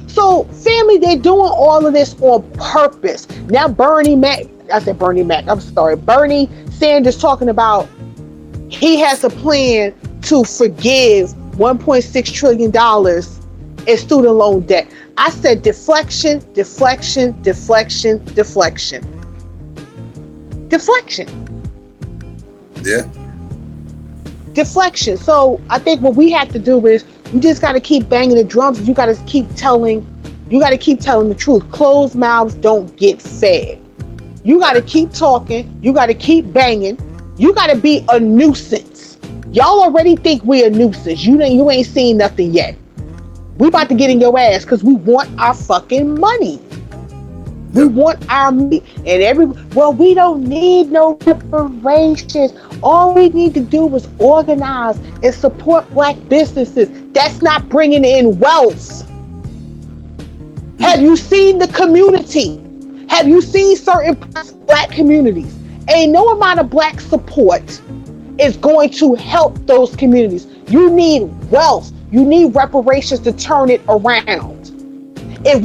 So, family, they're doing all of this on purpose. Now, Bernie Sanders talking about he has a plan to forgive $1.6 trillion in student loan debt. I said deflection. Yeah. Deflection. So I think what we have to do is you just got to keep banging the drums. You got to keep telling the truth. Closed mouths don't get fed. You got to keep talking. You got to keep banging. You got to be a nuisance. Y'all already think we're a nuisance. You ain't seen nothing yet. We about to get in your ass because we want our fucking money. We want our money. And we don't need no reparations. All we need to do is organize and support black businesses. That's not bringing in wealth. Have you seen the community? Have you seen certain black communities? Ain't no amount of black support is going to help those communities. You need wealth. You need reparations to turn it around. If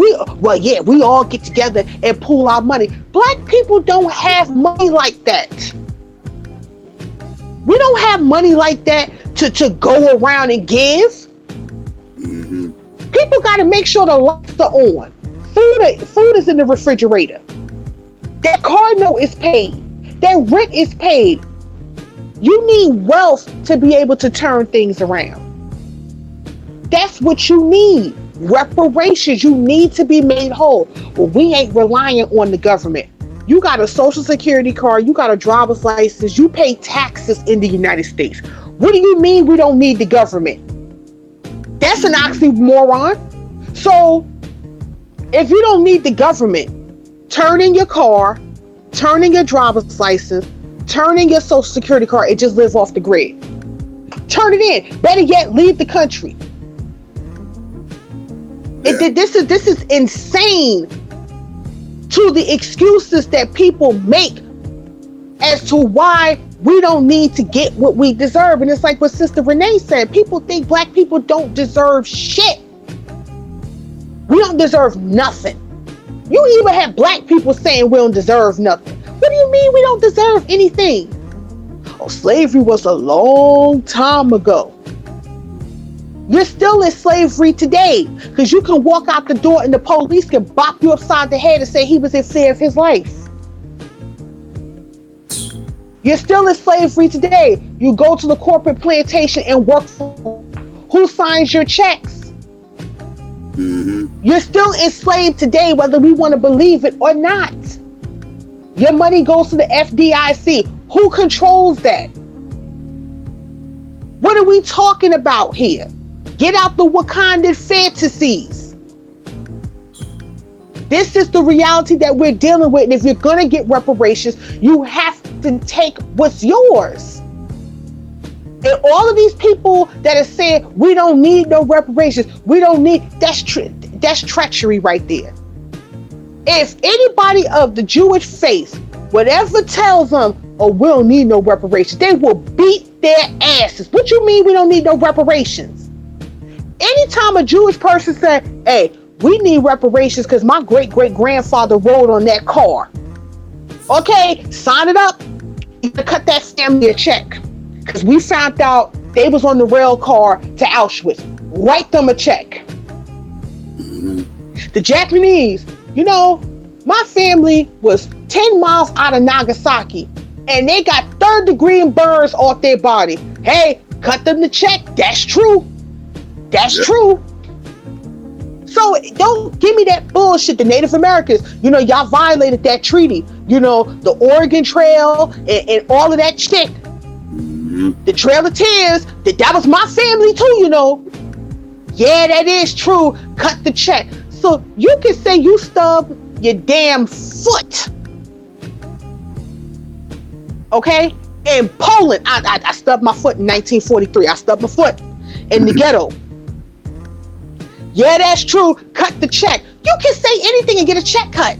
we all get together and pool our money. Black people don't have money like that. We don't have money like that to go around and give. Mm-hmm. People got to make sure the lights are on. Food is in the refrigerator. That car note is paid. That rent is paid. You need wealth to be able to turn things around. That's what you need. Reparations. You need to be made whole. Well, we ain't relying on the government. You got a social security card. You got a driver's license. You pay taxes in the United States. What do you mean we don't need the government? That's an oxymoron. So, if you don't need the government, turn in your car, turn in your driver's license, turn in your social security card, and just live off the grid. Turn it in. Better yet, leave the country. This is insane to the excuses that people make as to why we don't need to get what we deserve. And it's like what Sister Renee said. People think black people don't deserve shit. We don't deserve nothing. You even have black people saying we don't deserve nothing. What do you mean we don't deserve anything? Oh, slavery was a long time ago. You're still in slavery today because you can walk out the door and the police can bop you upside the head and say he was in fear of his life. You're still in slavery today. You go to the corporate plantation and work for who signs your checks. You're still enslaved today, whether we want to believe it or not. Your money goes to the FDIC. Who controls that? What are we talking about here? Get out the Wakandan fantasies. This is the reality that we're dealing with. And if you're going to get reparations, you have to take what's yours. And all of these people that are saying we don't need no reparations, we don't need, that's treachery right there. If anybody of the Jewish faith, whatever tells them, oh, we don't need no reparations, they will beat their asses. What you mean we don't need no reparations? Anytime a Jewish person said, hey, we need reparations because my great-great-grandfather rode on that car. Okay, sign it up. You can cut that family a check. Because we found out they was on the rail car to Auschwitz. Write them a check. The Japanese, you know, my family was 10 miles out of Nagasaki and they got third-degree burns off their body. Hey, cut them the check. That's true. That's true. So don't give me that bullshit. The Native Americans, you know, y'all violated that treaty. You know, the Oregon Trail and all of that shit. The Trail of Tears, that was my family too, you know. Yeah, that is true. Cut the check. So you can say you stubbed your damn foot. Okay? In Poland, I stubbed my foot in 1943. I stubbed my foot in the ghetto. Yeah, that's true. Cut the check. You can say anything and get a check cut.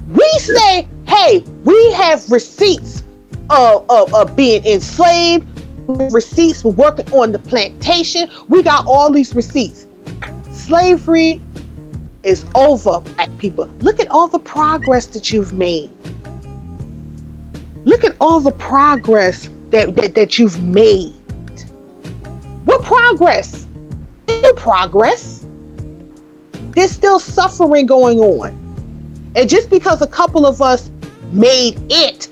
We say, hey, we have receipts of being enslaved, receipts for working on the plantation. We got all these receipts. Slavery is over, black people. Look at all the progress that you've made. Look at all the progress that you've made. What progress? No progress. There's still suffering going on. And just because a couple of us made it,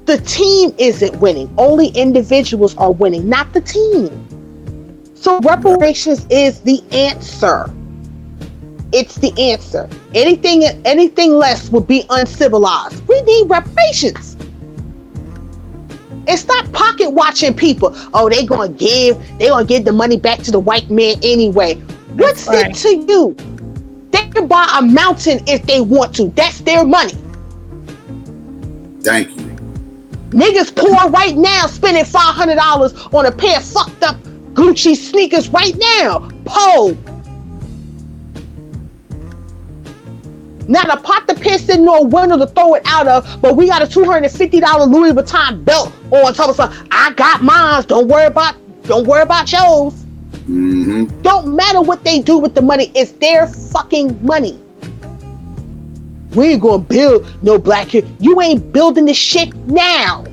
the team isn't winning. Only individuals are winning, not the team. So reparations is the answer. It's the answer. Anything less would be uncivilized. We need reparations. And stop pocket watching people. Oh, they gonna give the money back to the white man anyway. What's it to you? They can buy a mountain if they want to. That's their money. Thank you. Niggas poor right now, spending $500 on a pair of fucked up Gucci sneakers right now. Poe. Not a pot to piss in nor a window to throw it out of, but we got a $250 Louis Vuitton belt on top of something. I got mine. Don't worry about yours. Mm-hmm. Don't matter what they do with the money. It's their fucking money. We ain't gonna build no black kid. You ain't building this shit now.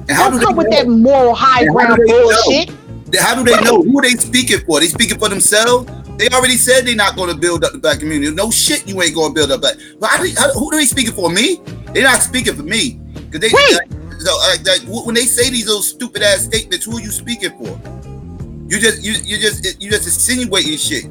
Don't come with that moral high ground bullshit. How do they know? Who are they speaking for? They speaking for themselves? They already said they're not going to build up the black community. No shit, you ain't going to build up black. But who are they speaking for? Me? They're not speaking for me. Because they when they say these little stupid ass statements, who are you speaking for? You just insinuating shit.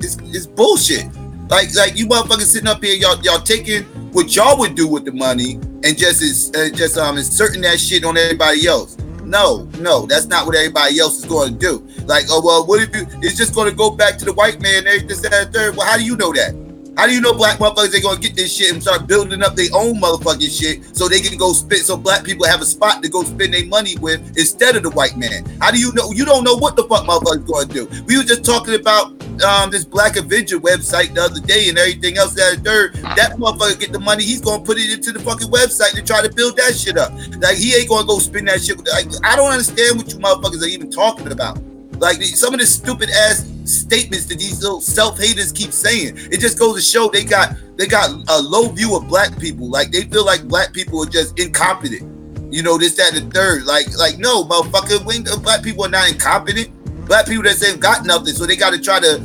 It's bullshit. Like you motherfuckers sitting up here, y'all taking what y'all would do with the money and just inserting that shit on everybody else. No, that's not what everybody else is going to do. Like, oh well, what if it's just going to go back to the white man? This, that, and third. Well, how do you know that? How do you know black motherfuckers ain't gonna get this shit and start building up their own motherfucking shit so they can go spend, so black people have a spot to go spend their money with instead of the white man? How do you know? You don't know what the fuck motherfuckers gonna do. We were just talking about this Black Avenger website the other day and everything else that third. That motherfucker get the money, he's gonna put it into the fucking website to try to build that shit up. Like he ain't gonna go spend that shit. Like I don't understand what you motherfuckers are even talking about. Like some of the stupid ass statements that these little self-haters keep saying. It just goes to show they got a low view of black people. Like they feel like black people are just incompetent. You know, this, that, and the third. Like no, motherfucker, black people are not incompetent. Black people that ain't got nothing, so they gotta try to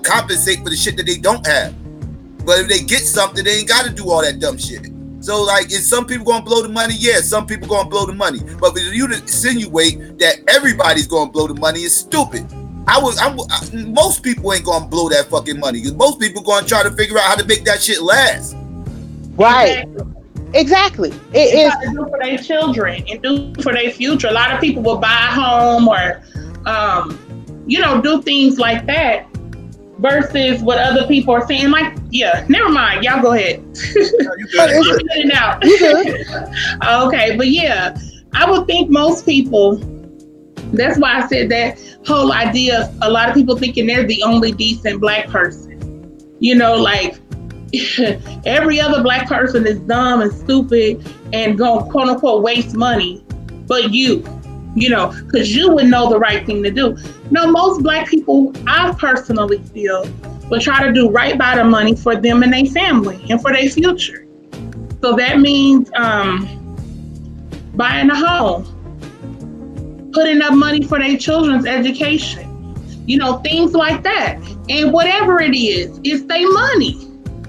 compensate for the shit that they don't have. But if they get something, they ain't gotta do all that dumb shit. So, like, is some people gonna blow the money? Yeah, some people gonna blow the money. But for you to insinuate that everybody's gonna blow the money is stupid. Most people ain't gonna blow that fucking money because most people gonna try to figure out how to make that shit last. Right. Exactly. It is to do for their children and do for their future. A lot of people will buy a home or, do things like that. Versus what other people are saying, like, yeah, never mind. Y'all go ahead. You good. Out. Okay, but yeah, I would think most people. That's why I said that whole idea. A lot of people thinking they're the only decent black person. You know, like every other black person is dumb and stupid and gonna quote unquote waste money, but because you would know the right thing to do. No, most black people, I personally feel, will try to do right by the money for them and their family and for their future. So that means buying a home, putting up money for their children's education, things like that. And whatever it is, it's their money.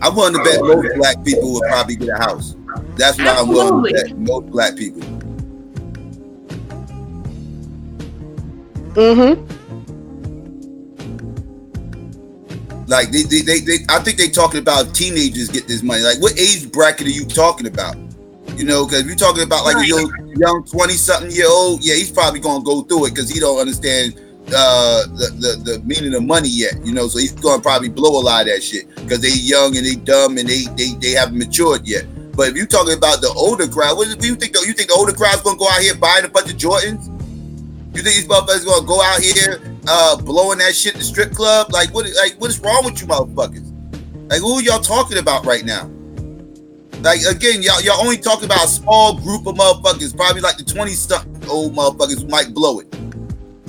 I'm willing to bet most black people would probably get a house. That's what I'm willing to bet, most black people. Mm-hmm. Like they I think they talking about teenagers get this money. Like what age bracket are you talking about? Because if you're talking about like a young 20-something-year-old, yeah, he's probably gonna go through it because he don't understand the meaning of money yet. So he's gonna probably blow a lot of that shit because they young and they dumb and they haven't matured yet. But if you're talking about the older crowd, what do you think? You think the older crowd's gonna go out here buying a bunch of Jordans? You think these motherfuckers gonna go out here blowing that shit in the strip club? Like what is wrong with you motherfuckers? Like who are y'all talking about right now? Like again, y'all only talking about a small group of motherfuckers, probably like the 20-something old motherfuckers who might blow it.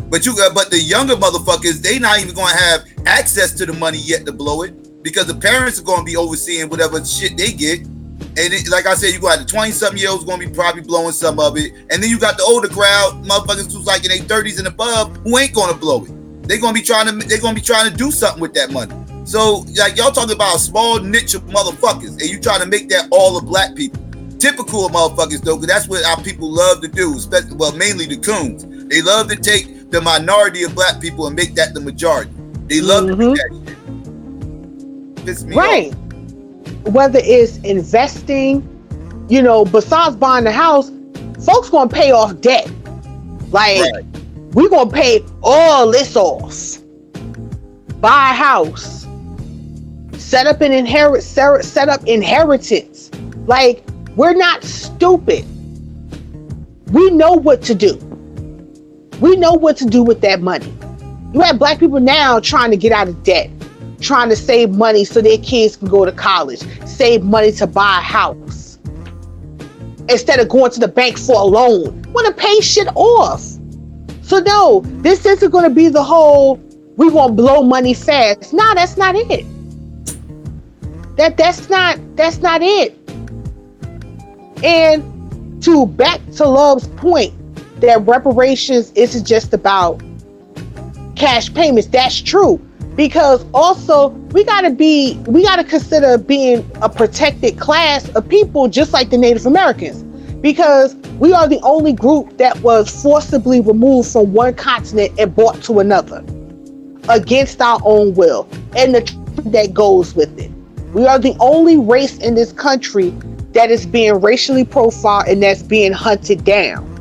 But the younger motherfuckers, they not even gonna have access to the money yet to blow it because the parents are gonna be overseeing whatever shit they get. And like I said, you got the 20-something-year-olds going to be probably blowing some of it. And then you got the older crowd, motherfuckers who's like in their 30s and above, who ain't going to blow it. They're going to be trying to do something with that money. So like y'all talking about a small niche of motherfuckers and you trying to make that all of black people. Typical of motherfuckers though, because that's what our people love to do, especially, mainly the coons. They love to take the minority of black people and make that the majority. They love to do that shit. Piss me off. Whether it's investing, besides buying the house, folks gonna pay off debt. Like we're gonna pay all this off. Buy a house. Set up inheritance. Like we're not stupid. We know what to do. We know what to do with that money. You have black people now trying to get out of debt. Trying to save money so their kids can go to college, save money to buy a house. Instead of going to the bank for a loan, want to pay shit off. So no, this isn't going to be the whole, we want to blow money fast. No, that's not it. That's not it. And back to Love's point, that reparations isn't just about cash payments. That's true. Because also we gotta consider being a protected class of people just like the Native Americans. Because we are the only group that was forcibly removed from one continent and brought to another against our own will, and the that goes with it. We are the only race in this country that is being racially profiled and that's being hunted down.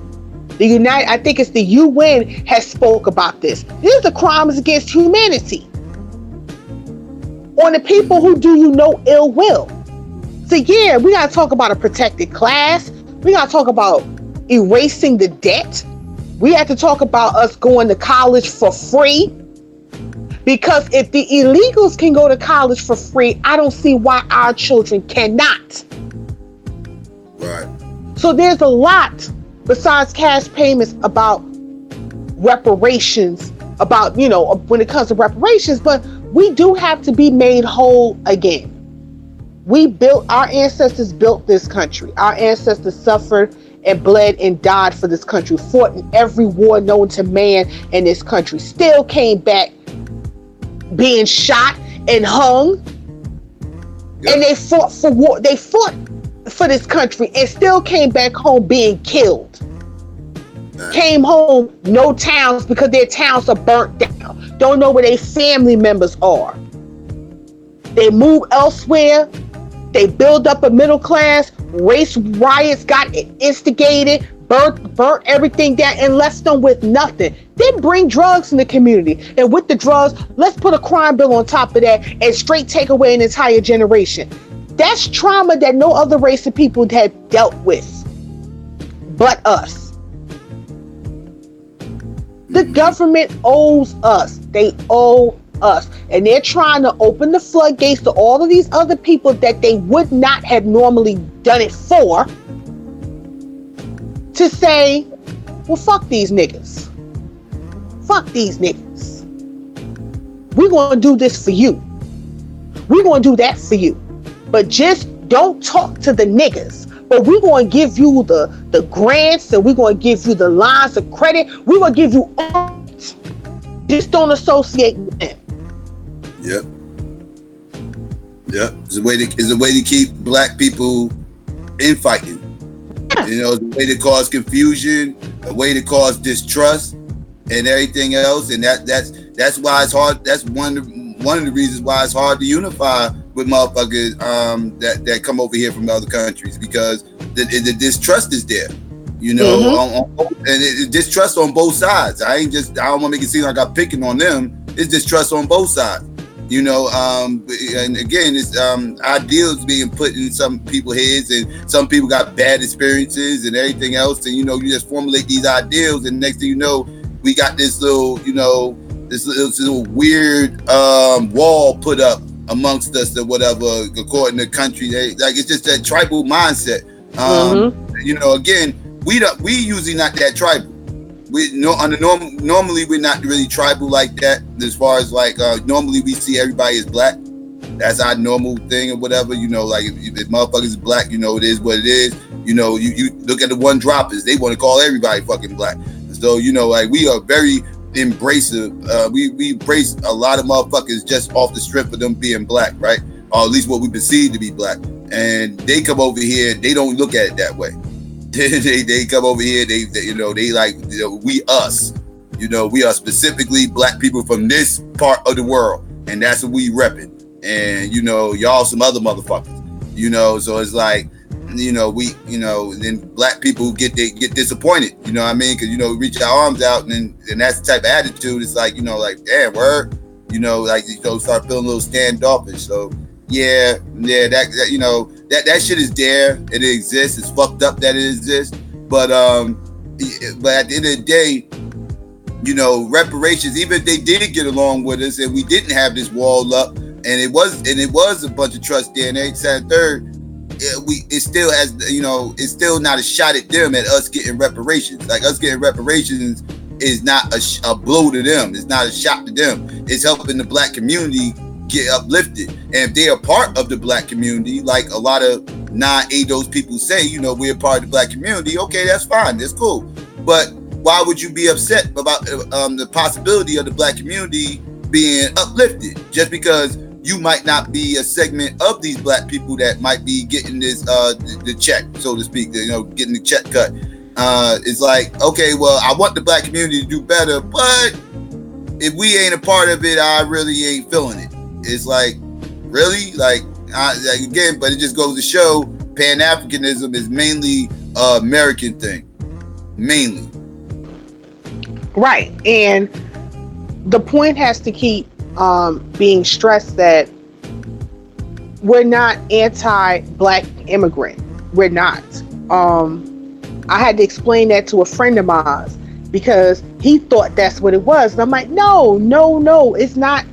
I think it's the UN has spoke about this. These are crimes against humanity on the people who do you no ill will. So yeah, we gotta talk about a protected class. We gotta talk about erasing the debt. We have to talk about us going to college for free. Because if the illegals can go to college for free, I don't see why our children cannot. Right. So there's a lot besides cash payments about reparations, about, when it comes to reparations, but we do have to be made whole again. Our ancestors built this country. Our ancestors suffered and bled and died for this country, fought in every war known to man in this country, still came back being shot and hung. Yep. And they fought for war. They fought for this country and still came back home being killed. Came home, no towns, because their towns are burnt down. Don't know where their family members are. They move elsewhere. They build up a middle class. Race riots got instigated, burnt everything down, and left them with nothing. Then bring drugs in the community. And with the drugs, let's put a crime bill on top of that and straight take away an entire generation. That's trauma that no other race of people have dealt with but us. The government owes us. They owe us. And they're trying to open the floodgates to all of these other people that they would not have normally done it for, to say, well, fuck these niggas. Fuck these niggas. We're going to do this for you. We're going to do that for you. But just don't talk to the niggas. But we're going to give you the grants, and we're going to give you the lines of credit. We're going to give you all. Just don't associate with them. Yep. It's a way to keep black people infighting. Yeah. It's a way to cause confusion, a way to cause distrust, and everything else. And that's why it's hard. That's one of the reasons why it's hard to unify with motherfuckers that come over here from other countries, because the distrust is there. And distrust on both sides. I don't want to make it seem like I'm picking on them. It's distrust on both sides. And again, it's ideals being put in some people's heads, and some people got bad experiences and everything else. And you just formulate these ideals, and next thing you know, we got this little, this little weird wall put up amongst us or whatever, according to country. It's just that tribal mindset. Again, we usually not that tribal. Normally we're not really tribal like that, as far as normally we see everybody as black. That's our normal thing or whatever. If motherfuckers is black, it is what it is. You look at the one droppers, they want to call everybody fucking black. So we are very embracive. We embrace a lot of motherfuckers just off the strength of them being black, right? Or at least what we perceive to be black. And they come over here, they don't look at it that way. They come over here, they we us. We are specifically black people from this part of the world, and that's what we repping. And y'all some other motherfuckers. So it's like, then black people get disappointed. You know what I mean? Because we reach our arms out, and that's the type of attitude. It's like damn, word. Start feeling a little standoffish. So yeah, that shit is there. It exists. It's fucked up that it exists. But at the end of the day, reparations, even if they did get along with us and we didn't have this wall up, and it was a bunch of trust there, and they said third, it still has, it's still not a shot at them at us getting reparations. Like, us getting reparations is not a blow to them. It's not a shot to them. It's helping the black community get uplifted. And if they are part of the black community, like a lot of non-ADOS people say, we're part of the black community, okay, that's fine, that's cool. But why would you be upset about the possibility of the black community being uplifted just because you might not be a segment of these black people that might be getting this the check, so to speak, getting the check cut. It's like, okay, well, I want the black community to do better, but if we ain't a part of it, I really ain't feeling it. It's like, really? Again, but it just goes to show Pan-Africanism is mainly an American thing. Mainly. Right. And the point has to keep being stressed that we're not anti-black immigrant. We're not. I had to explain that to a friend of mine because he thought that's what it was. And I'm like, no, it's not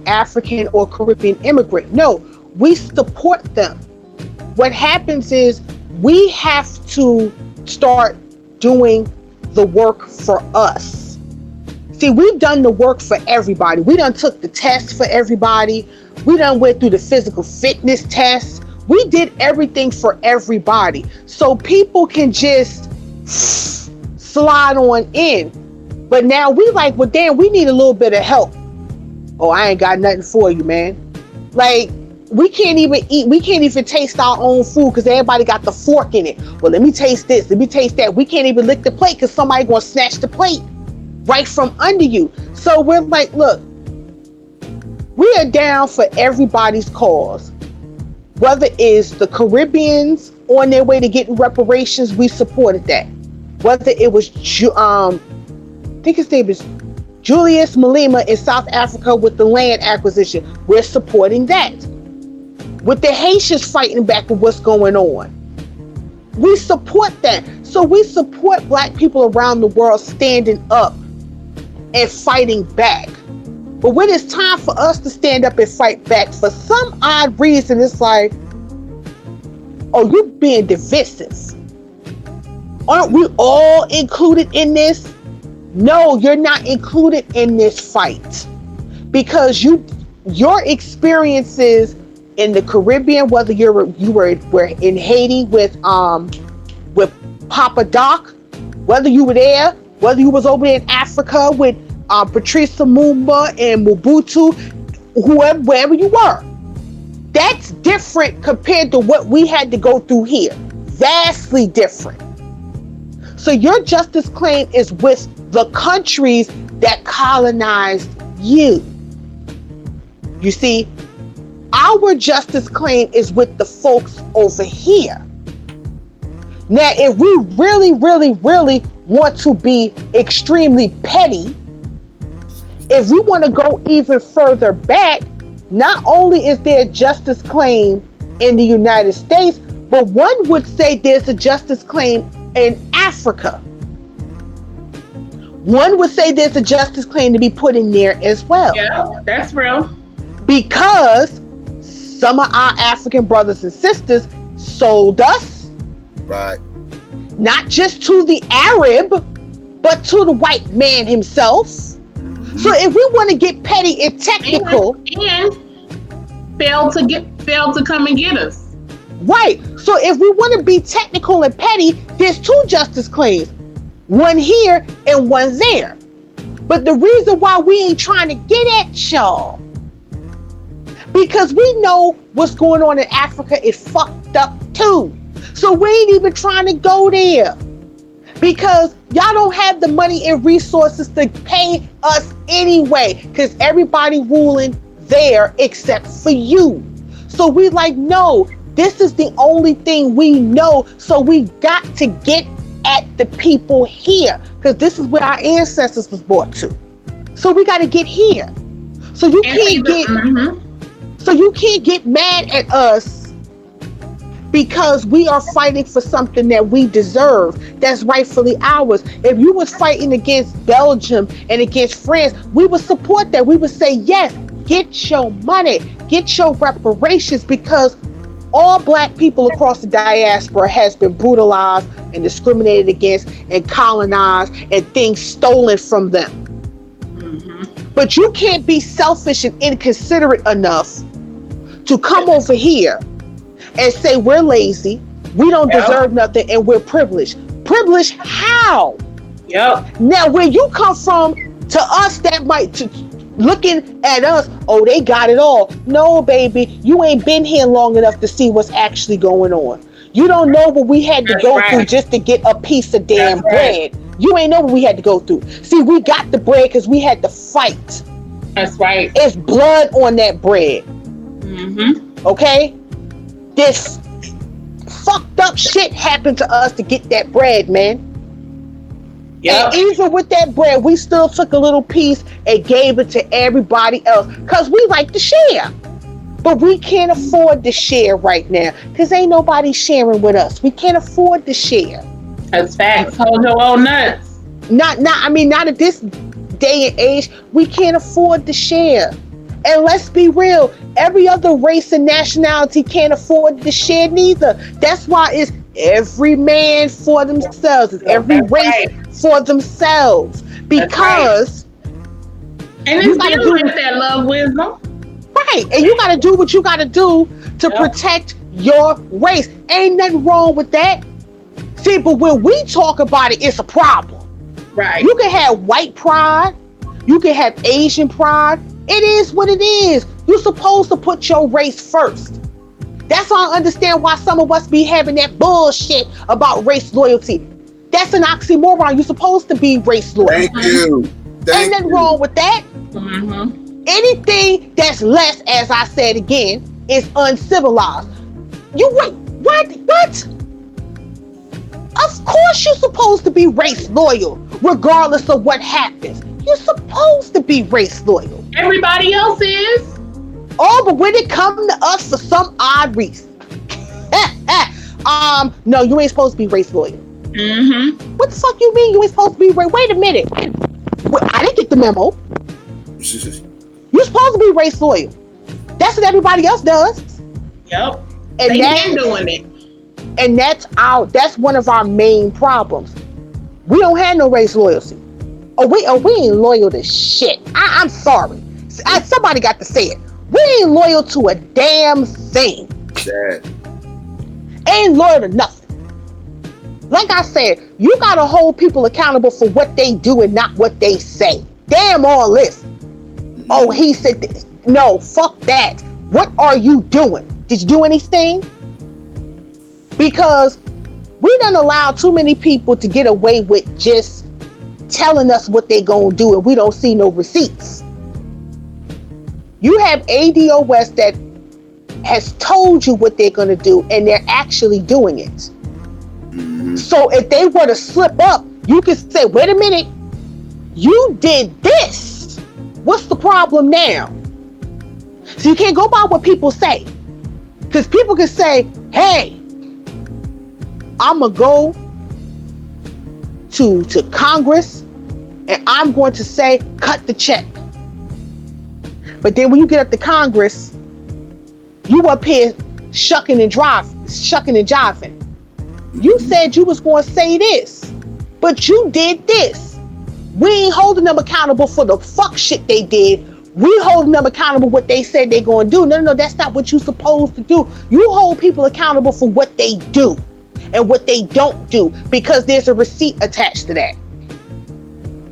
African or Caribbean immigrant. No, we support them. What happens is we have to start doing the work for us. See, we've done the work for everybody. We done took the test for everybody. We done went through the physical fitness test. We did everything for everybody. So people can just slide on in. But now we like, well, damn, we need a little bit of help. Oh, I ain't got nothing for you, man. Like, we can't even eat. We can't even taste our own food because everybody got the fork in it. Well, let me taste this. Let me taste that. We can't even lick the plate because somebody going to snatch the plate right from under you. So we're like, look, we are down for everybody's cause. Whether it's the Caribbeans on their way to getting reparations, we supported that. Whether it was, I think his name is Julius Malema in South Africa with the land acquisition, we're supporting that. With the Haitians fighting back with what's going on, we support that. So we support black people around the world standing up and fighting back. But when it's time for us to stand up and fight back, for some odd reason, it's like, oh, you're being divisive. Aren't we all included in this? No, you're not included in this fight because your experiences in the Caribbean, whether you were in Haiti with Papa Doc, whether you were there, whether you was over in Africa with Patrice Lumumba and Mobutu, wherever you were, that's different compared to what we had to go through here. Vastly different. So your justice claim is with the countries that colonized you. You see, our justice claim is with the folks over here. Now, if we really, really, really want to be extremely petty, if we want to go even further back, not only is there a justice claim in the United States, but one would say there's a justice claim in Africa. One would say there's a justice claim to be put in there as well. Yeah, that's real. Because some of our African brothers and sisters sold us. Right. Not just to the Arab, but to the white man himself. Mm-hmm. So if we want to get petty and technical, and failed to come and get us. Right. So if we want to be technical and petty, there's two justice claims. One here and one there. But the reason why we ain't trying to get at y'all, because we know what's going on in Africa is fucked up too. So we ain't even trying to go there. Because y'all don't have the money and resources to pay us anyway. Because everybody ruling there except for you. So we like, no, this is the only thing we know. So we got to get at the people here. Because this is where our ancestors was brought to. So we got to get here. So you can't get... Mm-hmm. So you can't get mad at us because we are fighting for something that we deserve, that's rightfully ours. If you was fighting against Belgium and against France, we would support that. We would say, yes, get your money, get your reparations, because all black people across the diaspora has been brutalized and discriminated against and colonized and things stolen from them. Mm-hmm. But you can't be selfish and inconsiderate enough to come over here and say we're lazy, we don't deserve nothing, and we're privileged. Privilege how? Yep. Now, where you come from, to us, that might, looking at us, oh, they got it all. No, baby, you ain't been here long enough to see what's actually going on. You don't know what we had to go through just to get a piece of damn bread. You ain't know what we had to go through. See, we got the bread because we had to fight. That's right. It's blood on that bread. Mm-hmm. Okay? This fucked up shit happened to us to get that bread, man. Yep. And even with that bread, we still took a little piece and gave it to everybody else because we like to share. But we can't afford to share right now because ain't nobody sharing with us. We can't afford to share. That's facts. Hold your own nuts. Not at this day and age. We can't afford to share. And let's be real, every other race and nationality can't afford to share neither. That's why it's every man for themselves. It's every race for themselves. Because and it's dealing with that love wisdom. Right. And you gotta do what you gotta do to protect your race. Ain't nothing wrong with that. See, but when we talk about it, it's a problem. Right. You can have white pride, you can have Asian pride. It is what it is. You're supposed to put your race first. That's why I understand why some of us be having that bullshit about race loyalty. That's an oxymoron. You're supposed to be race loyal. Thank you. Ain't nothing wrong with that. Mm-hmm. Anything that's less, as I said again, is uncivilized. You wait, what? Of course you're supposed to be race loyal, regardless of what happens. You're supposed to be race loyal. Everybody else is. Oh, but when it comes to us for some odd reason, no, you ain't supposed to be race loyal. Mm-hmm. What the fuck you mean you ain't supposed to be race? Wait a minute. I didn't get the memo. You're supposed to be race loyal. That's what everybody else does. Yep. And they've been doing it. And that's one of our main problems. We don't have no race loyalty. We ain't loyal to shit. I'm sorry. Somebody got to say it. We ain't loyal to a damn thing. Sad. Ain't loyal to nothing. Like I said, you gotta hold people accountable for what they do and not what they say. Damn all this. Oh, he said this. No, fuck that. What are you doing? Did you do anything? Because we done allowed too many people to get away with just telling us what they gonna do and we don't see no receipts. You have ADOS that has told you what they're gonna do and they're actually doing it. So if they were to slip up, you can say, wait a minute, you did this. What's the problem now? So you can't go by what people say. Because people can say, hey, I'm going to go to Congress and I'm going to say, cut the check. But then when you get up to Congress, you up here shucking and jiving. You said you was going to say this, but you did this. We ain't holding them accountable for the fuck shit they did. We holding them accountable what they said they going to do. No, that's not what you supposed to do. You hold people accountable for what they do and what they don't do because there's a receipt attached to that.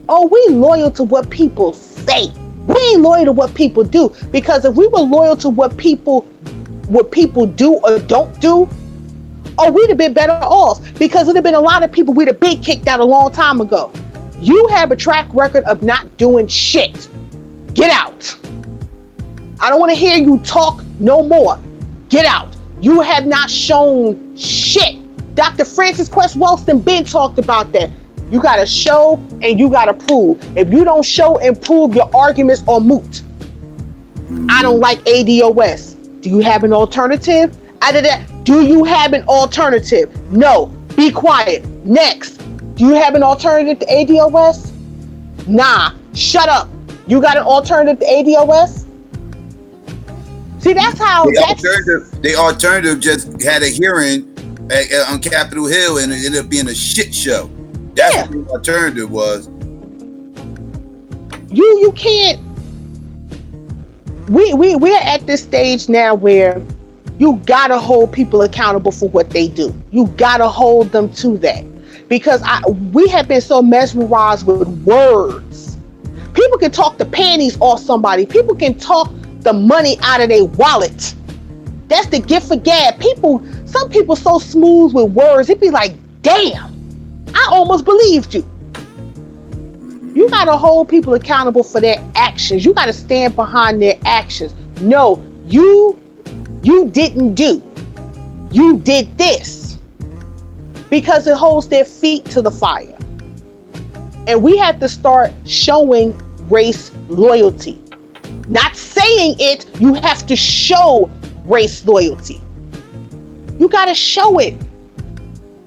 Oh, we loyal to what people say. We ain't loyal to what people do because if we were loyal to what people do or don't do, oh, we'd have been better off because there'd have been a lot of people we'd have been kicked out a long time ago. You have a track record of not doing shit. Get out. I don't want to hear you talk no more. Get out. You have not shown shit. Dr. Francis Quest Welston been talked about that. You got to show and you got to prove. If you don't show and prove, your arguments are moot. I don't like ADOS. Do you have an alternative? Do you have an alternative? No. Be quiet. Next. Do you have an alternative to ADOS? Nah. Shut up. You got an alternative to ADOS? See, that's how... The alternative just had a hearing on Capitol Hill and it ended up being a shit show. That's what the alternative was. You can't... We're at this stage now where you gotta hold people accountable for what they do. You gotta hold them to that. because we have been so mesmerized with words. People can talk the panties off somebody. People can talk the money out of their wallet. That's the gift of gab. Some people so smooth with words, it'd be like, damn, I almost believed you. You gotta hold people accountable for their actions. You gotta stand behind their actions. No, you didn't do. You did this. Because it holds their feet to the fire. And we have to start showing race loyalty. Not saying it, you have to show race loyalty. You gotta show it.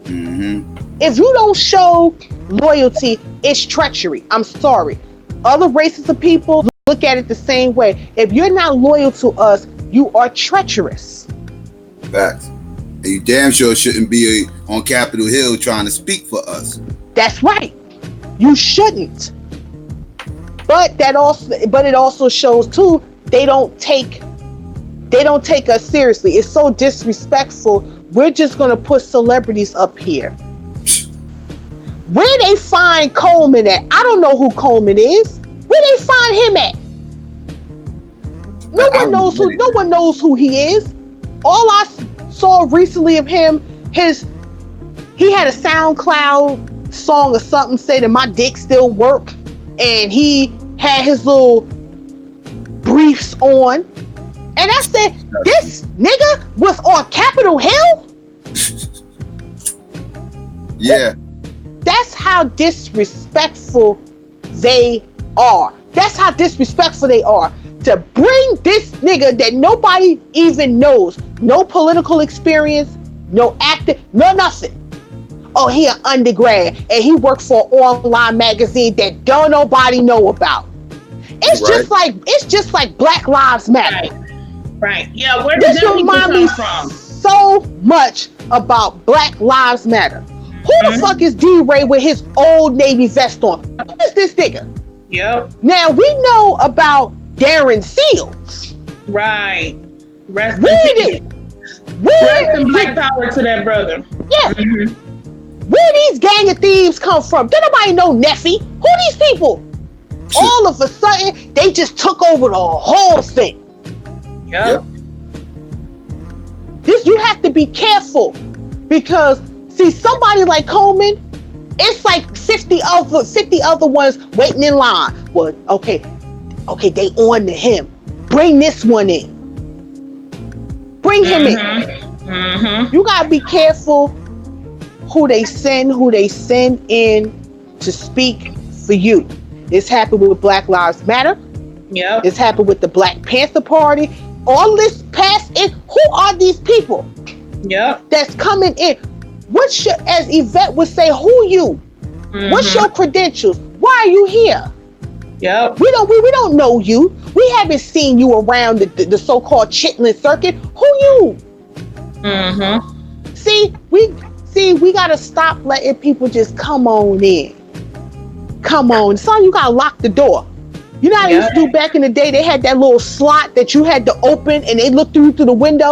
If you don't show loyalty, it's treachery. I'm sorry. Other races of people look at it the same way. If you're not loyal to us, you are treacherous. Facts. And you damn sure shouldn't be on Capitol Hill trying to speak for us. That's right. You shouldn't. But it also shows too, they don't take us seriously. It's so disrespectful. We're just gonna put celebrities up here. Where they find Coleman at? I don't know who Coleman is. Where they find him at? No one knows who he is. All I saw recently of him, he had a SoundCloud song or something, say that my dick still work, and he had his little briefs on. And I said, this nigga was on Capitol Hill? Yeah. That's how disrespectful they are. That's how disrespectful they are. To bring this nigga that nobody even knows, no political experience, no acting, no nothing. Oh, he an undergrad and he worked for an online magazine that don't nobody know about. It's right. just like Black Lives Matter. Right. Yeah, where does that remind me from? So much about Black Lives Matter. Who the fuck is D-Ray with his old Navy vest on? Who is this nigga? Yep. Now we know about Darren Seals. Right. Rest in black power to that brother. Yeah. Where these gang of thieves come from? Don't nobody know Neffy. Who these people? All of a sudden, they just took over the whole thing. Yep. You have to be careful because see, somebody like Coleman, it's like 50 other ones waiting in line. Well, okay, they on to him. Bring this one in. Bring him in. You gotta be careful who they send in to speak for you. It's happened with Black Lives Matter. Yeah. It's happened with the Black Panther Party. All this passed in. Who are these people? Yeah. That's coming in. As Yvette would say, who you? What's your credentials? Why are you here? Yep. We don't know you. We haven't seen you around the so-called Chitlin circuit. Who you? See, we gotta stop letting people just come on in. Come on, son, you gotta lock the door. You know how they used to do back in the day? They had that little slot that you had to open and they looked through the window.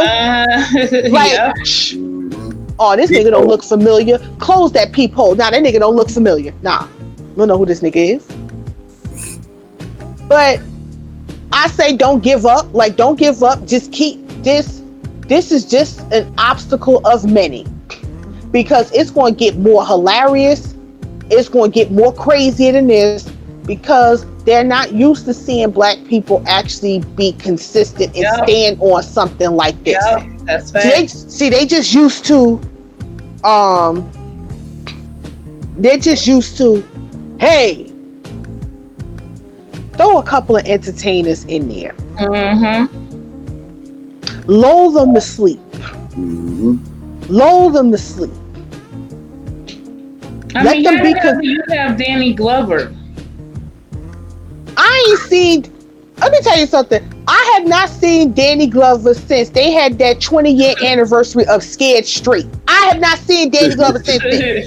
Oh, this nigga don't look familiar. Close that peephole. Nah, that nigga don't look familiar. Nah, don't know who this nigga is. But I say don't give up. Like, don't give up. Just keep this. This is just an obstacle of many. Because it's going to get more hilarious. It's going to get more crazier than this. Because they're not used to seeing black people actually be consistent and stand on something like this. Yep, that's fact. They just used to, hey, throw a couple of entertainers in there. Lull them to sleep. Lull them to sleep. You have Danny Glover. I ain't seen. Let me tell you something. I have not seen Danny Glover since they had that 20-year anniversary of Scared Straight. I have not seen Danny Glover since then.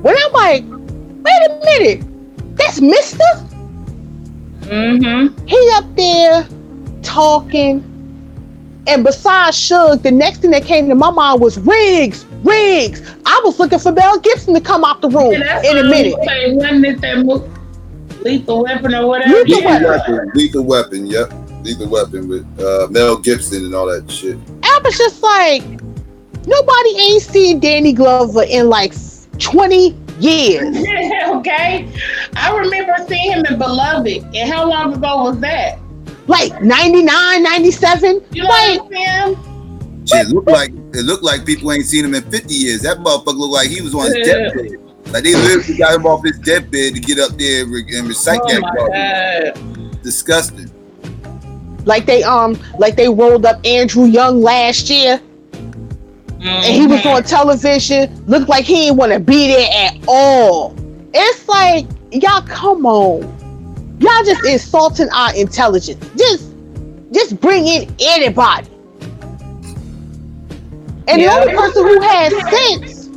When I'm like, wait a minute, that's Mister. He up there talking, And besides Suge, the next thing that came to my mind was Riggs. I was looking for Mel Gibson to come out the room in a minute. Wasn't it that Lethal Weapon or whatever? Lethal Weapon, yep. Lethal Weapon with Mel Gibson and all that shit. I was just like, nobody ain't seen Danny Glover in like 20 years. Okay. I remember seeing him in Beloved. And how long ago was that? Like 99, 97. You like him? Shit, it looked like people ain't seen him in 50 years. That motherfucker looked like he was on his deathbed. Like they literally got him off his deathbed to get up there and recite that part. Disgusting. Like they rolled up Andrew Young last year. And he was on television. Looked like he didn't want to be there at all. It's like, y'all, come on. Y'all just insulting our intelligence. Just bring in anybody. And the only person who had sense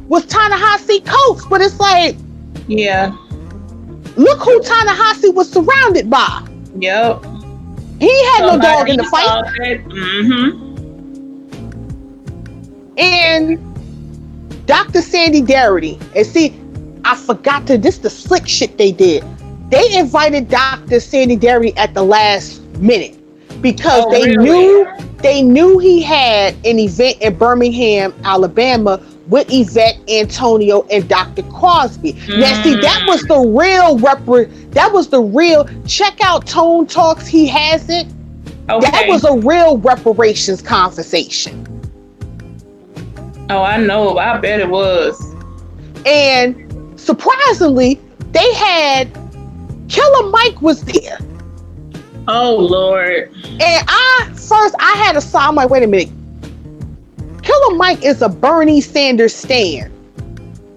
was Ta-Nehisi Coates. But it's like, look who Ta-Nehisi was surrounded by. Yep. He had no dog in the fight. And Dr. Sandy Darity, and see, I forgot to, this the slick shit they did. They invited Dr. Sandy Darity at the last minute because they knew he had an event in Birmingham, Alabama with Yvette, Antonio, and Dr. Crosby. Now see, that was the real, check out Tone Talks, he has it. Okay. That was a real reparations conversation. Oh, I know. I bet it was. And surprisingly, they had Killer Mike was there. Oh, Lord. And I had a side. I'm like, wait a minute. Killer Mike is a Bernie Sanders stan.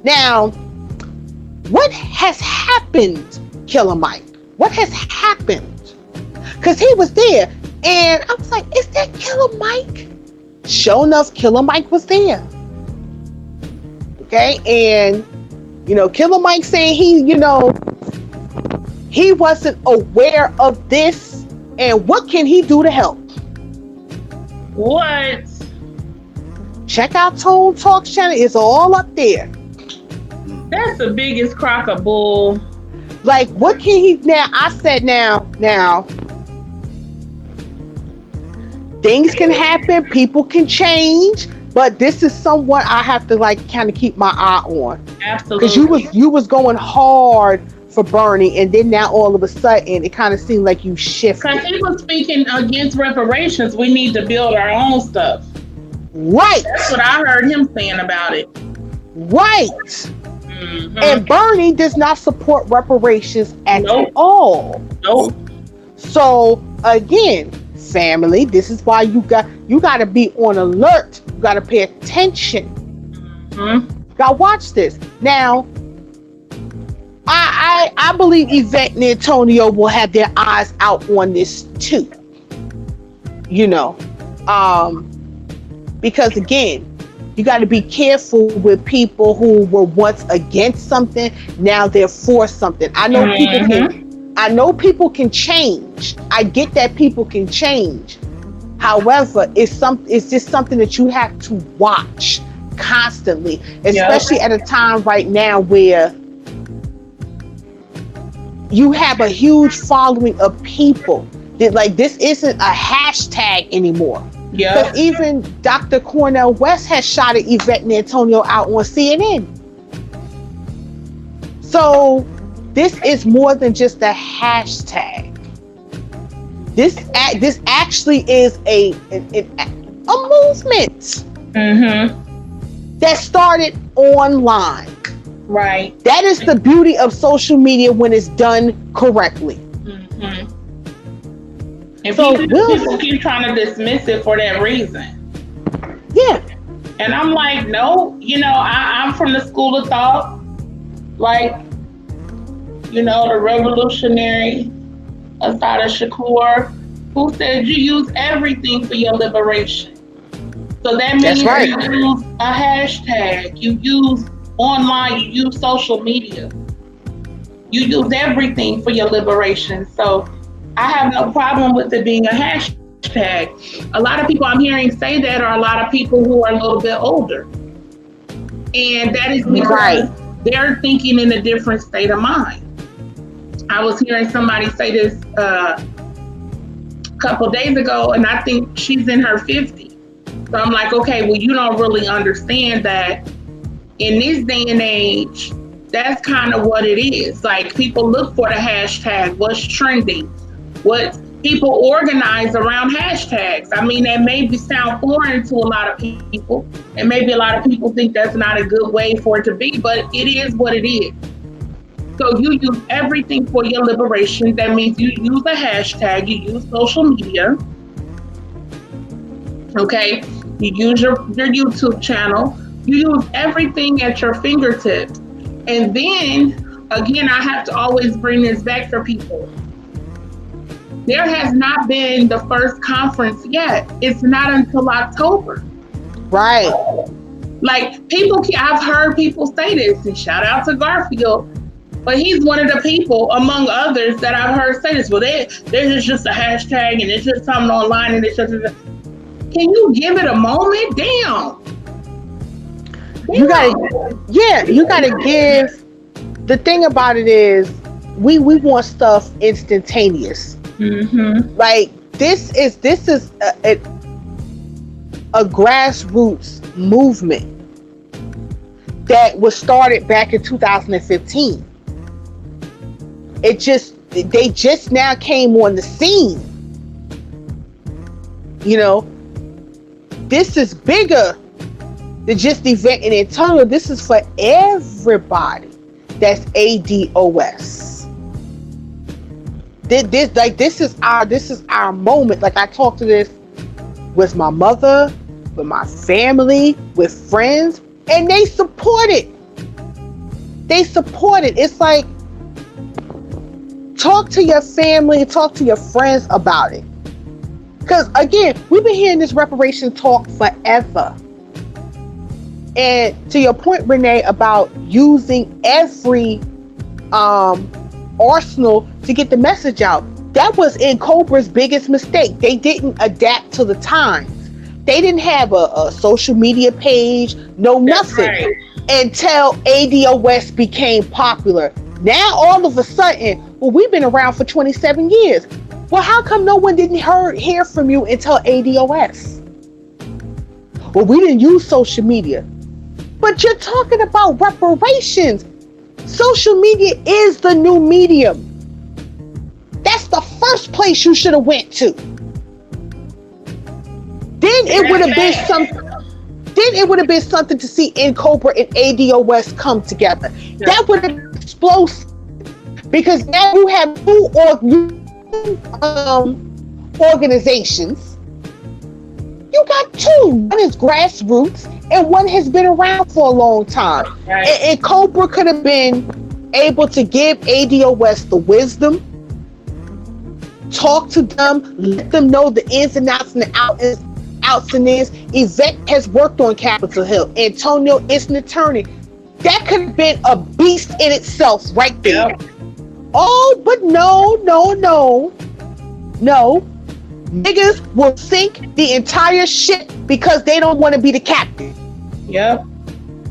Now, what has happened, Killer Mike? What has happened? Because he was there. And I was like, is that Killer Mike? Sure enough, Killer Mike was there. Okay, and Killer Mike saying he wasn't aware of this, and what can he do to help? What? Check out Tone Talks channel; it's all up there. That's the biggest crock of bull. Like, what can he now? I said now. Things can happen, people can change, but this is someone I have to kind of keep my eye on. Absolutely. Because you was going hard for Bernie, and then now all of a sudden it kind of seemed like you shifted. Because he was speaking against reparations. We need to build our own stuff. Right. That's what I heard him saying about it. Right. Mm-hmm. And Bernie does not support reparations at all. Nope. So again, family, this is why you got to be on alert. You got to pay attention. Mm-hmm. Now watch this. Now, I believe Yvette and Antonio will have their eyes out on this too. Because again, you got to be careful with people who were once against something, now they're for something. I know people can change. I get that people can change. However, it's just something that you have to watch constantly, especially at a time right now where you have a huge following of people that this isn't a hashtag anymore. Yeah. Because even Dr. Cornel West has shot at Yvette and Antonio out on CNN. So this is more than just a hashtag. This actually is a movement that started online. Right. That is the beauty of social media when it's done correctly. Mm-hmm. And people keep trying to dismiss it for that reason. Yeah. And I'm like, no, I'm from the school of thought. The revolutionary Assata Shakur, who said you use everything for your liberation. So that means you use a hashtag, you use online, you use social media. You use everything for your liberation. So I have no problem with it being a hashtag. hashtag. A lot of people I'm hearing say that are a lot of people who are a little bit older. And that is because they're thinking in a different state of mind. I was hearing somebody say this a couple days ago, and I think she's in her 50s. So I'm like, okay, well, you don't really understand that in this day and age, that's kind of what it is. Like, people look for the hashtag, what's trending, what people organize around hashtags. I mean, that may sound foreign to a lot of people, and maybe a lot of people think that's not a good way for it to be, but it is what it is. So you use everything for your liberation. That means you use a hashtag, you use social media, okay? You use your YouTube channel, you use everything at your fingertips. And then, again, I have to always bring this back for people. There has not been the first conference yet. It's not until October. Right. Like, I've heard people say this, and shout out to Garfield, but he's one of the people, among others, that I've heard say this. Well, there's just a hashtag, and it's just something online, and it's just. Can you give it a moment? Damn. You gotta give. The thing about it is, we want stuff instantaneous. Mm-hmm. Like, this is a grassroots movement that was started back in 2015. They just now came on the scene. You know, this is bigger than just Event in Antonio. This is for everybody that's ADOS. This is our moment. Like, I talked to this with my mother, with my family, with friends, and they support it. It's like, talk to your family, talk to your friends about it. Because, again, we've been hearing this reparation talk forever. And to your point, Renee, about using every arsenal to get the message out, that was NCOBRA's biggest mistake. They didn't adapt to the times. They didn't have a social media page, nothing, right, until ADOS became popular. Now, all of a sudden, well, we've been around for 27 years. Well, how come no one didn't hear from you until ADOS? Well, we didn't use social media. But you're talking about reparations. Social media is the new medium. That's the first place you should have went to. Then it would have been something to see NCOBRA and ADOS come together. Yeah. That would have been explosive. Because now you have two organizations. You got two. One is grassroots and one has been around for a long time. Right. And Cobra could have been able to give ADOS the wisdom, talk to them, let them know the ins and outs and the outs and ins. Yvette has worked on Capitol Hill. Antonio is an attorney. That could have been a beast in itself right there. Yep. Oh, but no. Niggas will sink the entire ship because they don't want to be the captain. Yep.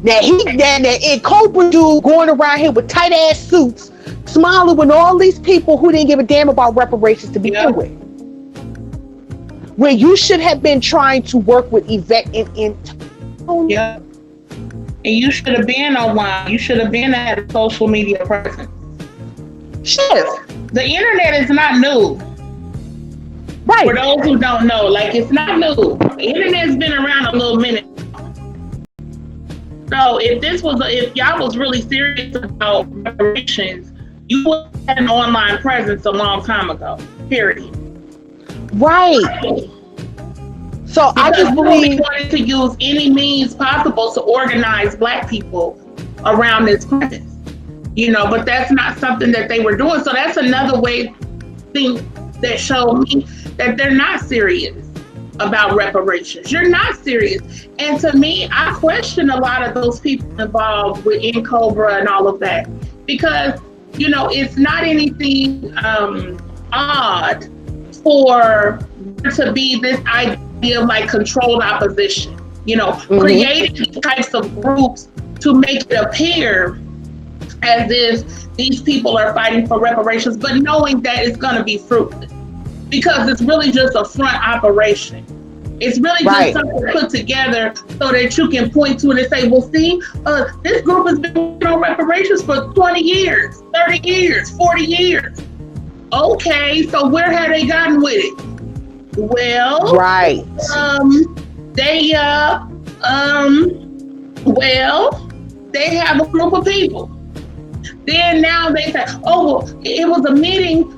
Now that Cobra dude going around here with tight ass suits, smiling with all these people who didn't give a damn about reparations to begin with. Where you should have been trying to work with Yvette and Antonio. Yep. And you should have been online. You should have been at a social media presence. Sure. The internet is not new. Right. For those who don't know, like, it's not new. The internet's been around a little minute. So if y'all was really serious about reparations, you would have had an online presence a long time ago. Period. Right. So I just believe we wanted to use any means possible to organize Black people around this premise. But that's not something that they were doing. So that's another thing that showed me that they're not serious about reparations. You're not serious. And to me, I question a lot of those people involved with NCOBRA and all of that. Because, it's not anything odd for to be this idea of like controlled opposition. Creating these types of groups to make it appear as if these people are fighting for reparations, but knowing that it's going to be fruitless because it's really just a front operation. It's really just something put together so that you can point to it and say, well, see, this group has been on reparations for 20 years, 30 years, 40 years. Okay, so where have they gotten with it? Well, they have a group of people. Then now they say, oh, well, it was a meeting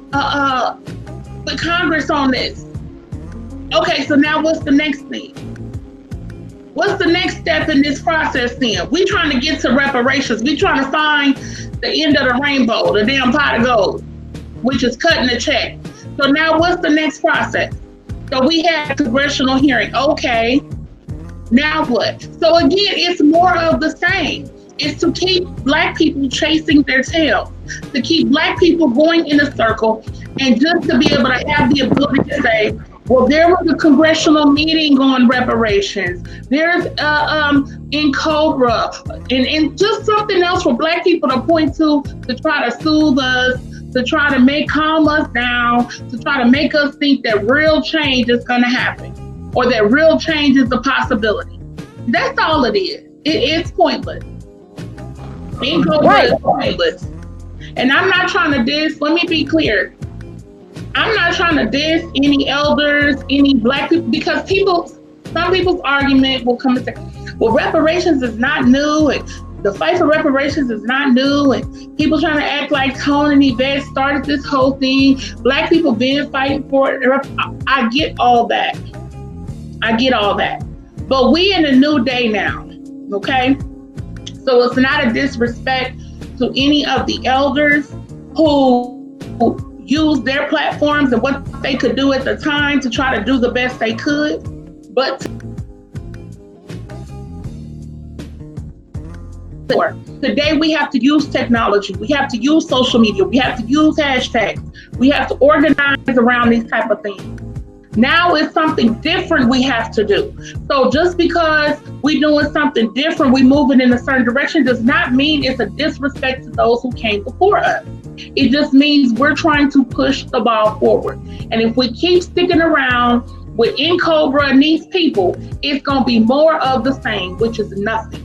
with Congress on this. Okay, so now what's the next thing? What's the next step in this process then? We trying to get to reparations. We trying to find the end of the rainbow, the damn pot of gold, which is cutting the check. So now what's the next process? So we had a congressional hearing. Okay, now what? So again, it's more of the same. It's to keep Black people chasing their tail, to keep Black people going in a circle, and just to be able to have the ability to say, well, there was a congressional meeting on reparations. There's in Cobra, and just something else for Black people to point to try to soothe us, to try to calm us down, to try to make us think that real change is going to happen, or that real change is a possibility. That's all it is. It's pointless. In Cobra is pointless. And I'm not trying to diss, let me be clear. I'm not trying to diss any elders, any Black people, because some people's argument will come and say, well, reparations is not new, and the fight for reparations is not new, and people trying to act like Tone and Yvette started this whole thing. Black people been fighting for it. I get all that. But we in a new day now, okay? So it's not a disrespect to any of the elders who use their platforms and what they could do at the time to try to do the best they could. But today we have to use technology. We have to use social media. We have to use hashtags. We have to organize around these type of things. Now it's something different we have to do. So just because we're doing something different, we're moving in a certain direction, does not mean it's a disrespect to those who came before us. It just means we're trying to push the ball forward. And if we keep sticking around with Cobra and these people, it's going to be more of the same, which is nothing.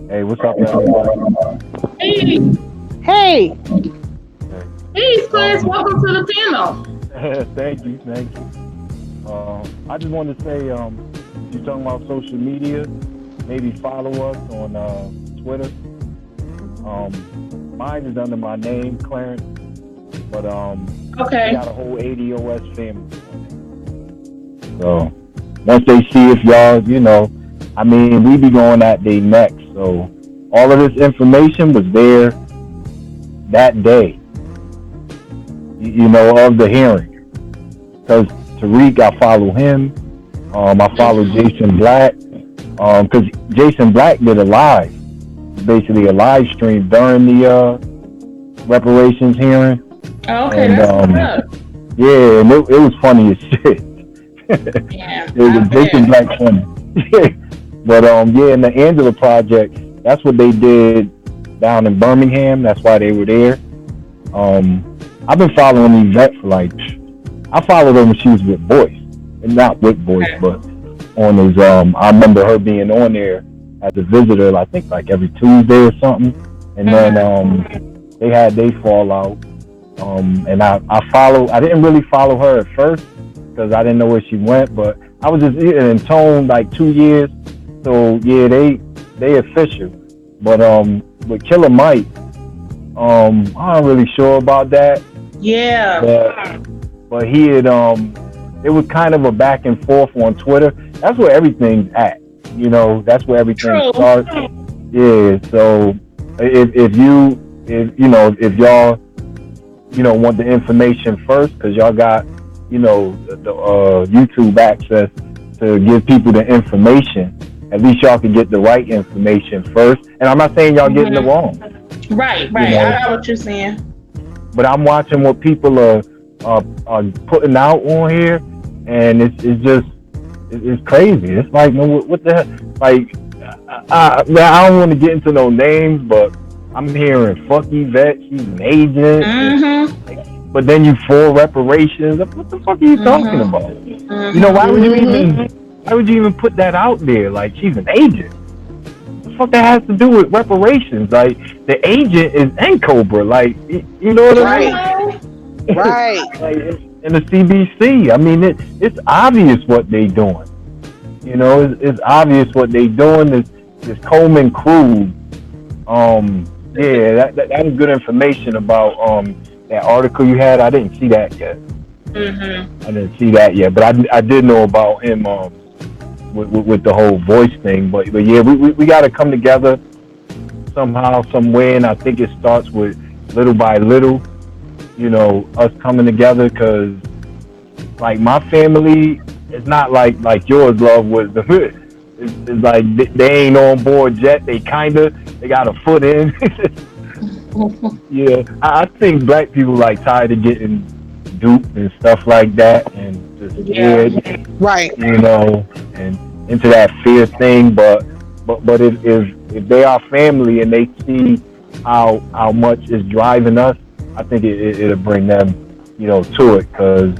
Hey, what's up, y'all? Hey. Hey. Hey, Chris, welcome to the panel. Thank you. I just wanted to say, you're talking about social media, maybe follow us on Twitter. Mine is under my name, Clarence, but okay. I got a whole ADOS family. So once they see if y'all, we be going at their necks. So all of this information was there that day, of the hearing. Because Tariq, I follow him. I follow Jason Black. Because Jason Black did basically a live stream during the reparations hearing. Okay, and, that's what's up. Yeah, and it was funny as shit. Yeah, it was Jason Black funny. But in the Angela Project, that's what they did down in Birmingham. That's why they were there. I've been following Yvette for I followed her when she was with Boyce, and not with Boyce, but on his. I remember her being on there as a visitor, I think every Tuesday or something, and then they fall out. And I didn't really follow her at first because I didn't know where she went, but I was just in Tone 2 years, so yeah, they official. But with Killer Mike, I'm not really sure about that. Yeah. But he had it was kind of a back and forth on Twitter. That's where everything's at. That's where everything starts. Yeah. So if y'all want the information first, because y'all got the YouTube access to give people the information, at least y'all can get the right information first. And I'm not saying y'all getting it wrong. Right. I got what you're saying. But I'm watching what people are are putting out on here, and it's crazy. It's like, no, what the hell? Like, I don't want to get into no names, but I'm hearing fuck Yvette, she's an agent. But then you for reparations. What the fuck are you talking about? You know, why would you even put that out there? Like, she's an agent. What the fuck that has to do with reparations? Like, the agent is N-Cobra. Like, you know what I mean? Right. Like, in the CBC. I mean, it's obvious what they doing. You know, it's obvious what they doing. This Coleman crew. Yeah, that was good information about that article you had. I didn't see that yet. I didn't see that yet, but I did know about him with the whole voice thing. But yeah, we got to come together somehow, some way, and I think it starts with little by little. You know, us coming together, because like my family is not like yours, love, with the. It's like they ain't on board yet. They got a foot in. Yeah, I think black people like tired of getting duped and stuff like that, and just scared, right? You know, and into that fear thing. But if they are family and they see how much is driving us, I think it'll bring them, you know, to it, because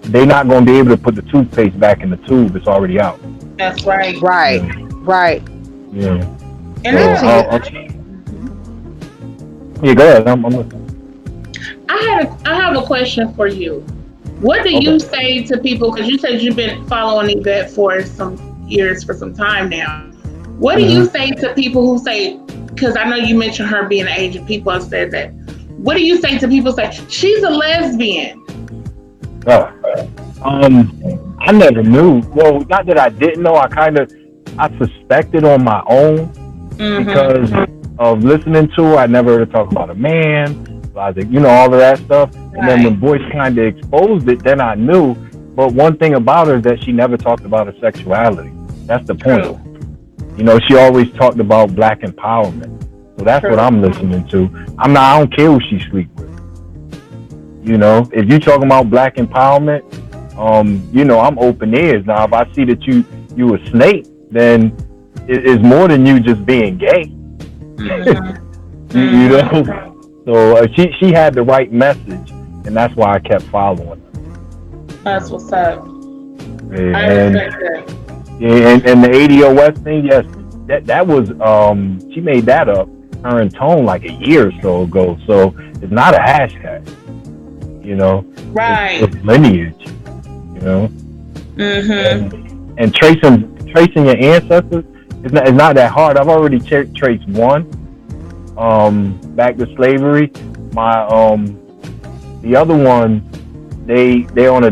they're not going to be able to put the toothpaste back in the tube. It's already out. That's right. Right. Yeah. Right. Yeah. And yeah, go ahead. I'm listening. I have a question for you. What do you say to people? Because you said you've been following Yvette for some years, for some time now. What do you say to people who say? Because I know you mentioned her being an agent. People have said that. What do you say to people who say she's a lesbian? I never knew. Well, not that I didn't know. I suspected on my own because of listening to her. I never heard her talk about a man, like, you know, all of that stuff. And then when Boyce kind of exposed it, then I knew. But one thing about her is that she never talked about her sexuality. That's the point. You know, she always talked about black empowerment. So that's what I'm listening to. I don't care who she sleep with. You know, if you talking about black empowerment, you know, I'm open ears. Now, if I see that you a snake, then it's more than you just being gay. You know, so she had the right message, and that's why I kept following her. That's what's up. Yeah, I respect that. Yeah, and the ADOS thing, yes, that was she made that up, her and Tone, like a year or so ago. So it's not a hashtag, you know. Right. It's lineage, you know. And tracing your ancestors is not that hard. I've already traced one, back to slavery. My the other one, they're on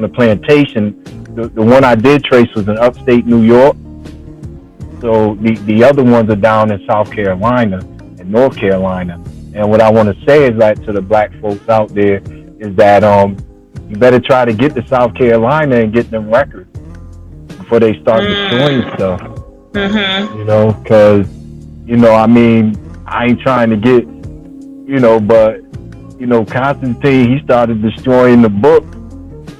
a plantation. The one I did trace was in upstate New York. So the other ones are down in South Carolina and North Carolina. And what I want to say is that to the black folks out there is that you better try to get to South Carolina and get them records before they start destroying stuff. You know, because, you know, I mean, I ain't trying to get, you know, but, you know, Constantine, he started destroying the book.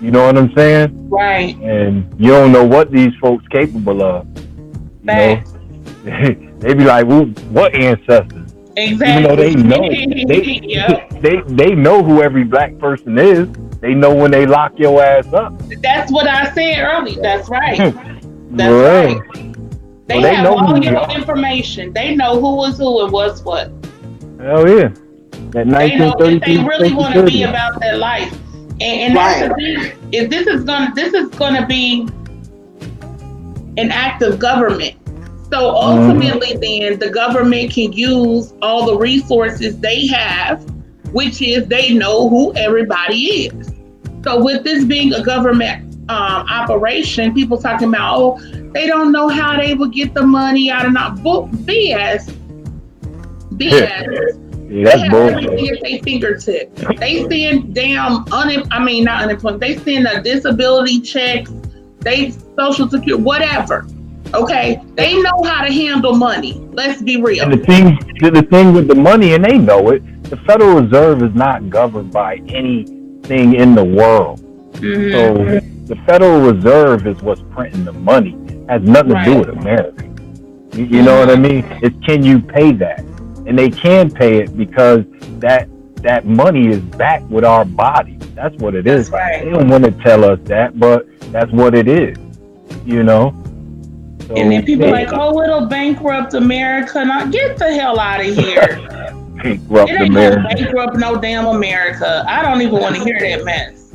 You know what I'm saying? Right. And you don't know what these folks capable of. You know? They be like, well, what ancestors? Exactly. Even though they know, they know who every black person is. They know when they lock your ass up. That's what I said earlier. That's right. That's right. They have know all your information. They know who was who and what's what. Hell yeah. That they know if they really want to be about their life. And that's the thing. If this is gonna be an act of government. So ultimately then the government can use all the resources they have, which is they know who everybody is. So with this being a government operation, people talking about, oh, they don't know how they will get the money out of BS. Yeah, that's bullshit. Everything at their fingertips. They send damn not unemployment. They send a disability checks, they social security, whatever. Okay, they know how to handle money. Let's be real. And the thing with the money, and they know it. The Federal Reserve is not governed by any thing in the world. Mm-hmm. So the Federal Reserve is what's printing the money. It has nothing to do with America. You know what I mean? It's can you pay that? And they can pay it because that money is backed with our body. That's what it is. Right. They don't want to tell us that, but that's what it is. You know? So, and then people like, oh, it'll bankrupt America. Now get the hell out of here. Bankrupt It ain't America. gonna bankrupt no damn America. I don't even want to hear that mess.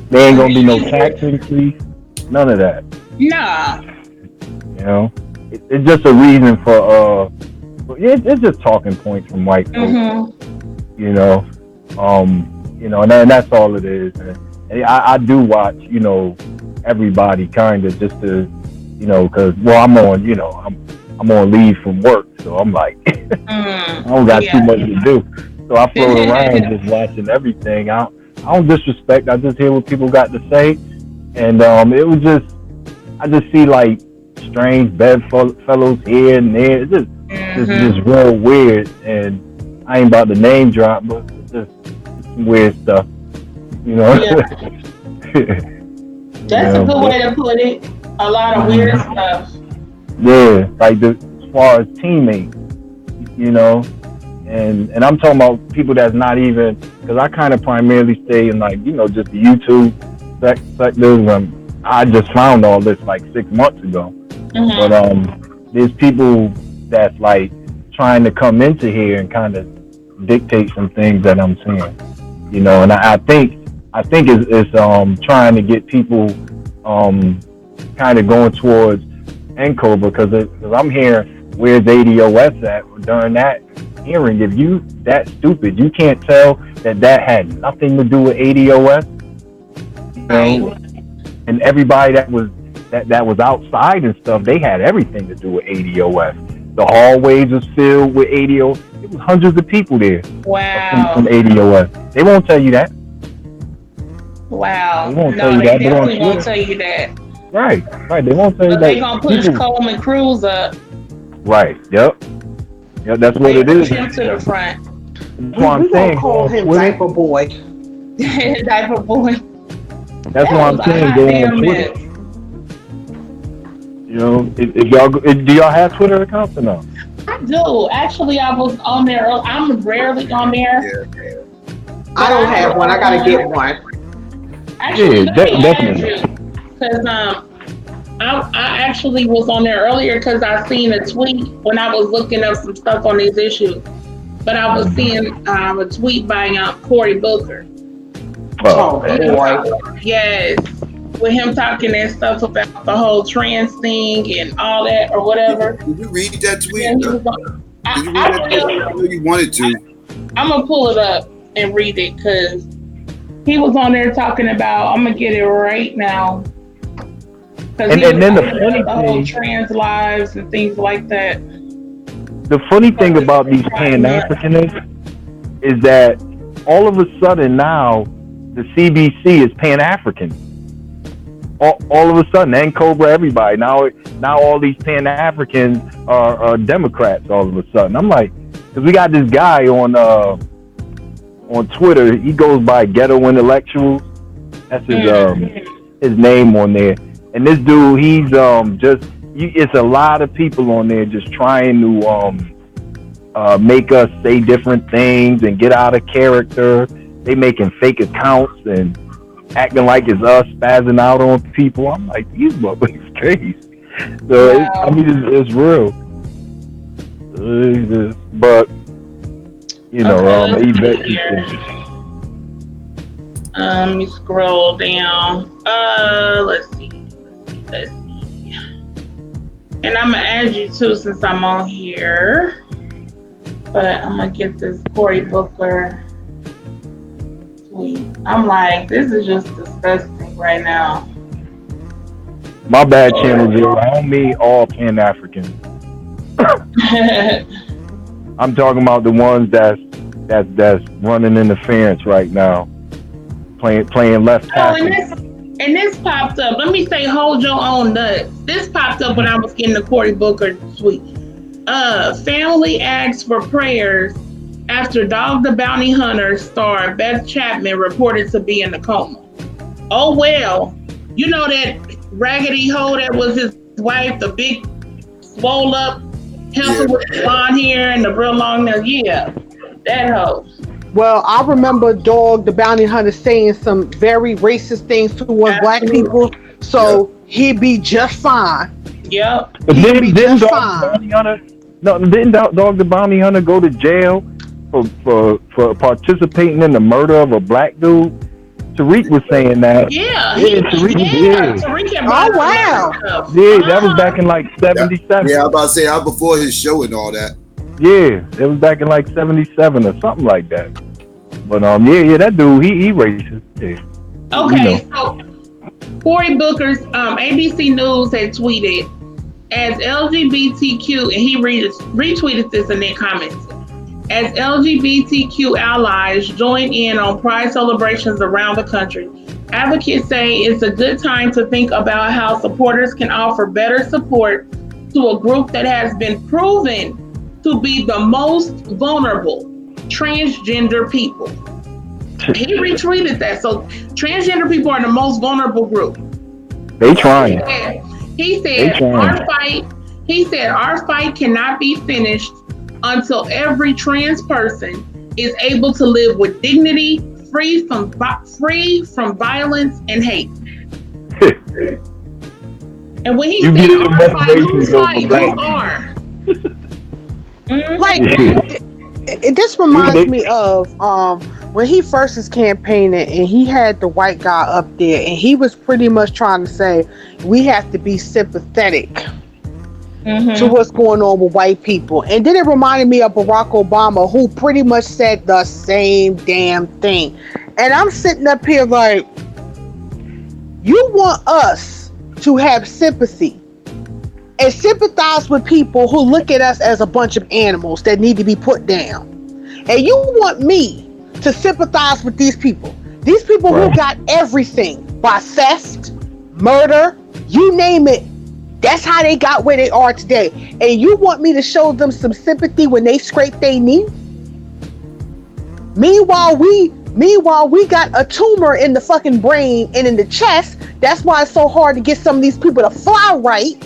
There ain't gonna be no tax increase. None of that. Nah. You know? It's just a reason for it's just talking points from white folks. Mm-hmm. You know? And that's all it is. And I do watch, everybody kind of just to, because I'm on, I'm on leave from work, so I'm like, I don't got too much to do, so I float around just watching everything. I don't disrespect. I just hear what people got to say, and it was just, I just see like strange bedfellows here and there. It's just real weird, and I ain't about to name drop, but it's just some weird stuff. That's a good way to put it. A lot of weird stuff. Yeah, like as far as teammates, and I'm talking about people that's not even, because I kind of primarily stay in like, just the YouTube sectors. I just found all this like 6 months ago. Mm-hmm. But there's people that's like trying to come into here and kind of dictate some things that I'm seeing, and I think it's trying to get people kind of going towards NCO because I'm hearing where's ADOS at during that hearing. If you that stupid, you can't tell that had nothing to do with ADOS, and everybody that was outside and stuff, they had everything to do with ADOS. The hallways was filled with ADOS. It was hundreds of people there. Wow. From ADOS. They won't tell you that. Wow. They won't no, tell you they that. definitely won't tell you that. Right. They won't tell you that. They gonna push Coleman Cruz up. Right. Yep. That's what it is. Push him to the front. That's what I'm saying. Call him Diaper Boy. Diaper Boy. That's what I'm saying. Go on Twitter. If y'all do y'all have Twitter accounts or no? I do. Actually, I was on there. I'm rarely on there. Yeah. I don't have one. I gotta get one. Actually, definitely. Because I actually was on there earlier because I seen a tweet when I was looking up some stuff on these issues. But I was seeing a tweet by Cory Booker. Oh boy. Yes. With him talking and stuff about the whole trans thing and all that or whatever. Did you read that tweet? Yeah, Did you read that tweet? I know you wanted to. I'm going to pull it up and read it because he was on there talking about, I'm going to get it right now. And then the funny whole trans lives and things like that. The funny thing about these Pan-Africanists is that all of a sudden now the CBC is Pan-African. All of a sudden, and Cobra, everybody. Now all these Pan-Africans are Democrats all of a sudden. I'm like, because we got this guy on Twitter. He goes by Ghetto Intellectuals. That's his name on there. And this dude, he's it's a lot of people on there just trying to make us say different things and get out of character. They making fake accounts and acting like it's us spazzing out on people. I'm like, these motherfuckers crazy. So wow. It's real. But let me scroll down. Let's see. And I'm gonna add you too since I'm on here. But I'm gonna get this Cory Booker. I'm like, this is just disgusting right now. My bad, Channel Zero. I don't mean all Pan-Africans. I'm talking about the ones that's running interference right now, playing left tackle. And this popped up. Let me say, hold your own nuts. This popped up when I was getting the Cory Booker tweet. Family asks for prayers after Dog the Bounty Hunter star Beth Chapman reported to be in a coma. Oh well, you know that raggedy hoe that was his wife, the big swole up helper with the blonde hair and the real long nails. Yeah, that hoe. Well, I remember Dog the Bounty Hunter saying some very racist things towards black people, so he'd be just fine. Yep. But didn't Dog the Bounty Hunter? No, didn't Dog the Bounty Hunter go to jail for participating in the murder of a black dude? Tariq was saying that. Yeah. Tariq. Oh wow. Yeah, that was back in like 77. Yeah, I was about to say that was before his show and all that. Yeah, it was back in like 77 or something like that. But yeah, that dude, he racist. Yeah. Okay, so Cory Booker's ABC News had tweeted as LGBTQ, and he retweeted this and then commented. As LGBTQ allies join in on Pride celebrations around the country, advocates say it's a good time to think about how supporters can offer better support to a group that has been proven to be the most vulnerable, transgender people. He retweeted that. So transgender people are the most vulnerable group. They trying. He said our fight cannot be finished until every trans person is able to live with dignity, free from violence and hate. And when he said our fight, whose fight? Who are? Like, this reminds me of when he first was campaigning and he had the white guy up there and he was pretty much trying to say we have to be sympathetic to what's going on with white people. And then it reminded me of Barack Obama, who pretty much said the same damn thing. And I'm sitting up here like, you want us to have sympathy and sympathize with people who look at us as a bunch of animals that need to be put down. And you want me to sympathize with these people. These people who got everything by theft, murder, you name it. That's how they got where they are today. And you want me to show them some sympathy when they scrape their knee? Meanwhile, we got a tumor in the fucking brain and in the chest. That's why it's so hard to get some of these people to fly right.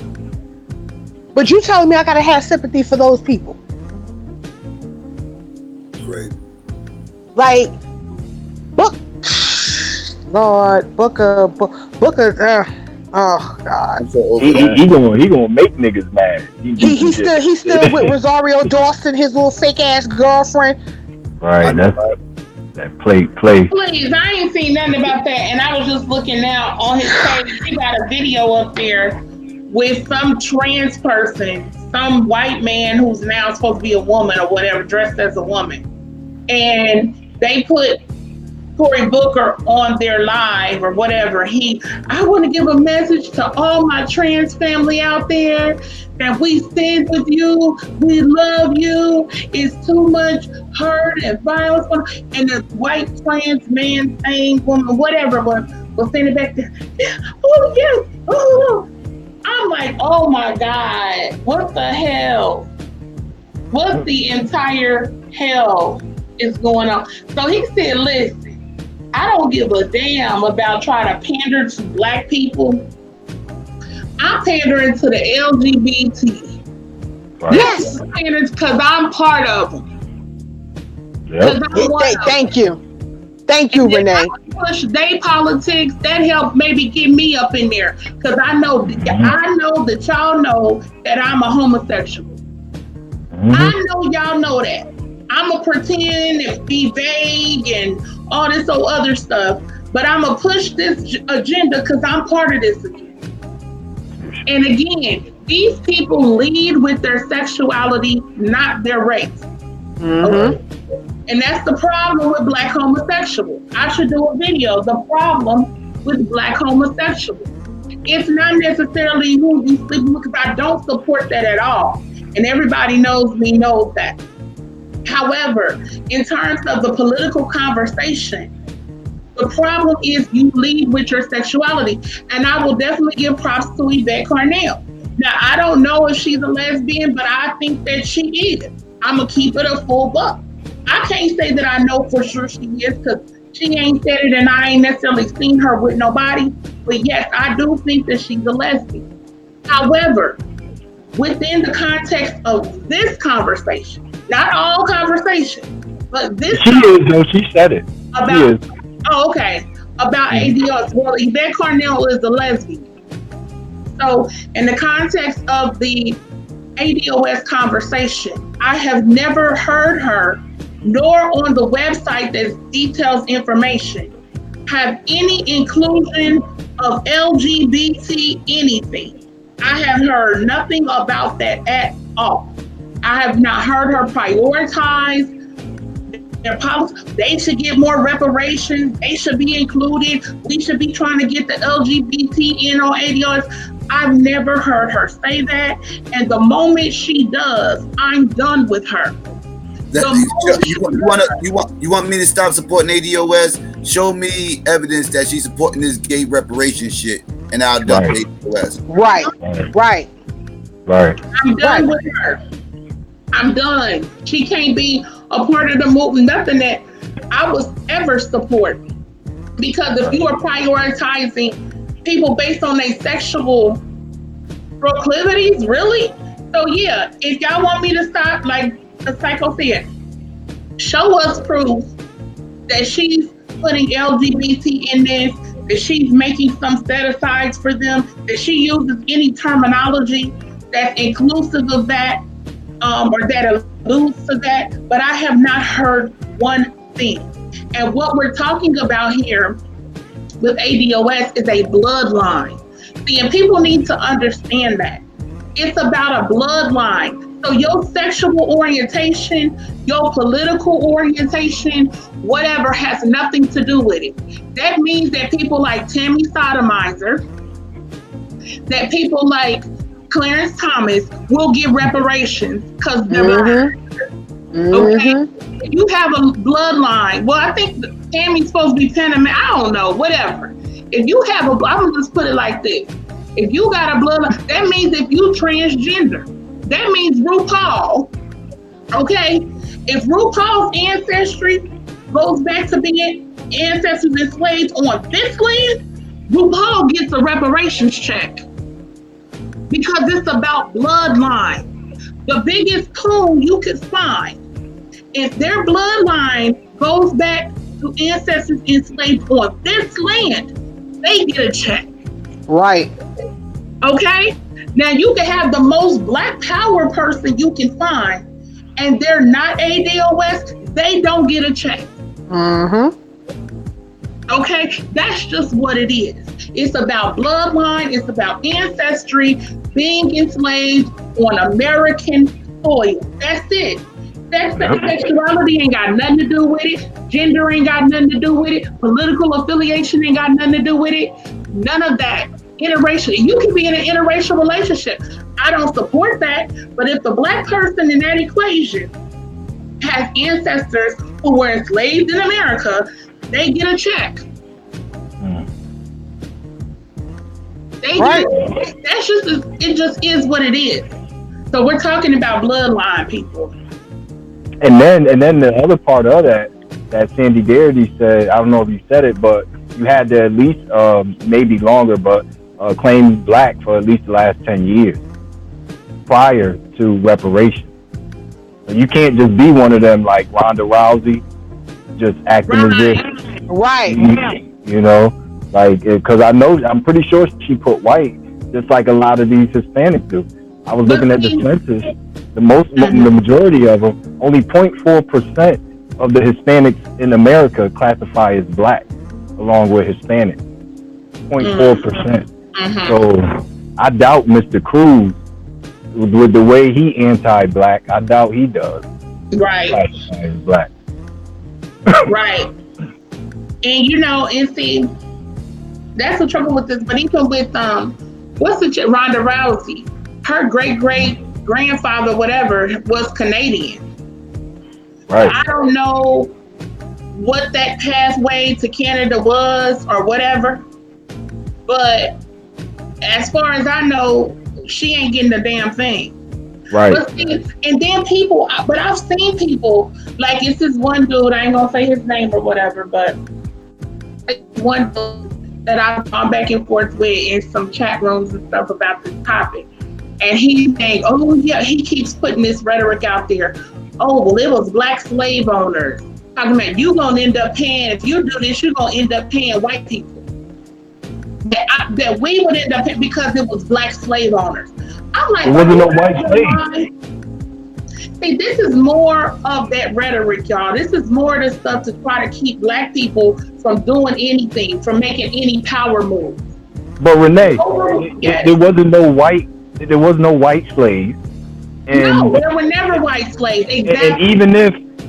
But you telling me I gotta have sympathy for those people? Great. Like, Booker. Oh God. He gonna make niggas mad. He's still with Rosario Dawson, his little fake ass girlfriend. Right. That play. Please, I ain't seen nothing about that. And I was just looking now on his page. He got a video up there with some trans person, some white man who's now supposed to be a woman or whatever, dressed as a woman. And they put Cory Booker on their live or whatever. I want to give a message to all my trans family out there that we stand with you. We love you. It's too much hurt and violence. And the white trans man thing, woman, whatever, was standing back there. Oh, yeah. Oh, I'm like, oh my God, what the hell? What the entire hell is going on? So he said, listen, I don't give a damn about trying to pander to black people. I'm pandering to the LGBT. Right. Yes. I'm pandering because I'm part of them. Yep. Thank you, Renee. Push they politics that help maybe get me up in there because I know that y'all know that I'm a homosexual. I know y'all know that. I'ma pretend and be vague and all this other stuff, but I'ma push this agenda because I'm part of this agenda. And again, these people lead with their sexuality, not their race. Okay? And that's the problem with black homosexuals. I should do a video, the problem with black homosexuals. It's not necessarily who you sleep with, because I don't support that at all. And everybody knows that. However, in terms of the political conversation, the problem is you lead with your sexuality. And I will definitely give props to Yvette Carnell. Now, I don't know if she's a lesbian, but I think that she is. I'm going to keep it a full buck. I can't say that I know for sure she is because she ain't said it and I ain't necessarily seen her with nobody. But yes, I do think that she's a lesbian. However, within the context of this conversation, not all conversation, but this She is, though. She said it. about, She is. oh, okay, about ADOS. Well, Yvette Carnell is a lesbian. So, in the context of the ADOS conversation, I have never heard her, nor on the website that details information, have any inclusion of LGBT anything. I have heard nothing about that at all. I have not heard her prioritize their policy. They should get more reparations. They should be included. We should be trying to get the LGBT in on ADOS. I've never heard her say that. And the moment she does, I'm done with her. You want me to stop supporting ADOS? Show me evidence that she's supporting this gay reparation shit, and I'll dump ADOS. Right. I'm done with her. I'm done. She can't be a part of the movement. Nothing that I was ever supporting. Because if you are prioritizing people based on their sexual proclivities, really? So yeah, if y'all want me to stop, like the Psycho said, show us proof that she's putting LGBT in this, that she's making some set-asides for them, that she uses any terminology that's inclusive of that, or that alludes to that, but I have not heard one thing. And what we're talking about here with ADOS is a bloodline. See, and people need to understand that. It's about a bloodline. So your sexual orientation, your political orientation, whatever, has nothing to do with it. That means that people like Tammy Sotomizer, that people like Clarence Thomas will get reparations because they're black. Okay? If you have a bloodline, well, I think Tammy's supposed to be Panamanian, I don't know, whatever. If you have I'm gonna just put it like this. If you got a bloodline, that means if you transgender, that means RuPaul, okay? If RuPaul's ancestry goes back to being ancestors enslaved on this land, RuPaul gets a reparations check because it's about bloodline. The biggest clue you can find, if their bloodline goes back to ancestors enslaved on this land, they get a check. Right. Okay? Now you can have the most black power person you can find, and they're not ADOS, they don't get a check. Okay? That's just what it is. It's about bloodline, it's about ancestry, being enslaved on American soil. That's it. Sexuality ain't got nothing to do with it. Gender ain't got nothing to do with it. Political affiliation ain't got nothing to do with it. None of that. Interracial. You can be in an interracial relationship. I don't support that. But if the black person in that equation has ancestors who were enslaved in America, they get a check. That's just, it just is what it is. So we're talking about bloodline, people. And then the other part of that Sandy Garrity said, I don't know if you said it, but you had to at least, maybe longer, but claim black for at least the last 10 years prior to reparations. So you can't just be one of them like Ronda Rousey, just acting as if, you know, like, because I'm pretty sure she put white, just like a lot of these Hispanics do. I was looking at the census. The majority of them, only 0.4% of the Hispanics in America classify as black, along with Hispanic. 0.4%. So I doubt Mr. Cruz, with the way he anti-black, I doubt he does. Right. Classify as black. Right. And you know, and see, that's the trouble with this. But even with Ronda Rousey, her great grandfather, whatever, was Canadian. Right. I don't know what that pathway to Canada was or whatever, but as far as I know, she ain't getting a damn thing. Right. But see, and then people, but I've seen people, like it's this one dude, I ain't gonna say his name or whatever, but one dude that I've gone back and forth with in some chat rooms and stuff about this topic. And he's saying, oh yeah, he keeps putting this rhetoric out there. Oh, well, it was black slave owners. Talking about you gonna end up paying, if you do this, you're gonna end up paying white people. That we would end up paying because it was black slave owners. I'm like, it wasn't no white slave. See, this is more of that rhetoric, y'all. This is more of the stuff to try to keep black people from doing anything, from making any power moves. But Renee, Yes. there was no white slaves. And, no, there were never white slaves. Exactly. And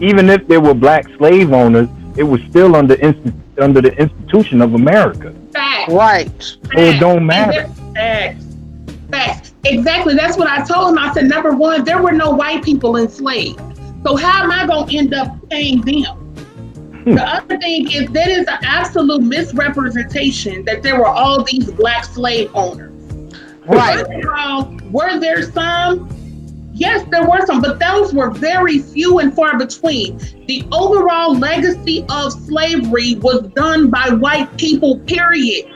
even if there were black slave owners, it was still under the institution of America. Facts. Right. So it don't matter. Facts. Exactly. That's what I told him. I said, number one, there were no white people enslaved. So how am I going to end up paying them? The other thing is that is an absolute misrepresentation that there were all these black slave owners. Right. Were there some? Yes, there were some, but those were very few and far between. The overall legacy of slavery was done by white people, period.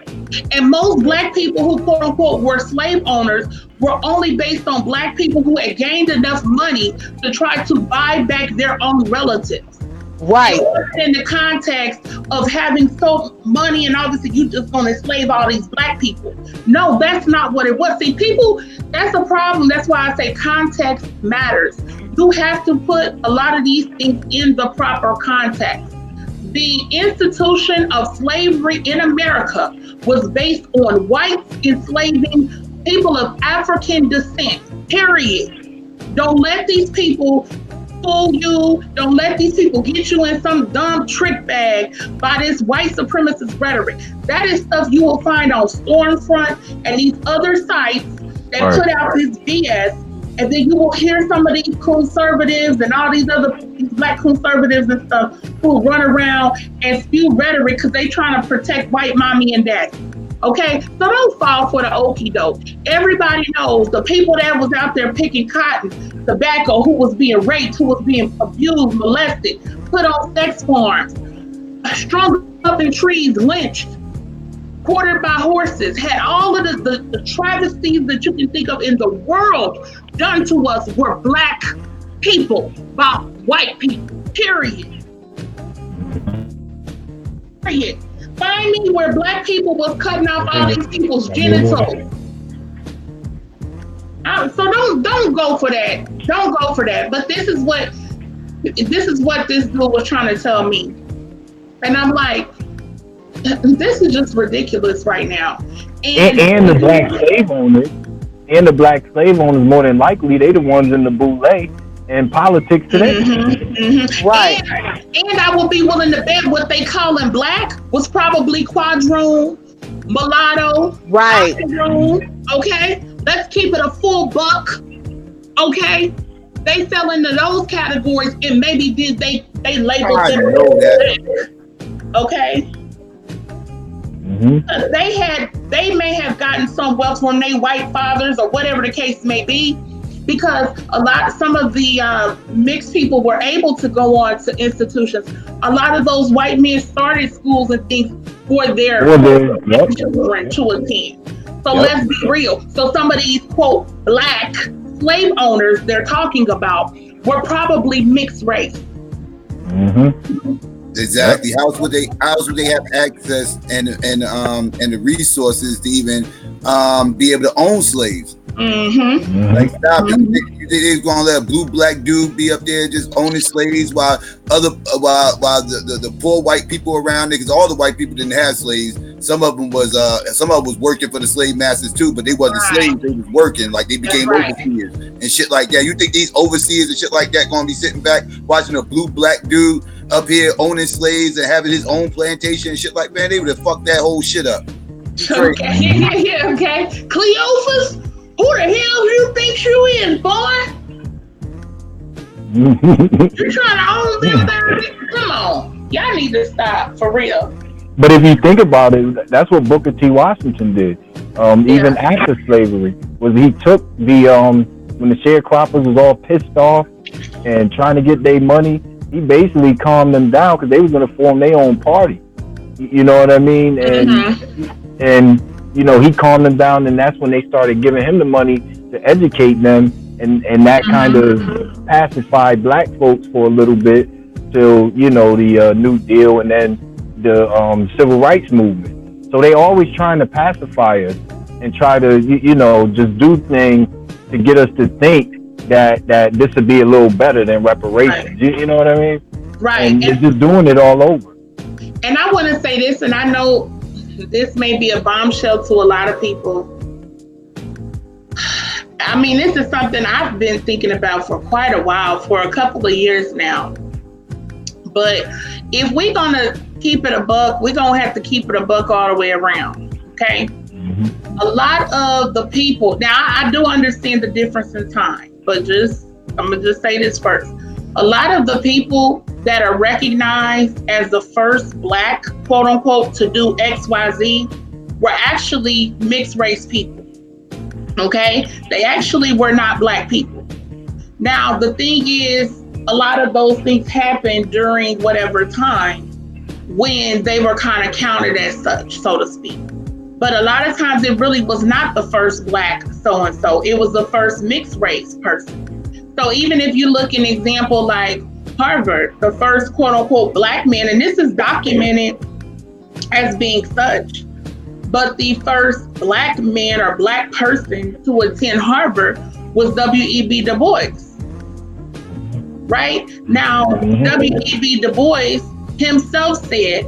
And most black people who quote unquote were slave owners were only based on black people who had gained enough money to try to buy back their own relatives. Right. In the context of having so money and obviously you just gonna enslave all these black people. No, that's not what it was. See, people, that's a problem. That's why I say context matters. You have to put a lot of these things in the proper context. The institution of slavery in America was based on whites enslaving people of African descent, period. Don't let these people fool you. Don't let these people get you in some dumb trick bag by this white supremacist rhetoric. That is stuff you will find on Stormfront and these other sites that put out this BS. And then you will hear some of these conservatives and all these black conservatives and stuff who run around and spew rhetoric because they trying to protect white mommy and daddy. Okay, so don't fall for the okie doke. Everybody knows the people that was out there picking cotton, tobacco, who was being raped, who was being abused, molested, put on sex farms, strung up in trees, lynched, quartered by horses, had all of the travesties that you can think of in the world done to us were black people by white people, period. Find me where black people was cutting off all these people's genitals. So don't go for that. Don't go for that. But this is what this dude was trying to tell me. And I'm like, this is just ridiculous right now. And the black slave owners, more than likely, they the ones in the boule and politics today. Right. And I will be willing to bet what they calling black was probably quadroon, mulatto, right. afternoon, okay? Let's keep it a full buck, okay? They fell into those categories and maybe they labeled them black, okay? They may have gotten some wealth from their white fathers or whatever the case may be, because some of the mixed people were able to go on to institutions. A lot of those white men started schools and things for their children to attend. So let's be real. So some of these quote black slave owners they're talking about were probably mixed race. Exactly. How else would they have access and the resources to even be able to own slaves? Like stop it. You think they was gonna let a blue black dude be up there just owning slaves while the poor white people around there, because all the white people didn't have slaves. Some of them was working for the slave masters too, but they wasn't slaves, they was working, like they became overseers and shit like that. You think these overseers and shit like that gonna be sitting back watching a blue black dude up here owning slaves and having his own plantation and shit like, man, they would have fucked that whole shit up. Okay. Cleophas? Who the hell you think you is, boy? You trying to own them, baby? Come on. Y'all need to stop, for real. But if you think about it, that's what Booker T. Washington did. Even after slavery, was he took the when the sharecroppers was all pissed off and trying to get their money, he basically calmed them down because they was going to form their own party. You know what I mean? And you know, he calmed them down, and that's when they started giving him the money to educate them, and that kind of pacified black folks for a little bit till, you know, the New Deal and then the civil rights movement. So they always trying to pacify us and try to, you know, just do things to get us to think that this would be a little better than reparations. Right. You know what I mean? Right. And they're just doing it all over. And I want to say this, and I know this may be a bombshell to a lot of people. I mean, this is something I've been thinking about for quite a while, for a couple of years now. But if we're going to keep it a buck, we're going to have to keep it a buck all the way around, okay? Mm-hmm. A lot of the people, now I do understand the difference in time, but I'm going to just say this first. A lot of the people that are recognized as the first black, quote unquote, to do XYZ were actually mixed race people. Okay? They actually were not black people. Now, the thing is, a lot of those things happened during whatever time when they were kind of counted as such, so to speak. But a lot of times it really was not the first black so-and-so. It was the first mixed race person. So even if you look at an example like Harvard, the first quote unquote black man, and this is documented as being such, but the first black man or black person to attend Harvard was W.E.B. Du Bois. Right? Now, W.E.B. Du Bois himself said,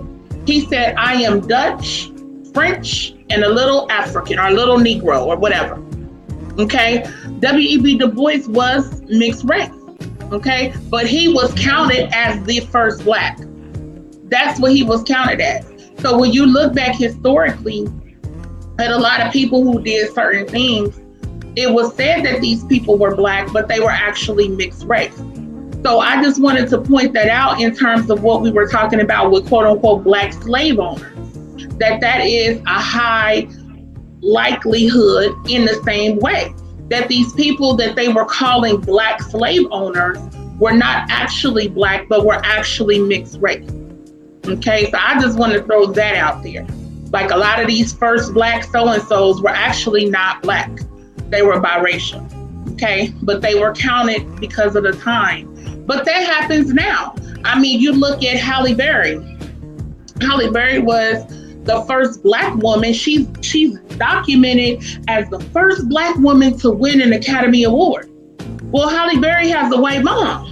I am Dutch, French, and a little African or a little Negro or whatever. Okay? W.E.B. Du Bois was mixed race. Okay, but he was counted as the first black. That's what he was counted as. So when you look back historically at a lot of people who did certain things, it was said that these people were black, but they were actually mixed race. So I just wanted to point that out in terms of what we were talking about with quote unquote black slave owners, that is a high likelihood in the same way. That these people that they were calling black slave owners were not actually black, but were actually mixed race. Okay, so I just want to throw that out there. Like a lot of these first black so-and-sos were actually not black. They were biracial, okay? But they were counted because of the time. But that happens now. I mean, you look at Halle Berry. Halle Berry was the first black woman. She's documented as the first black woman to win an Academy Award. Well, Halle Berry has a white mom.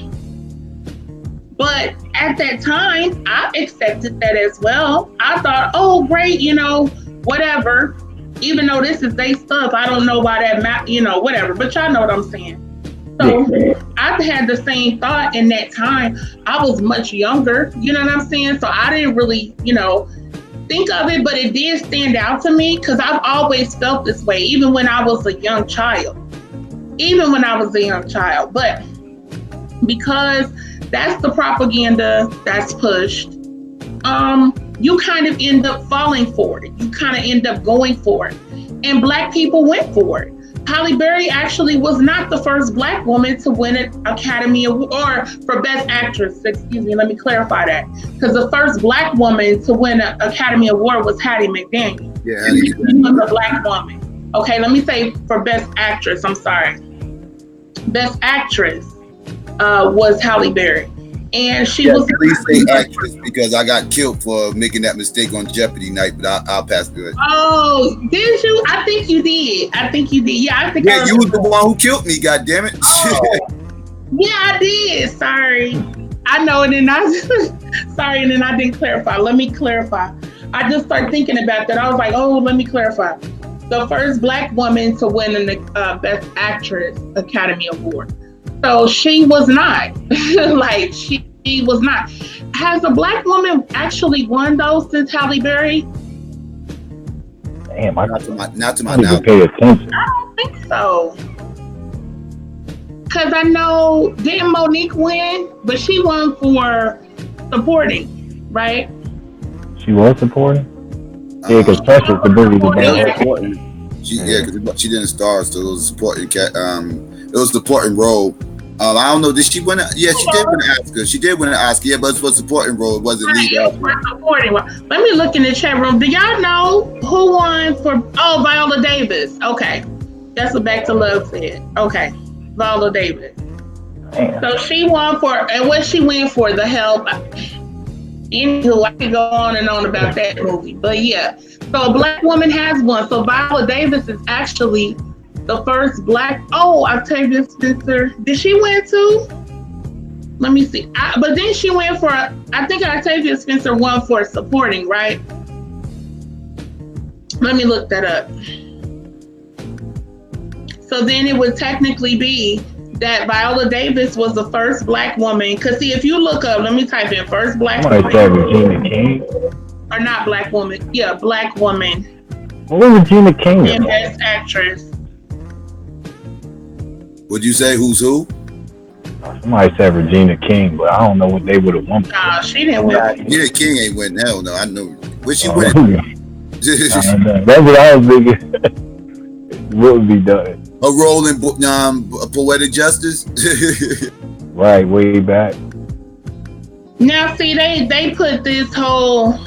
But at that time, I accepted that as well. I thought, oh, great, you know, whatever. Even though this is their stuff, I don't know why that, whatever. But y'all know what I'm saying. So I've had the same thought in that time. I was much younger, you know what I'm saying? So I didn't really, think of it, but it did stand out to me because I've always felt this way, even when I was a young child. But because that's the propaganda that's pushed, you kind of end up falling for it. You kind of end up going for it. And black people went for it. Halle Berry actually was not the first black woman to win an Academy Award, or for Best Actress, excuse me, let me clarify that. Because the first black woman to win an Academy Award was Hattie McDaniel. Yeah, she was a black woman. Okay, let me say for Best Actress, I'm sorry. Best Actress was Halle Berry. And she was. Please say actress because I got killed for making that mistake on Jeopardy night, but I'll pass through it. Oh, did you? I think you did. Yeah, I think. Yeah, you was the one who killed me. God damn it. Oh. Yeah, I did. Sorry, I know, and then sorry, and then I didn't clarify. Let me clarify. I just started thinking about that. I was like, oh, let me clarify. The first black woman to win an Best Actress Academy Award. So she was not. She was not. Has a black woman actually won those since Halle Berry? Damn, not to my knowledge. knowledge. Pay attention. I don't think so. Because I know, didn't Monique win? But she won for supporting, right? She was supporting? Yeah, because Precious, the movie was She because she didn't star, so it was supporting it was a supporting role. I don't know. Did she win? Yeah, she did win an Oscar. She did win an Oscar. Yeah, but it was a supporting role. It wasn't lead actor. Supporting role. Let me look in the chat room. Do y'all know who won for? Oh, Viola Davis. Okay, that's what Back to Love said. Okay, Viola Davis. Damn. So she won for, and what she win for? The Help. Anywho, I could go on and on about that movie, but yeah. So a black woman has won. So Viola Davis is actually the first black. Oh, Octavia Spencer. Did she win too? Let me see. But then she went for. I think Octavia Spencer won for supporting, right? Let me look that up. So then it would technically be that Viola Davis was the first black woman. Because see, if you look up, let me type in first black woman. Regina King. Or not black woman. Yeah, black woman. What was Regina King? And best actress. Would you say who's who? Somebody said Regina King, but I don't know what they would have won. Nah, she didn't win. Regina King ain't win. Hell no, I know. Where she win? That's what I was thinking. What would be done? A role in Poetic Justice. Right, way back. Now, see, they put this whole.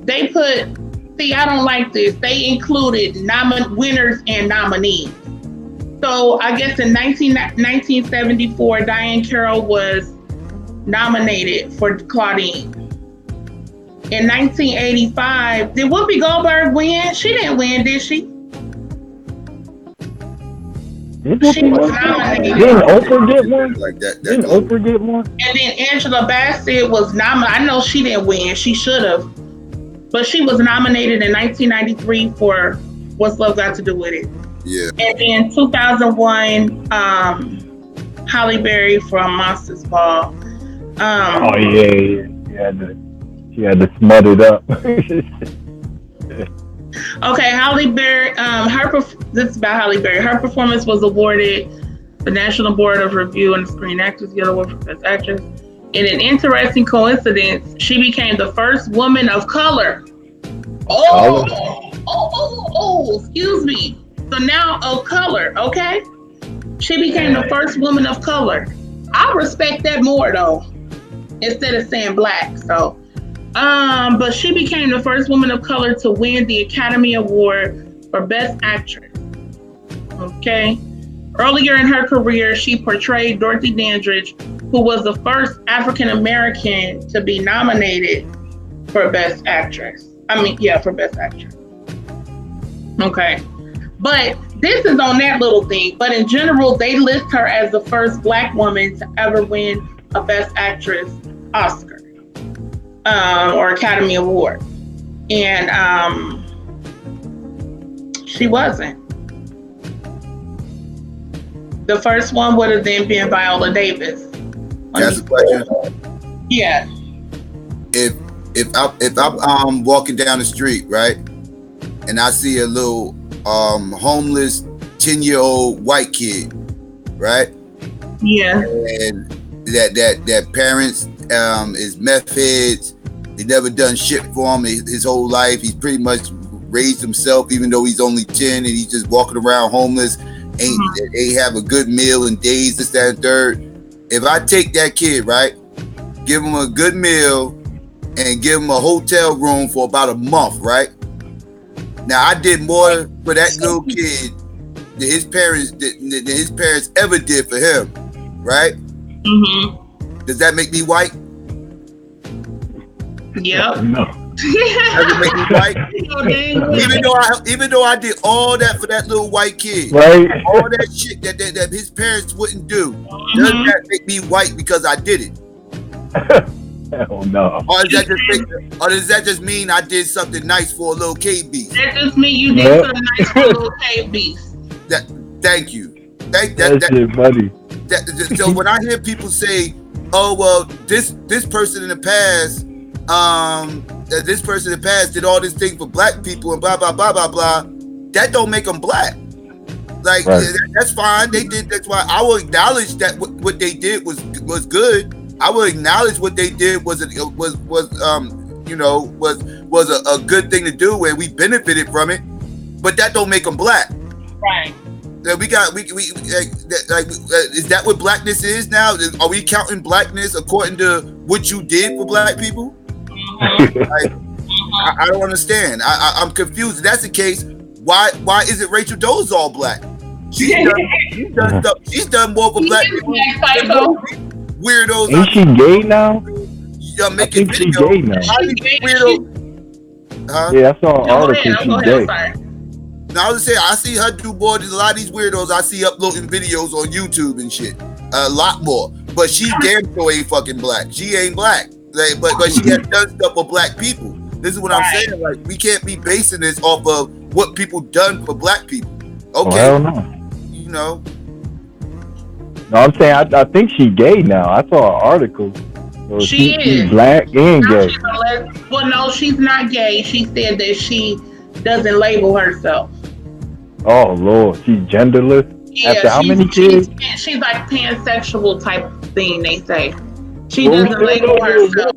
See, I don't like this. They included winners and nominees. So I guess in 1974, Diane Carroll was nominated for Claudine. In 1985, did Whoopi Goldberg win? She didn't win, did she? She was nominated. Didn't Oprah get one? Like that. Didn't Oprah get one? And then Angela Bassett was nominated. I know she didn't win. She should have. But she was nominated in 1993 for What's Love Got to Do With It? Yeah. And then 2001, Halle Berry from Monsters Ball. Oh yeah. She had to smut it up. Okay, Halle Berry. This is about Halle Berry. Her performance was awarded the National Board of Review and the Screen Actors Guild Award for Best Actress. In an interesting coincidence, she became the first woman of color. Excuse me. So now of color, okay? She became the first woman of color. I respect that more though, instead of saying black. So, but she became the first woman of color to win the Academy Award for Best Actress. Okay. Earlier in her career, she portrayed Dorothy Dandridge, who was the first African American to be nominated for Best Actress. For Best Actress. Okay. But this is on that little thing. But in general, they list her as the first black woman to ever win a Best Actress Oscar or Academy Award. And she wasn't. The first one would have then been Viola Davis. That's the question. Yeah. If I'm walking down the street, right, and I see a little homeless 10-year-old white kid, right? Yeah. And that parents is meth heads. They never done shit for him his whole life. He's pretty much raised himself, even though he's only 10 and he's just walking around homeless. Ain't have a good meal in days, this, that, and third. If I take that kid, right, give him a good meal and give him a hotel room for about a month, right? Now I did more for that little kid than his parents ever did for him, right? Mm-hmm. Does that make me white? Yep. No. Does it make me white? even though I did all that for that little white kid, right? All that shit that his parents wouldn't do, does that make me white because I did it? Hell no. Or does that just mean I did something nice for a little cave beast? That just means you did something nice for a little cave beast. Thank you. That's it, buddy. So when I hear people say, "Oh well, this person in the past, this person in the past did all this thing for black people and blah blah blah blah blah," that don't make them black. Like that's fine. They did. That's why I will acknowledge that what they did was good. I will acknowledge what they did was a good thing to do, and we benefited from it. But that don't make them black. Right. We got we is that what blackness is now? Are we counting blackness according to what you did for black people? Like, I don't understand. I'm confused. If that's the case, why isn't Rachel Dolezal black? She's done stuff. She's done more for black people. Weirdos. Ain't she gay now? Yeah, making she's gay now. Huh? Yeah, I saw an article. She's gay. Now I was saying, I see her do more than a lot of these weirdos I see uploading videos on YouTube and shit. A lot more. But she damn sure ain't fucking black. She ain't black. Like, but she has done stuff for black people. This is what I'm saying. Like, we can't be basing this off of what people done for black people. Okay. Hell no. You know. No, I'm saying I think she gay now. I saw an article. So she is. She's black and gay. Well, no, she's not gay. She said that she doesn't label herself. Oh Lord, she's genderless. Yeah, after how many kids? She's like pansexual type of thing. They say she doesn't label herself.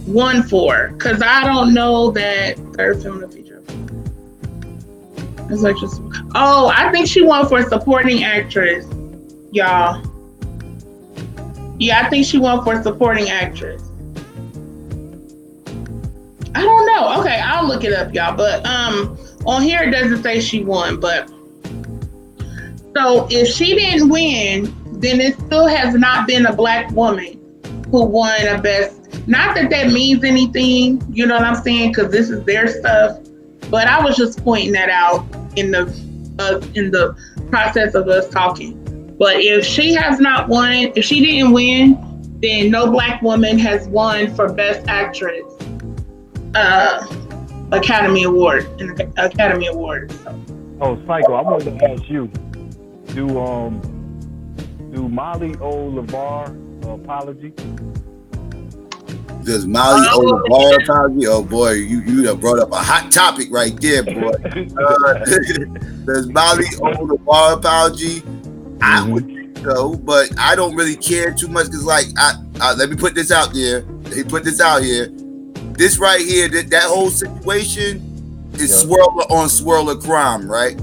One for, because I don't know that third film of the feature. It's like just, oh, I think she won for supporting actress, y'all. Yeah, I think she won for supporting actress. I don't know. Okay, I'll look it up, y'all. But on here it doesn't say she won. But so if she didn't win, then it still has not been a black woman who won a best. Not that that means anything, you know what I'm saying? Because this is their stuff. But I was just pointing that out in the process of us talking. But if she has not won, if she didn't win, then no black woman has won for Best Actress Academy Award. So. Oh, Psycho, I wanted to ask you, do Molly owe LeVar apology? Does Molly owe LeVar apology? Oh boy, you done brought up a hot topic right there, boy. Does Molly owe LeVar apology? I would think so, but I don't really care too much because, like, let me put this out there. He put this out here. This right here, that whole situation is swirler on swirler crime, right?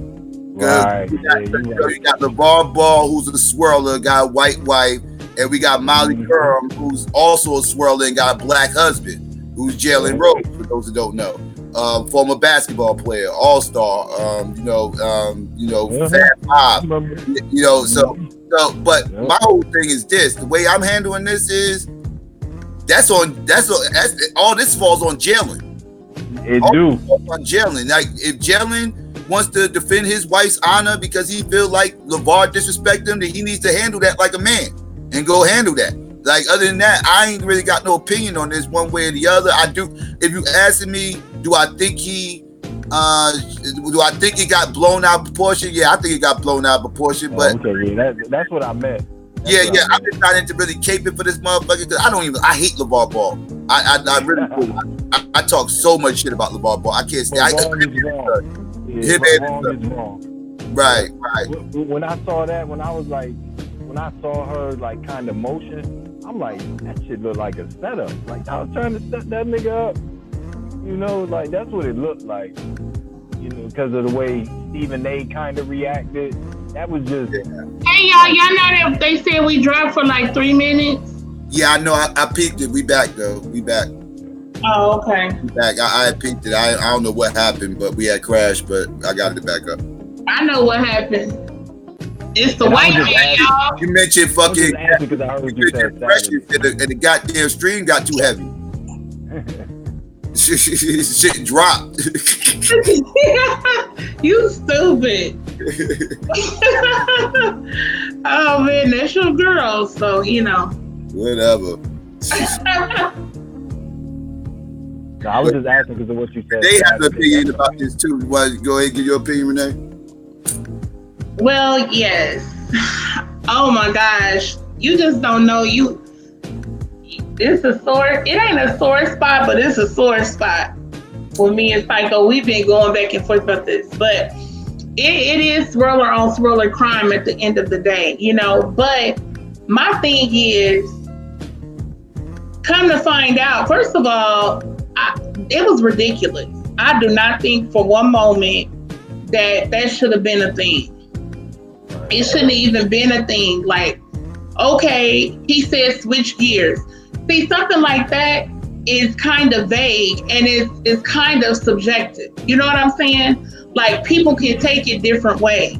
Right. You got LeVar Ball, who's a swirler, got a white wife, and we got Molly Curran, who's also a swirler and got a black husband, who's Jalen Rose, for those who don't know. Former basketball player, all-star, Fab Bob, but my whole thing is this. The way I'm handling this is That's all this falls on Jalen. It All do. this falls on Jalen. Like if Jalen wants to defend his wife's honor because he feel like LeVar disrespect him, then he needs to handle that like a man and go handle that. Like other than that, I ain't really got no opinion on this one way or the other. I do. If you asking me, do I think it got blown out of proportion? Yeah, I think it got blown out of proportion. But okay, yeah, that's what I meant. I'm just not into really caping for this motherfucker. I hate LeVar Ball. I really do. I talk so much shit about LeVar Ball. I can't stand. Wrong is wrong. Right. When I saw that, when I saw her like kind of motion, I'm like, that shit look like a setup. Like I was trying to set that nigga up. You know, like that's what it looked like. You know, because of the way Stephen A. kind of reacted. That was just. Hey y'all know that they said we dropped for like 3 minutes? Yeah, I know. I peeked it. We back though. We back. Oh, okay. We back. I peeked it. I don't know what happened, but we had crashed, but I got it back up. I know what happened. It's the white man, y'all. You mentioned fucking because I heard you said and the goddamn stream got too heavy. Shit dropped. You stupid. Oh man, that's your girl, so you know. Whatever. No, I was just asking because of what you said. They have an opinion about this too. You want to go ahead and give your opinion, Renee? Well, yes. Oh my gosh. You just don't know it's a sore, it ain't a sore spot, but it's a sore spot. For me and Psycho, we've been going back and forth about this, but it is roller on roller crime at the end of the day, you know. But my thing is, come to find out, first of all, it was ridiculous. I do not think for one moment that should have been a thing. It shouldn't have even been a thing. Like, okay, he said switch gears. See, something like that is kind of vague and it's kind of subjective. You know what I'm saying? Like, people can take it different ways.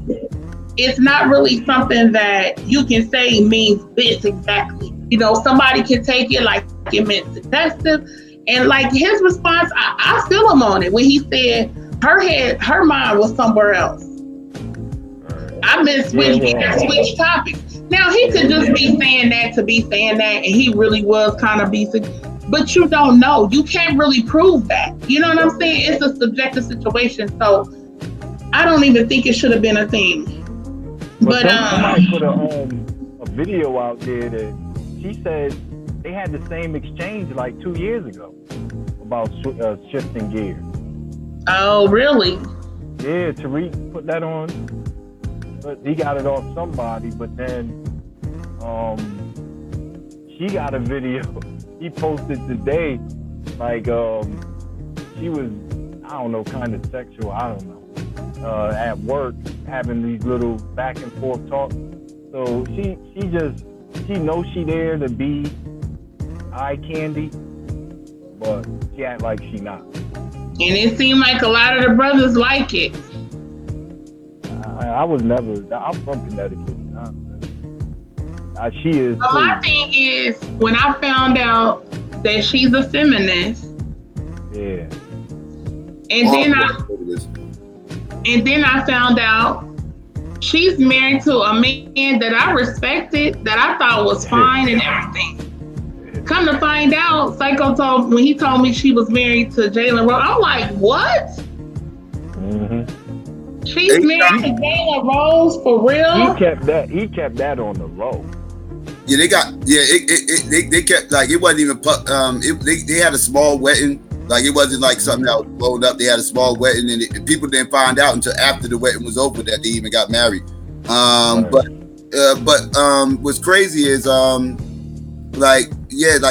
It's not really something that you can say means this exactly. You know, somebody can take it like it meant suggestive. And like his response, I feel him on it when he said her mind was somewhere else. I meant switch topics. Now he could just be saying that to be saying that, and he really was kind of but you don't know. You can't really prove that. You know what I'm saying? It's a subjective situation, so I don't even think it should have been a thing. But somebody put a video out there that she said they had the same exchange like 2 years ago about shifting gears. Oh, really? Yeah, Tariq put that on. But he got it off somebody, but then she got a video he posted today, like she was, I don't know, kind of sexual, I don't know, at work, having these little back and forth talk. So she knows she there to be eye candy, but she act like she not. And it seemed like a lot of the brothers like it. I'm from Connecticut. She is. But my thing is, when I found out that she's a feminist, yeah, and then I found out she's married to a man that I respected, that I thought was fine and everything. Come to find out, Psycho when he told me she was married to Jalen Rose, I'm like, what? Mm-hmm. She's married to Jalen Rose for real? He kept that on the low. Yeah, they kept, like, it wasn't even they had a small wedding. Like, it wasn't like something that was blown up. They had a small wedding, and people didn't find out until after the wedding was over that they even got married. But what's look,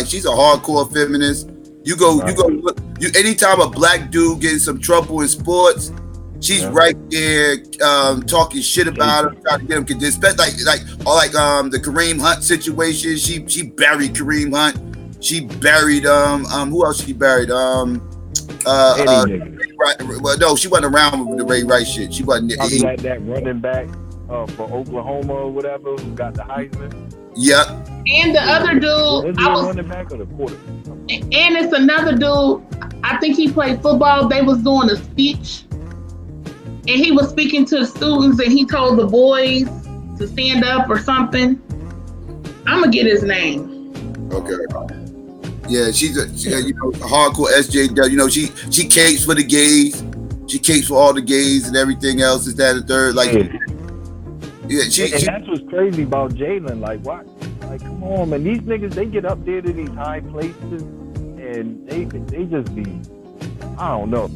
she's a hardcore feminist. You look, anytime a black dude gets in some trouble in sports, she's right there talking shit about him, trying to get him convinced. Like the Kareem Hunt situation. She buried Kareem Hunt. She buried who else she buried? Well, no, she wasn't around with the Ray Rice shit. She wasn't. Probably like that running back for Oklahoma or whatever who got the Heisman. Yep. And the other dude, I was running back or the quarterback. And it's another dude. I think he played football. They was doing a speech, and he was speaking to the students, and he told the boys to stand up or something. I'm gonna get his name. Okay. Yeah, she's a hardcore SJW. You know, she capes for the gays. She capes for all the gays and everything else. Is that a third? Like, and that's what's crazy about Jalen. Like, what? Like, come on, man. These niggas, they get up there to these high places, and they just be, I don't know.